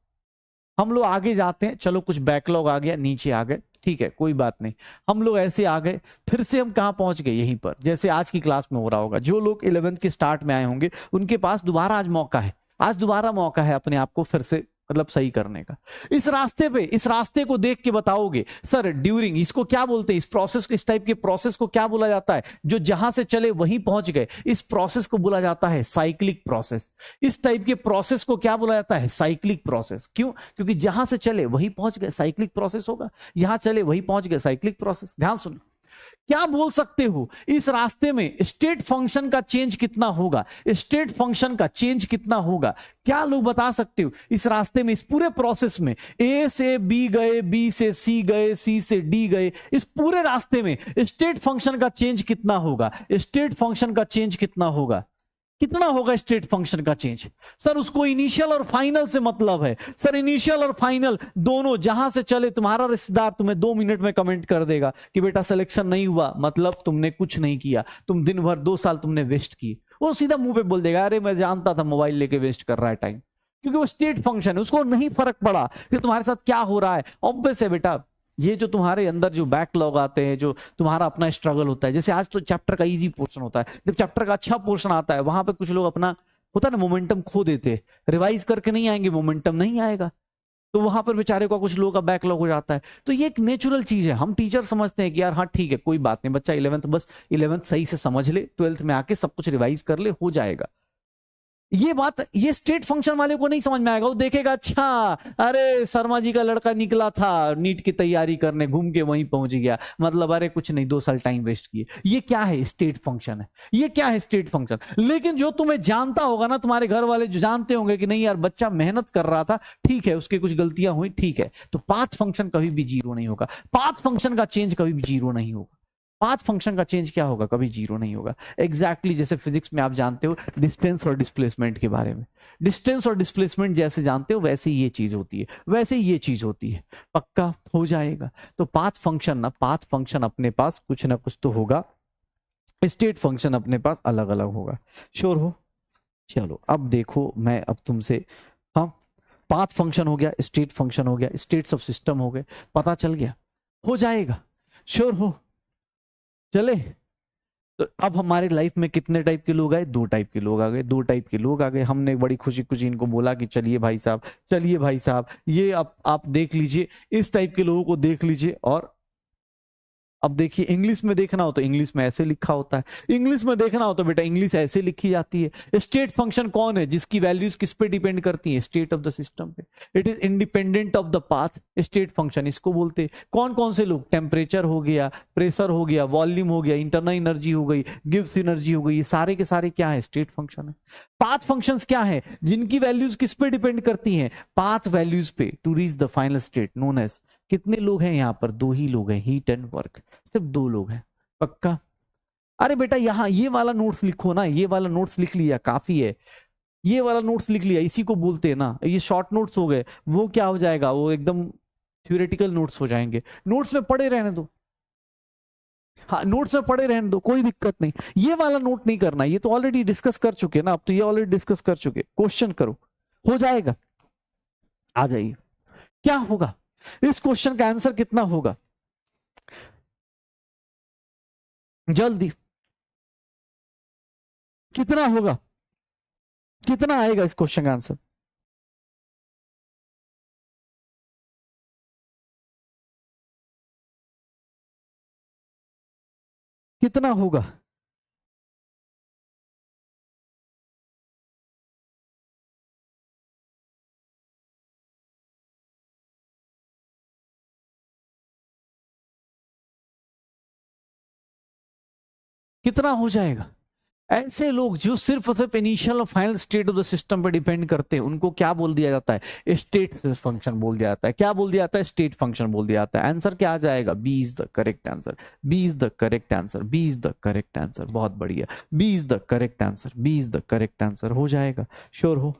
हम लोग आगे जाते हैं, चलो कुछ बैकलॉग आ गया, नीचे आ गए, ठीक है कोई बात नहीं। हम लोग ऐसे आ गए, फिर से हम कहां पहुंच गए, यहीं पर, जैसे आज की क्लास में हो रहा होगा। जो लोग 11th के स्टार्ट में आए होंगे उनके पास दोबारा आज मौका है, आज दोबारा मौका है अपने आप को फिर से मतलब सही करने का। इस रास्ते पे, इस रास्ते को देख के बताओगे सर ड्यूरिंग, इसको क्या बोलते हैं, इस प्रोसेस को, इस टाइप के प्रोसेस को क्या बोला जाता है, जो जहां से चले वहीं पहुंच गए, इस प्रोसेस को बोला जाता है साइक्लिक प्रोसेस। इस टाइप के प्रोसेस को क्या बोला जाता है, साइक्लिक प्रोसेस। क्यों, क्योंकि जहां से चले वहीं पहुंच गए, साइक्लिक प्रोसेस होगा, यहां चले वहीं पहुंच गए, साइक्लिक प्रोसेस। ध्यान सुनो, क्या बोल सकते हो, इस रास्ते में स्टेट फंक्शन का चेंज कितना होगा, स्टेट फंक्शन का चेंज कितना होगा, क्या लोग बता सकते हो, इस रास्ते में, इस पूरे प्रोसेस में, ए से बी गए, बी से सी गए, सी से डी गए, इस पूरे रास्ते में स्टेट फंक्शन का चेंज कितना होगा, स्टेट फंक्शन का चेंज कितना होगा, कितना होगा स्टेट फंक्शन का चेंज। सर उसको इनिशियल और फाइनल से मतलब है, सर इनिशियल और फाइनल दोनों जहां से चले। तुम्हारा रिश्तेदार तुम्हें 2 मिनट में कमेंट कर देगा कि बेटा सिलेक्शन नहीं हुआ, मतलब तुमने कुछ नहीं किया, तुम दिन भर 2 साल तुमने वेस्ट किए। वो सीधा मुंह पे बोल देगा, अरे मैं जानता था मोबाइल लेके वेस्ट कर रहा है टाइम, क्योंकि वो स्टेट फंक्शन है, उसको नहीं फर्क पड़ा कि तुम्हारे साथ क्या हो रहा है। ऑब्वियस है बेटा, ये जो तुम्हारे अंदर जो बैकलॉग आते हैं, जो तुम्हारा अपना स्ट्रगल होता है, जैसे आज तो चैप्टर का इजी पोर्शन होता है, जब चैप्टर का अच्छा पोर्शन आता है वहां पे कुछ लोग अपना होता है ना मोमेंटम खो देते, रिवाइज करके नहीं आएंगे, मोमेंटम नहीं आएगा, तो वहां पर बेचारे को कुछ लोगों का बैकलॉग हो जाता है। तो ये एक नेचुरल चीज है, हम टीचर समझते हैं कि यार हाँ ठीक है कोई बात नहीं, बच्चा 11th बस 11th सही से समझ ले, 12th में आके सब कुछ रिवाइज कर ले, हो जाएगा। ये बात ये स्टेट फंक्शन वाले को नहीं समझ में आएगा, वो देखेगा अच्छा अरे शर्मा जी का लड़का निकला था नीट की तैयारी करने, घूम के वहीं पहुंच गया, मतलब अरे कुछ नहीं 2 साल टाइम वेस्ट किए। ये क्या है, स्टेट फंक्शन है, ये क्या है स्टेट फंक्शन। लेकिन जो तुम्हें जानता होगा ना, तुम्हारे घर वाले जो जानते होंगे कि नहीं यार बच्चा मेहनत कर रहा था, ठीक है उसकी कुछ गलतियां हुई, ठीक है, तो पाथ फंक्शन कभी भी जीरो नहीं होगा, पाथ फंक्शन का चेंज कभी भी जीरो नहीं होगा। पाथ फंक्शन का चेंज क्या होगा, कभी जीरो नहीं होगा। एग्जैक्टली जैसे फिजिक्स में आप जानते हो डिस्टेंस और डिस्प्लेसमेंट के बारे में, डिस्टेंस और डिस्प्लेसमेंट जैसे जानते हो वैसे ये चीज होती है, वैसे ये चीज होती है। पक्का हो जाएगा। तो पाथ फंक्शन ना, पाथ फंक्शन अपने पास कुछ ना कुछ तो होगा, स्टेट फंक्शन अपने पास अलग अलग होगा। श्योर हो? चलो अब देखो मैं अब तुमसे, हाँ पाथ फंक्शन हो गया, स्टेट फंक्शन हो गया, स्टेट्स ऑफ सिस्टम हो गए, पता चल गया, हो जाएगा। श्योर हो? चले। तो अब हमारे लाइफ में कितने टाइप के लोग आए, दो टाइप के लोग आ गए, दो टाइप के लोग आ गए। हमने बड़ी खुशी खुशी इनको बोला कि चलिए भाई साहब, चलिए भाई साहब, ये आप देख लीजिए, इस टाइप के लोगों को देख लीजिए। और अब देखिए इंग्लिश में देखना हो तो इंग्लिश में ऐसे लिखा होता है, इंग्लिश में देखना हो तो बेटा इंग्लिश ऐसे लिखी जाती है। स्टेट फंक्शन कौन है, जिसकी वैल्यूज किस पे डिपेंड करती है, स्टेट ऑफ द सिस्टम पे। It is independent of the path, state function इसको बोलते हैं। कौन कौन से लोग, टेम्परेचर हो गया, प्रेशर हो गया, वॉल्यूम हो गया, इंटरनल एनर्जी हो गई, गिव्स एनर्जी हो गई, ये सारे के सारे क्या है, स्टेट फंक्शन है। पाथ फंक्शंस क्या है, जिनकी वैल्यूज किस पे डिपेंड करती हैं, पाथ वैल्यूज पे, to reach the final state known as. कितने लोग हैं यहाँ पर, दो ही लोग हैं, हीट एंड वर्क, सिर्फ दो लोग हैं। पक्का? अरे बेटा यहाँ ये वाला नोट्स लिखो ना, ये वाला नोट्स लिख लिया काफी है, ये वाला नोट्स लिख लिया, इसी को बोलते हैं ना, ये शॉर्ट नोट्स हो गए। वो क्या हो जाएगा, वो एकदम थ्योरेटिकल नोट्स हो जाएंगे। नोट्स में पढ़े रहने दो, हाँ नोट्स में पढ़े रहने दो, कोई दिक्कत नहीं। ये वाला नोट नहीं करना, ये तो ऑलरेडी डिस्कस कर चुके ना, अब तो ये ऑलरेडी डिस्कस कर चुके। क्वेश्चन करो, हो जाएगा। आ जाइए, क्या होगा इस क्वेश्चन का आंसर, कितना होगा जल्दी, कितना होगा, कितना आएगा इस क्वेश्चन का आंसर? कितना होगा? कितना हो जाएगा? ऐसे लोग जो सिर्फ और सिर्फ इनिशियल और final state of the system पर डिपेंड करते हैं, उनको क्या बोल दिया जाता है, स्टेट फंक्शन बोल दिया जाता है। क्या बोल दिया जाता है, स्टेट फंक्शन बोल दिया जाता है। आंसर क्या आ जाएगा, B is the correct answer, B is the correct answer, B is the correct answer. बहुत बढ़िया, B is the correct answer, B is the correct answer, हो जाएगा। श्योर हो?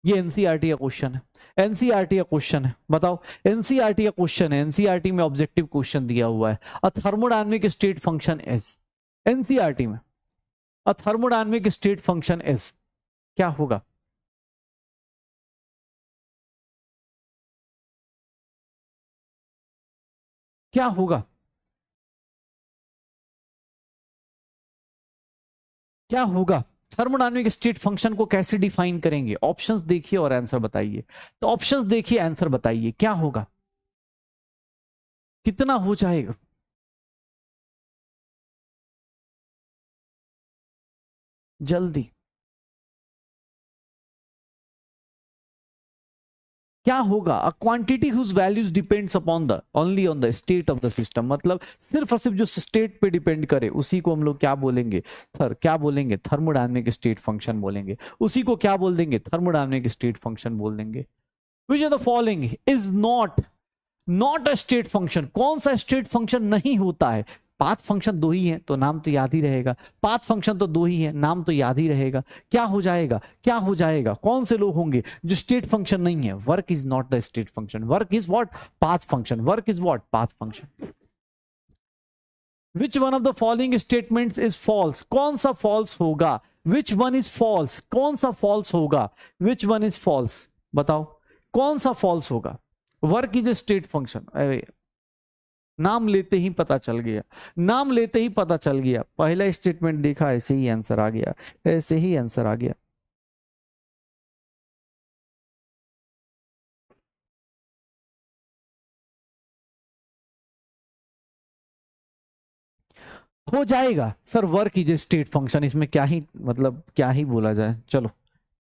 ये एनसीईआरटी का क्वेश्चन है, एनसीईआरटी का क्वेश्चन है, बताओ। एनसीईआरटी का क्वेश्चन है, एनसीईआरटी में ऑब्जेक्टिव क्वेश्चन दिया हुआ है, a thermodynamic state function is, NCERT में a thermodynamic state function is, क्या होगा? क्या होगा? क्या होगा? थर्मोडायनामिक स्टेट फंक्शन को कैसे डिफाइन करेंगे, ऑप्शंस देखिए और आंसर बताइए। तो ऑप्शंस देखिए, आंसर बताइए, क्या होगा, कितना हो जाएगा? जल्दी, क्या होगा? A quantity whose values depends upon the only on the state of the system, मतलब सिर्फ और सिर्फ जो स्टेट पे डिपेंड करे उसी को हम लोग क्या बोलेंगे, क्या बोलेंगे, थर्मोडायनामिक स्टेट फंक्शन बोलेंगे। उसी को क्या बोल देंगे, थर्मोडायनामिक स्टेट फंक्शन बोल देंगे। Which of the following is not, not a state function, कौन सा स्टेट फंक्शन नहीं होता है? पाथ फंक्शन दो ही है तो नाम तो याद ही रहेगा, पाथ फंक्शन तो दो ही है, नाम तो याद ही रहेगा। क्या हो जाएगा, क्या हो जाएगा, कौन से लोग होंगे जो स्टेट फंक्शन नहीं है? Work is not the state function, work is what, path function, work is what, path function. Which one of the following statements is false, कौन सा फॉल्स होगा? विच वन इज फॉल्स, कौन सा false होगा? Which one is false, बताओ कौन सा false होगा? Work is a state function, नाम लेते ही पता चल गया, नाम लेते ही पता चल गया, पहला स्टेटमेंट देखा ऐसे ही आंसर आ गया, ऐसे ही आंसर आ गया। हो जाएगा sir, work is a state function, इसमें क्या ही मतलब क्या ही बोला जाए। चलो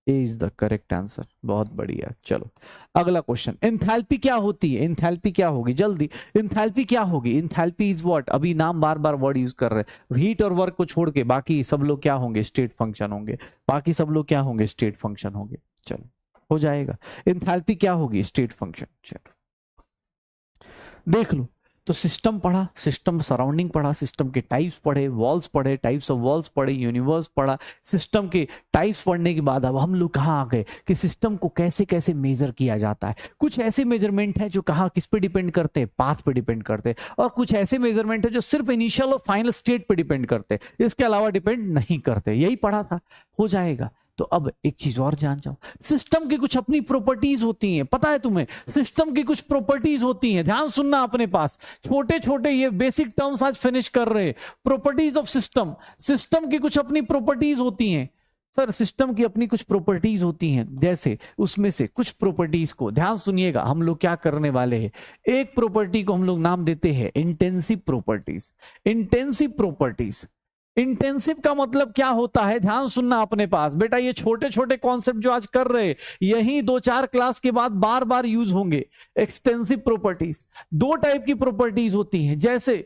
ए इज द करेक्ट आंसर, बहुत बढ़िया। चलो अगला क्वेश्चन, एंथैल्पी क्या होती है, एंथैल्पी क्या होगी जल्दी, एंथैल्पी क्या होगी? एंथैल्पी इज व्हाट, अभी नाम बार बार वर्ड यूज कर रहे हैं, हीट और वर्क को छोड़ के बाकी सब लोग क्या होंगे, स्टेट फंक्शन होंगे, बाकी सब लोग क्या होंगे, स्टेट फंक्शन होंगे। चलो हो जाएगा, एंथैल्पी क्या होगी, स्टेट फंक्शन। चलो देख लो, तो सिस्टम पढ़ा, सिस्टम सराउंडिंग पढ़ा, सिस्टम के टाइप्स पढ़े, वॉल्स पढ़े, टाइप्स ऑफ वॉल्स पढ़े, यूनिवर्स पढ़ा। सिस्टम के टाइप्स पढ़ने के बाद अब हम लोग कहाँ आ गए कि सिस्टम को कैसे कैसे मेजर किया जाता है। कुछ ऐसे मेजरमेंट है जो कहाँ किस पे डिपेंड करते हैं, पाथ पे डिपेंड करते हैं, और कुछ ऐसे मेजरमेंट है जो सिर्फ इनिशियल और फाइनल स्टेट पे डिपेंड करते हैं, इसके अलावा डिपेंड नहीं करते। यही पढ़ा था, हो जाएगा। तो अब एक चीज और जान जाओ, सिस्टम की कुछ अपनी प्रॉपर्टीज होती हैं, पता है तुम्हें? सिस्टम की कुछ प्रॉपर्टीज होती हैं, ध्यान सुनना अपने पास, छोटे छोटे ये बेसिक टर्म्स आज फिनिश कर रहे हैं। प्रॉपर्टीज ऑफ सिस्टम, सिस्टम की कुछ अपनी प्रॉपर्टीज होती हैं। सर सिस्टम की अपनी कुछ प्रॉपर्टीज होती हैं, जैसे उसमें से कुछ प्रॉपर्टीज को ध्यान सुनिएगा, हम लोग क्या करने वाले हैं। एक प्रॉपर्टी को हम लोग नाम देते हैं intensive properties. Intensive properties, intensive का मतलब क्या होता है, ध्यान सुनना अपने पास बेटा। ये छोटे छोटे कॉन्सेप्ट जो आज कर रहे हैं, यही 2-4 क्लास के बाद बार बार यूज होंगे। एक्सटेंसिव प्रॉपर्टीज, दो टाइप की प्रॉपर्टीज होती हैं, जैसे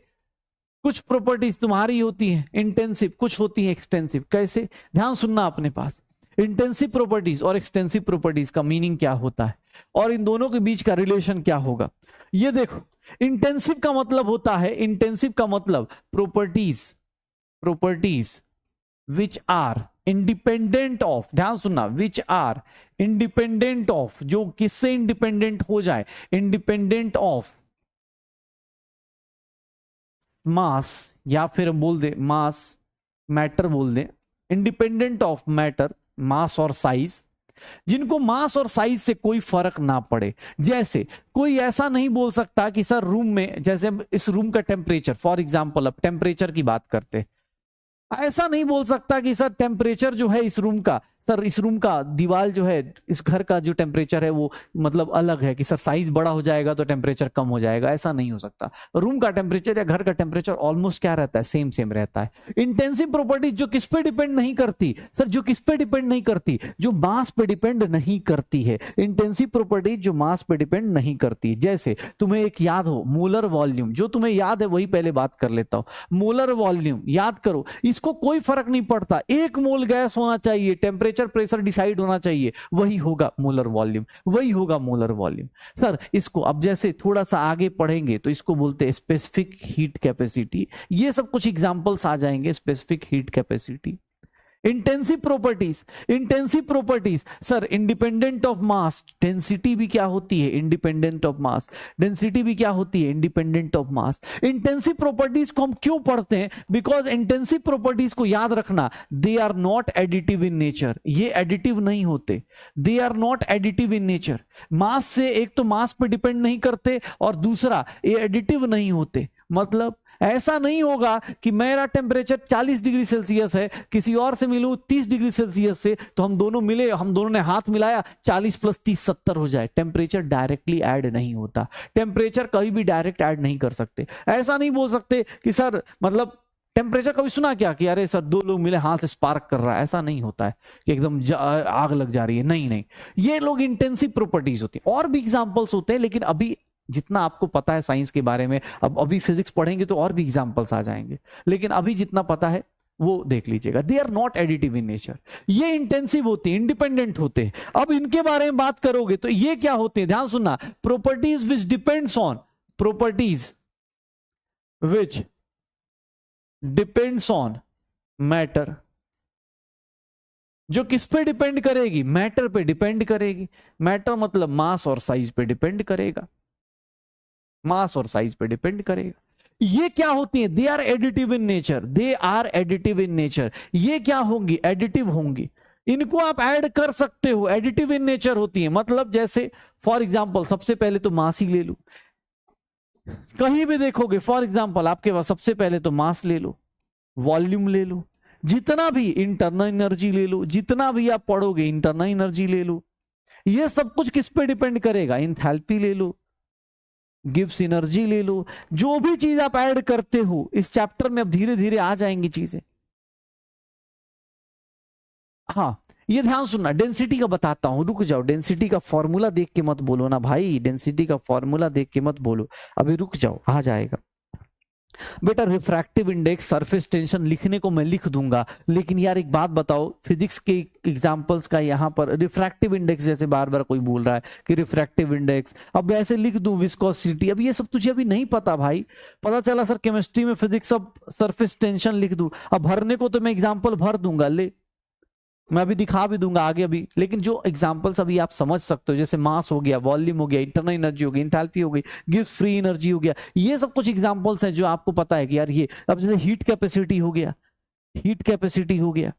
कुछ प्रॉपर्टीज तुम्हारी होती हैं इंटेंसिव, कुछ होती है एक्सटेंसिव। कैसे, ध्यान सुनना अपने पास। इंटेंसिव प्रॉपर्टीज और एक्सटेंसिव प्रॉपर्टीज का मीनिंग क्या होता है और इन दोनों के बीच का रिलेशन क्या होगा, ये देखो। इंटेंसिव का मतलब होता है, इंटेंसिव का मतलब properties which are independent of, ध्यान सुनना, which are independent of, जो किससे इंडिपेंडेंट हो जाए, इंडिपेंडेंट ऑफ मास, या फिर बोल दे मास, मैटर बोल दे, इंडिपेंडेंट ऑफ मैटर, मास और साइज, जिनको मास और साइज से कोई फर्क ना पड़े। जैसे कोई ऐसा नहीं बोल सकता कि सर रूम में, जैसे इस रूम का टेम्परेचर, फॉर एग्जांपल अब टेम्परेचर की बात करते, ऐसा नहीं बोल सकता कि सर टेम्परेचर जो है इस रूम का, सर इस रूम का दीवार जो है, इस घर का जो टेम्परेचर है वो मतलब अलग है, कि सर साइज बड़ा हो जाएगा तो टेम्परेचर कम हो जाएगा, ऐसा नहीं हो सकता। रूम का टेम्परेचर या घर का टेम्परेचर ऑलमोस्ट क्या रहता है, सेम सेम रहता है। इंटेंसिव प्रॉपर्टीज जो किस पे डिपेंड नहीं करती, सर जो किस पे डिपेंड नहीं करती, जो मास पे डिपेंड नहीं करती है। इंटेंसिव प्रॉपर्टीज जो मास पे डिपेंड नहीं करती, जैसे तुम्हें एक याद हो मोलर वॉल्यूम, जो तुम्हें याद है वही पहले बात कर लेता हूं। मोलर वॉल्यूम याद करो, इसको कोई फर्क नहीं पड़ता, 1 मोल गैस होना चाहिए, टेम्परेचर प्रेशर डिसाइड होना चाहिए, वही होगा मोलर वॉल्यूम, वही होगा मोलर वॉल्यूम। सर इसको अब जैसे थोड़ा सा आगे पढ़ेंगे तो इसको बोलते हैं स्पेसिफिक हीट कैपेसिटी, ये सब कुछ एग्जांपल्स आ जाएंगे। Specific heat capacity, intensive properties, intensive properties sir independent of mass, density भी क्या होती है, इंडिपेंडेंट ऑफ मास, डेंसिटी भी क्या होती है, independent of mass. Intensive properties को हम क्यों पढ़ते हैं, बिकॉज इंटेंसिव प्रॉपर्टीज को याद रखना, they are not additive in nature, ये एडिटिव नहीं होते, they are not additive in nature. Mass से, एक तो मास पे डिपेंड नहीं करते और दूसरा ये एडिटिव नहीं होते। मतलब ऐसा नहीं होगा कि मेरा टेम्परेचर 40 डिग्री सेल्सियस है, किसी और से मिलूं 30 डिग्री सेल्सियस से, तो हम दोनों मिले, हम दोनों ने हाथ मिलाया, 40 + 30 70 हो जाए। टेम्परेचर डायरेक्टली ऐड नहीं होता, टेम्परेचर कभी भी डायरेक्ट ऐड नहीं कर सकते। ऐसा नहीं बोल सकते कि सर मतलब टेम्परेचर कभी सुना क्या कि अरे सर 2 लोग मिले हाथ स्पार्क कर रहा है, ऐसा नहीं होता है कि एकदम आग लग जा रही है, नहीं नहीं, ये लोग इंटेंसिव प्रॉपर्टीज होती है। और भी एग्जांपल्स होते हैं, लेकिन अभी जितना आपको पता है साइंस के बारे में, अब अभी फिजिक्स पढ़ेंगे तो और भी एग्जांपल्स आ जाएंगे, लेकिन अभी जितना पता है वो देख लीजिएगा। They are not additive in nature, ये इंटेंसिव होते हैं, इंडिपेंडेंट होते हैं। अब इनके बारे में बात करोगे तो ये क्या होते हैं, ध्यान सुनना, properties which depends on, properties which depends on matter, जो किस पे डिपेंड करेगी, मैटर पे डिपेंड करेगी। मैटर मतलब मास और साइज पे डिपेंड करेगा, मास और साइज पे डिपेंड करेगा। ये क्या होती है, they are additive in nature, they are additive in nature. ये क्या होंगी, एडिटिव होंगी, इनको आप ऐड कर सकते हो, एडिटिव इन नेचर होती है। मतलब जैसे फॉर एग्जांपल सबसे पहले तो मास ही ले लो, कहीं भी देखोगे फॉर एग्जांपल आपके पास सबसे पहले तो मास ले लो, वॉल्यूम ले लो, जितना भी इंटरनल एनर्जी ले लो, जितना भी आप पढ़ोगे इंटरनल एनर्जी ले लो। ये सब कुछ किस पे डिपेंड करेगा, इंथैल्पी ले लो, गिब्स एनर्जी ले लो, जो भी चीज आप ऐड करते हो इस चैप्टर में अब धीरे धीरे आ जाएंगी चीजें। हाँ ये ध्यान सुनना, डेंसिटी का बताता हूं, रुक जाओ, डेंसिटी का फॉर्मूला देख के मत बोलो ना भाई, डेंसिटी का फॉर्मूला देख के मत बोलो, अभी रुक जाओ, आ जाएगा। बेटा रिफ्रैक्टिव इंडेक्स, सरफेस टेंशन लिखने को मैं लिख दूंगा, लेकिन यार एक बात बताओ, फिजिक्स के एग्जांपल्स का यहाँ पर रिफ्रैक्टिव इंडेक्स जैसे बार बार कोई बोल रहा है कि रिफ्रैक्टिव इंडेक्स, अब ऐसे लिख दूं विस्कोसिटी, अब ये सब तुझे अभी नहीं पता भाई। पता चला सर केमिस्ट्री में फिजिक्स, अब सरफेस टेंशन लिख दूं, अब भरने को तो मैं एग्जाम्पल भर दूंगा, ले मैं अभी दिखा भी दूंगा आगे अभी, लेकिन जो एग्जांपल्स अभी आप समझ सकते हो, जैसे मास हो गया, वॉल्यूम हो गया, इंटरनल एनर्जी हो गई, इंथैल्पी हो गई, गिव्स फ्री एनर्जी हो गया, ये सब कुछ एग्जांपल्स हैं जो आपको पता है कि यार ये, अब जैसे हीट कैपेसिटी हो गया, हीट कैपेसिटी हो गया,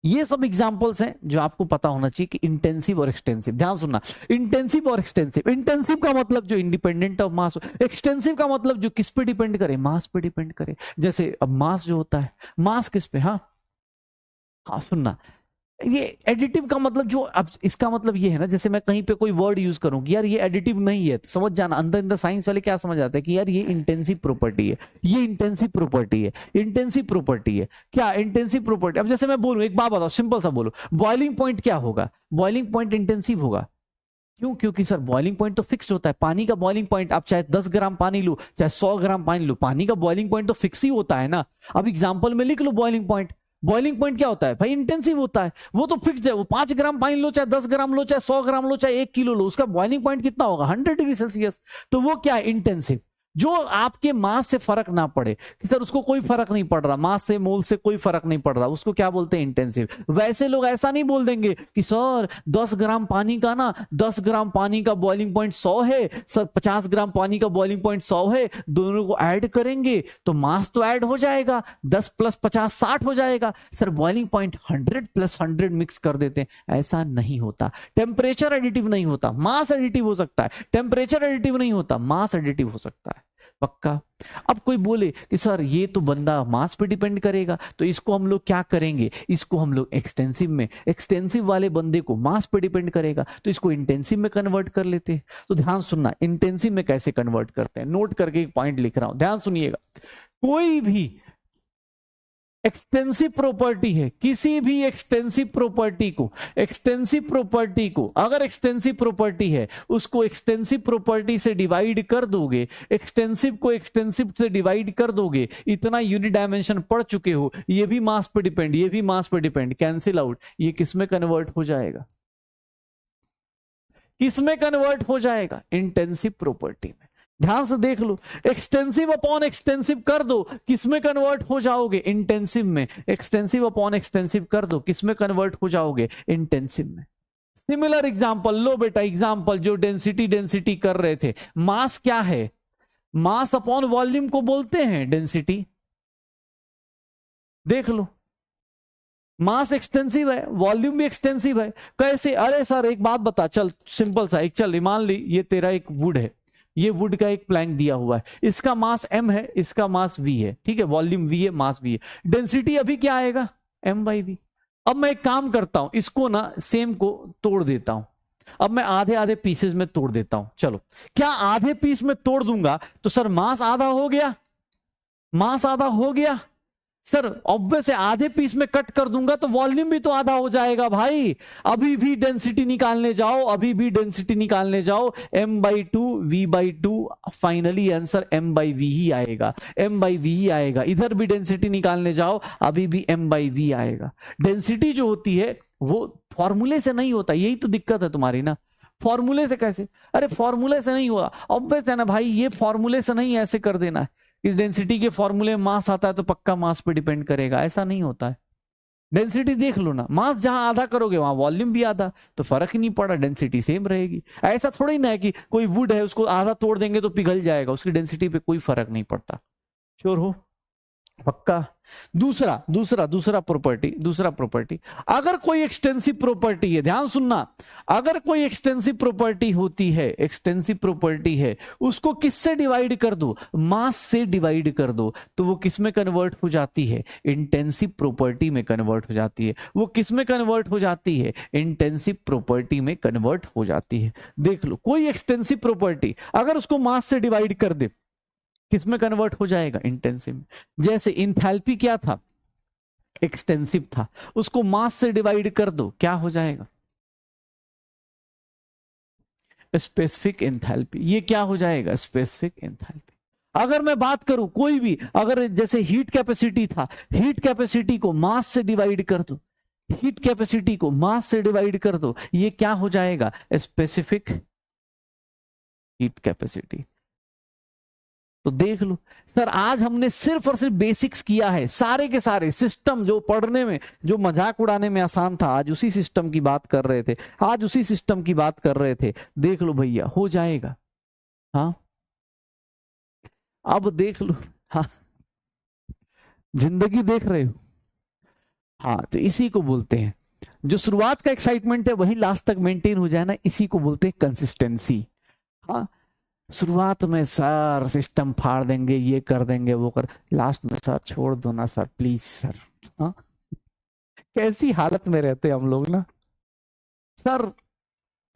ये सब एग्जांपल्स हैं जो आपको पता होना चाहिए कि इंटेंसिव और एक्सटेंसिव। ध्यान सुनना, इंटेंसिव और एक्सटेंसिव, इंटेंसिव का मतलब जो इंडिपेंडेंट ऑफ मास, एक्सटेंसिव का मतलब जो किस पे डिपेंड करे, मास पे डिपेंड करे। जैसे अब मास जो होता है, मास किस पे, हाँ हाँ सुनना, ये एडिटिव का मतलब जो, अब इसका मतलब ये है ना, जैसे मैं कहीं पे कोई वर्ड यूज करूं कि यार ये एडिटिव नहीं है, तो समझ जाना अंदर अंदर साइंस वाले क्या समझ आते हैं कि यार ये इंटेंसिव प्रॉपर्टी है, ये इंटेंसिव प्रॉपर्टी है, इंटेंसिव प्रॉपर्टी है, क्या इंटेंसिव प्रॉपर्टी। अब जैसे मैं बोलूं, एक बात बताओ, सिंपल सा बोलो, बॉइलिंग पॉइंट क्या होगा, बॉइलिंग पॉइंट इंटेंसिव होगा, क्यों, क्योंकि सर बॉइलिंग पॉइंट तो फिक्स होता है, पानी का बॉइलिंग पॉइंट, आप चाहे 10 ग्राम पानी लो चाहे 100 ग्राम पानी लो, पानी का बॉइलिंग पॉइंट तो फिक्स ही होता है ना। अब एग्जांपल में लिख low boiling point, boiling point क्या होता है भाई, इंटेंसिव होता है, वो तो फिक्स है, वो 5 ग्राम पानी लो चाहे 10 ग्राम लो चाहे 100 ग्राम लो चाहे 1 किलो लो, उसका बॉइलिंग पॉइंट कितना होगा, 100 डिग्री सेल्सियस। तो वो क्या है, इंटेंसिव। जो आपके मास से फर्क ना पड़े कि सर उसको कोई फर्क नहीं पड़ रहा, मास से मोल से कोई फर्क नहीं पड़ रहा, उसको क्या बोलते हैं, इंटेंसिव। वैसे लोग ऐसा नहीं बोल देंगे कि सर 10 ग्राम पानी का ना, 10 ग्राम पानी का बॉइलिंग पॉइंट 100 है, सर 50 ग्राम पानी का बॉइलिंग पॉइंट 100 है, दोनों को ऐड करेंगे तो मास तो ऐड हो जाएगा, 10 प्लस 50 60 हो जाएगा, sir boiling point 100 plus 100 mix कर देते हैं। ऐसा नहीं होता, टेम्परेचर एडिटिव नहीं होता, मास एडिटिव हो सकता है, टेम्परेचर एडिटिव नहीं होता, मास एडिटिव हो सकता है, पक्का। अब कोई बोले कि सर ये तो बंदा मास पे डिपेंड करेगा, तो इसको हम लोग क्या करेंगे, इसको हम लोग एक्सटेंसिव में, एक्सटेंसिव वाले बंदे को मास पे डिपेंड करेगा तो इसको इंटेंसिव में कन्वर्ट कर लेते हैं। तो ध्यान सुनना, इंटेंसिव में कैसे कन्वर्ट करते हैं, नोट करके एक पॉइंट लिख रहा हूं, ध्यान सुनिएगा। कोई भी एक्सटेंसिव प्रॉपर्टी है, किसी भी एक्सटेंसिव प्रॉपर्टी को, एक्सटेंसिव प्रॉपर्टी को, अगर एक्सटेंसिव प्रॉपर्टी है उसको एक्सटेंसिव प्रॉपर्टी से डिवाइड कर दोगे, एक्सटेंसिव को एक्सटेंसिव से डिवाइड कर दोगे, इतना यूनिट डायमेंशन पढ़ चुके हो, ये भी मास पे डिपेंड, ये भी मास पे डिपेंड, कैंसिल आउट, ये किस में कन्वर्ट हो जाएगा, किस में कन्वर्ट हो जाएगा, इंटेंसिव प्रॉपर्टी में। ध्यान से देख लो, एक्सटेंसिव अपॉन एक्सटेंसिव कर दो, किसमें कन्वर्ट हो जाओगे, इंटेंसिव में। एक्सटेंसिव अपॉन एक्सटेंसिव कर दो, किसमें कन्वर्ट हो जाओगे, इंटेंसिव में। सिमिलर एग्जांपल लो बेटा, एग्जांपल जो डेंसिटी डेंसिटी कर रहे थे, मास क्या है, मास अपॉन वॉल्यूम को बोलते हैं डेंसिटी, देख लो, मास एक्सटेंसिव है, वॉल्यूम भी एक्सटेंसिव है, कैसे, अरे सर एक बात बता, चल सिंपल सा, एक चल मान ली ये तेरा एक वुड है, ये वुड का एक प्लैंक दिया हुआ है, इसका मास m है, इसका मास v है, ठीक है, वॉल्यूम v है, मास v है, डेंसिटी अभी क्या आएगा, m बाई v। अब मैं एक काम करता हूं, इसको ना सेम को तोड़ देता हूं, अब मैं आधे आधे पीसेस में तोड़ देता हूं, चलो, क्या आधे पीस में तोड़ दूंगा तो सर मास आधा हो गया, मास आधा हो गया, सर ऑब्वियस है आधे पीस में कट कर दूंगा तो वॉल्यूम भी तो आधा हो जाएगा भाई। अभी भी डेंसिटी निकालने जाओ, अभी भी डेंसिटी निकालने जाओ, m/2 v/2, finally answer m/v ही आएगा, m/v ही आएगा। इधर भी डेंसिटी निकालने जाओ, अभी भी m/v आएगा। डेंसिटी जो होती है वो फॉर्मूले से नहीं होता, यही तो दिक्कत है तुम्हारी ना। फॉर्मूले से कैसे, अरे फॉर्मूले से नहीं हुआ, ऑब्वियस है ना भाई, ये फॉर्मूले से नहीं ऐसे कर देना है, इस डेंसिटी के फॉर्मूले में मास आता है तो पक्का मास पे डिपेंड करेगा, ऐसा नहीं होता है। डेंसिटी देख लो ना, मास जहां आधा करोगे वहां वॉल्यूम भी आधा, तो फर्क ही नहीं पड़ा, डेंसिटी सेम रहेगी। ऐसा थोड़ी ना है कि कोई वुड है उसको आधा तोड़ देंगे तो पिघल जाएगा, उसकी डेंसिटी पे कोई फर्क नहीं पड़ता। श्योर हो, पक्का। दूसरा दूसरा दूसरा प्रॉपर्टी, अगर कोई एक्सटेंसिव प्रॉपर्टी है, ध्यान सुनना, अगर कोई एक्सटेंसिव प्रॉपर्टी होती है, एक्सटेंसिव प्रॉपर्टी है, उसको किससे डिवाइड कर दो, मास से डिवाइड कर दो, तो वो किस में कन्वर्ट हो जाती है, इंटेंसिव प्रॉपर्टी में कन्वर्ट हो जाती है। वो किस में कन्वर्ट हो जाती है, इंटेंसिव प्रॉपर्टी में कन्वर्ट हो जाती है। देख लो, कोई एक्सटेंसिव प्रॉपर्टी अगर उसको मास से डिवाइड कर दे, किस में कन्वर्ट हो जाएगा, इंटेंसिव में। जैसे इंथैल्पी क्या था, एक्सटेंसिव था, उसको मास से डिवाइड कर दो, क्या हो जाएगा, स्पेसिफिक एंथैल्पी। ये क्या हो जाएगा, स्पेसिफिक एंथैल्पी। अगर मैं बात करूं कोई भी, अगर जैसे हीट कैपेसिटी था, हीट कैपेसिटी को मास से डिवाइड कर दो, हीट कैपेसिटी को मास से डिवाइड कर दो, ये क्या हो जाएगा? Specific heat capacity. तो देख लो सर, आज हमने सिर्फ और सिर्फ बेसिक्स किया है, सारे के सारे सिस्टम जो पढ़ने में, जो मजाक उड़ाने में आसान था, आज उसी सिस्टम की बात कर रहे थे, आज उसी सिस्टम की बात कर रहे थे। देख लो भैया, हो जाएगा। हाँ अब देख लो। हाँ जिंदगी देख रहे हो। हाँ तो इसी को बोलते हैं, जो शुरुआत का एक्साइटमेंट है वही लास्ट तक मेंटेन हो जाए ना, इसी को बोलते हैं कंसिस्टेंसी। हाँ शुरुआत में सर सिस्टम फाड़ देंगे, ये कर देंगे, वो कर, लास्ट में सर छोड़ दो ना सर प्लीज सर। हाँ कैसी हालत में रहते हम लोग ना सर।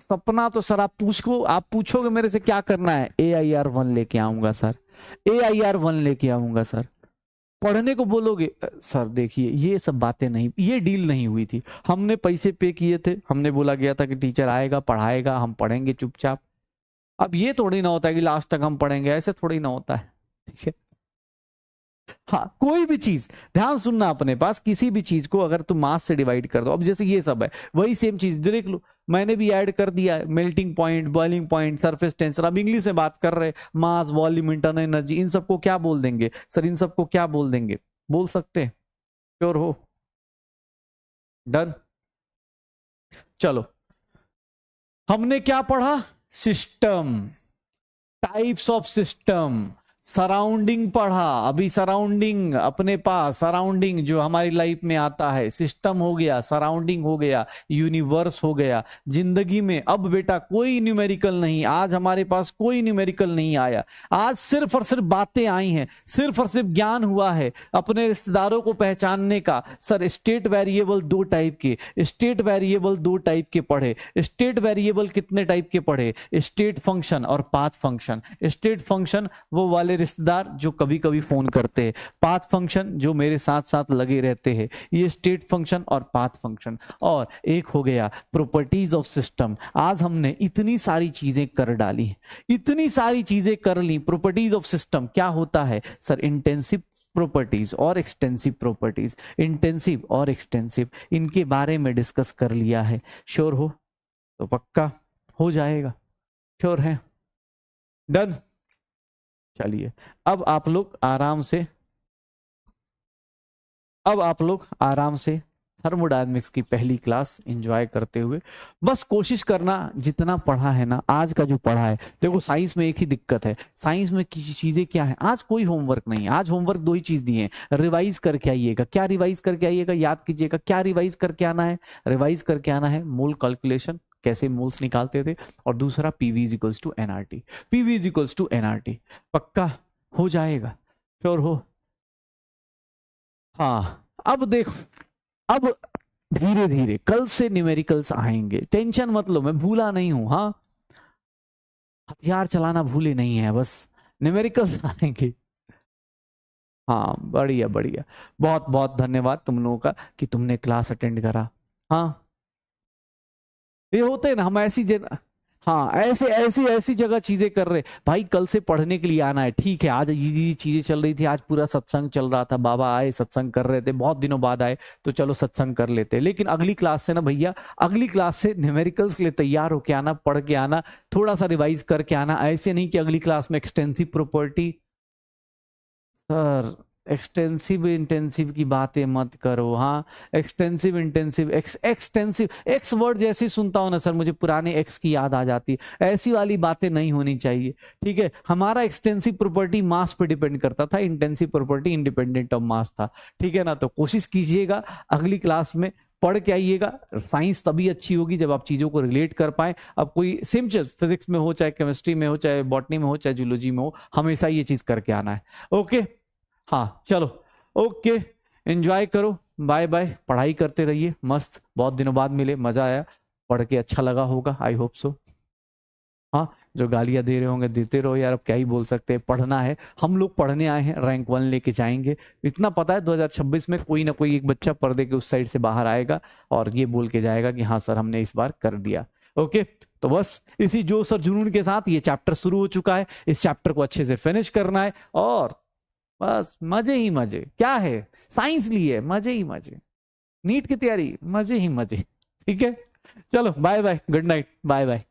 सपना तो सर आप पूछोगे मेरे से क्या करना है, AIR 1 लेके आऊंगा सर, AIR 1 लेके आऊंगा सर। पढ़ने को बोलोगे सर देखिए ये सब बातें नहीं, ये डील नहीं हुई थी, हमने पैसे पे किए थे, हमने बोला गया था कि टीचर आएगा पढ़ाएगा, हम पढ़ेंगे चुपचाप। अब ये थोड़ी ना होता है कि लास्ट तक हम पढ़ेंगे, ऐसे थोड़ी ना होता है, ठीक है। हाँ कोई भी चीज ध्यान सुनना, अपने पास किसी भी चीज को अगर तुम मास से डिवाइड कर दो, अब जैसे ये सब है वही सेम चीज जो देख लो, मैंने भी ऐड कर दिया है, melting point, boiling point, surface tensor. अब इंग्लिश में बात कर रहे, मास, वॉल्यूम, इंटरनल एनर्जी, इन सबको क्या बोल देंगे सर, इन सबको क्या बोल देंगे, बोल सकते हैं? श्योर हो? डन। चलो हमने क्या पढ़ा? System, types of system, surrounding पढ़ा। अभी सराउंडिंग अपने पास, सराउंडिंग जो हमारी लाइफ में आता है, सिस्टम हो गया, सराउंडिंग हो गया, यूनिवर्स हो गया। जिंदगी में अब बेटा कोई न्यूमेरिकल नहीं, आज हमारे पास कोई न्यूमेरिकल नहीं आया, आज सिर्फ और सिर्फ बातें आई हैं, सिर्फ और सिर्फ ज्ञान हुआ है अपने रिश्तेदारों को पहचानने का। सर स्टेट वेरिएबल 2 टाइप के, स्टेट वेरिएबल 2 टाइप के पढ़े। स्टेट वेरिएबल कितने टाइप के पढ़े? स्टेट फंक्शन और पाथ फंक्शन। स्टेट फंक्शन वो वाले रिश्तेदार जो कभी कभी फोन करते हैं, पाथ फंक्शन जो मेरे साथ साथ लगे रहते हैं, ये स्टेट फंक्शन और पाथ फंक्शन। और एक हो गया प्रॉपर्टीज ऑफ सिस्टम। आज हमने इतनी सारी चीजें कर डाली, इतनी सारी चीजें कर ली। प्रॉपर्टीज ऑफ सिस्टम क्या होता है सर? इंटेंसिव प्रॉपर्टीज और एक्सटेंसिव प्रॉपर्टीज, इंटेंसिव और एक्सटेंसिव, इनके बारे में डिस्कस कर लिया है। श्योर हो? तो पक्का हो जाएगा, श्योर है? डन। चलिए अब आप लोग आराम से, अब आप लोग आराम से थर्मोडायनेमिक्स की पहली क्लास एंजॉय करते हुए, बस कोशिश करना जितना पढ़ा है ना, आज का जो पढ़ा है। देखो साइंस में एक ही दिक्कत है, साइंस में किसी चीजें क्या है, आज कोई होमवर्क नहीं है, आज होमवर्क 2 ही चीज दिए हैं, रिवाइज करके आइएगा। क्या रिवाइज करके आइएगा? याद कीजिएगा क्या रिवाइज करके आना है? रिवाइज करके आना है मोल कैलकुलेशन, कैसे मोल्स निकालते थे, और दूसरा PV is equals to NRT, PV is equals to NRT। पक्का हो जाएगा? श्योर हो? हाँ अब देखो, अब धीरे धीरे कल से न्यूमेरिकल्स आएंगे, टेंशन मत लो, मैं भूला नहीं हूं। हाँ हथियार चलाना भूले नहीं है, बस न्यूमेरिकल्स आएंगे। हाँ बढ़िया बढ़िया, बहुत बहुत धन्यवाद तुम लोगों का कि तुमने क्लास अटेंड करा। हाँ ये होते हैं ना हम ऐसी जगह, हाँ ऐसे ऐसी ऐसी जगह चीजें कर रहे भाई, कल से पढ़ने के लिए आना है, ठीक है। आज ये चीजें चल रही थी, आज पूरा सत्संग चल रहा था, बाबा आए सत्संग कर रहे थे, बहुत दिनों बाद आए तो चलो सत्संग कर लेते। लेकिन अगली क्लास से ना भैया, अगली क्लास से न्यूमेरिकल्स के लिए तैयार होके आना, पढ़ के आना, थोड़ा सा रिवाइज करके आना। ऐसे नहीं कि अगली क्लास में extensive property, sir extensive intensive की बातें मत करो। हाँ extensive intensive, extensive, x word जैसे सुनता हूं ना सर मुझे पुराने एक्स की याद आ जाती है, ऐसी वाली बातें नहीं होनी चाहिए, ठीक है। हमारा एक्सटेंसिव प्रॉपर्टी मास पे डिपेंड करता था, intensive property independent of mass था, ठीक है ना। तो कोशिश कीजिएगा अगली क्लास में पढ़ के आइएगा। साइंस तभी अच्छी होगी जब आप चीजों को रिलेट कर पाए। अब कोई सेम चीज फिजिक्स में हो, चाहे केमिस्ट्री में हो, चाहे बॉटनी में हो, चाहे जूलॉजी में हो, हमेशा ये चीज करके आना है। ओके हाँ चलो, ओके एंजॉय करो, बाय बाय। पढ़ाई करते रहिए, मस्त, बहुत दिनों बाद मिले, मजा आया, पढ़ के अच्छा लगा होगा, आई होप सो। हाँ जो गालियां दे रहे होंगे देते रहो यार, अब क्या ही बोल सकते हैं, पढ़ना है, हम लोग पढ़ने आए हैं, रैंक 1 लेके जाएंगे। इतना पता है 2026 में कोई ना कोई एक बच्चा पर्दे के उस साइड से बाहर आएगा और ये बोल के जाएगा कि हाँ सर हमने इस बार कर दिया। ओके तो बस इसी जोश और जुनून के साथ ये चैप्टर शुरू हो चुका है, इस चैप्टर को अच्छे से फिनिश करना है और बस मजे ही मजे। क्या है, साइंस लिए मजे ही मजे, नीट की तैयारी मजे ही मजे। ठीक है, चलो bye bye, good night, bye bye.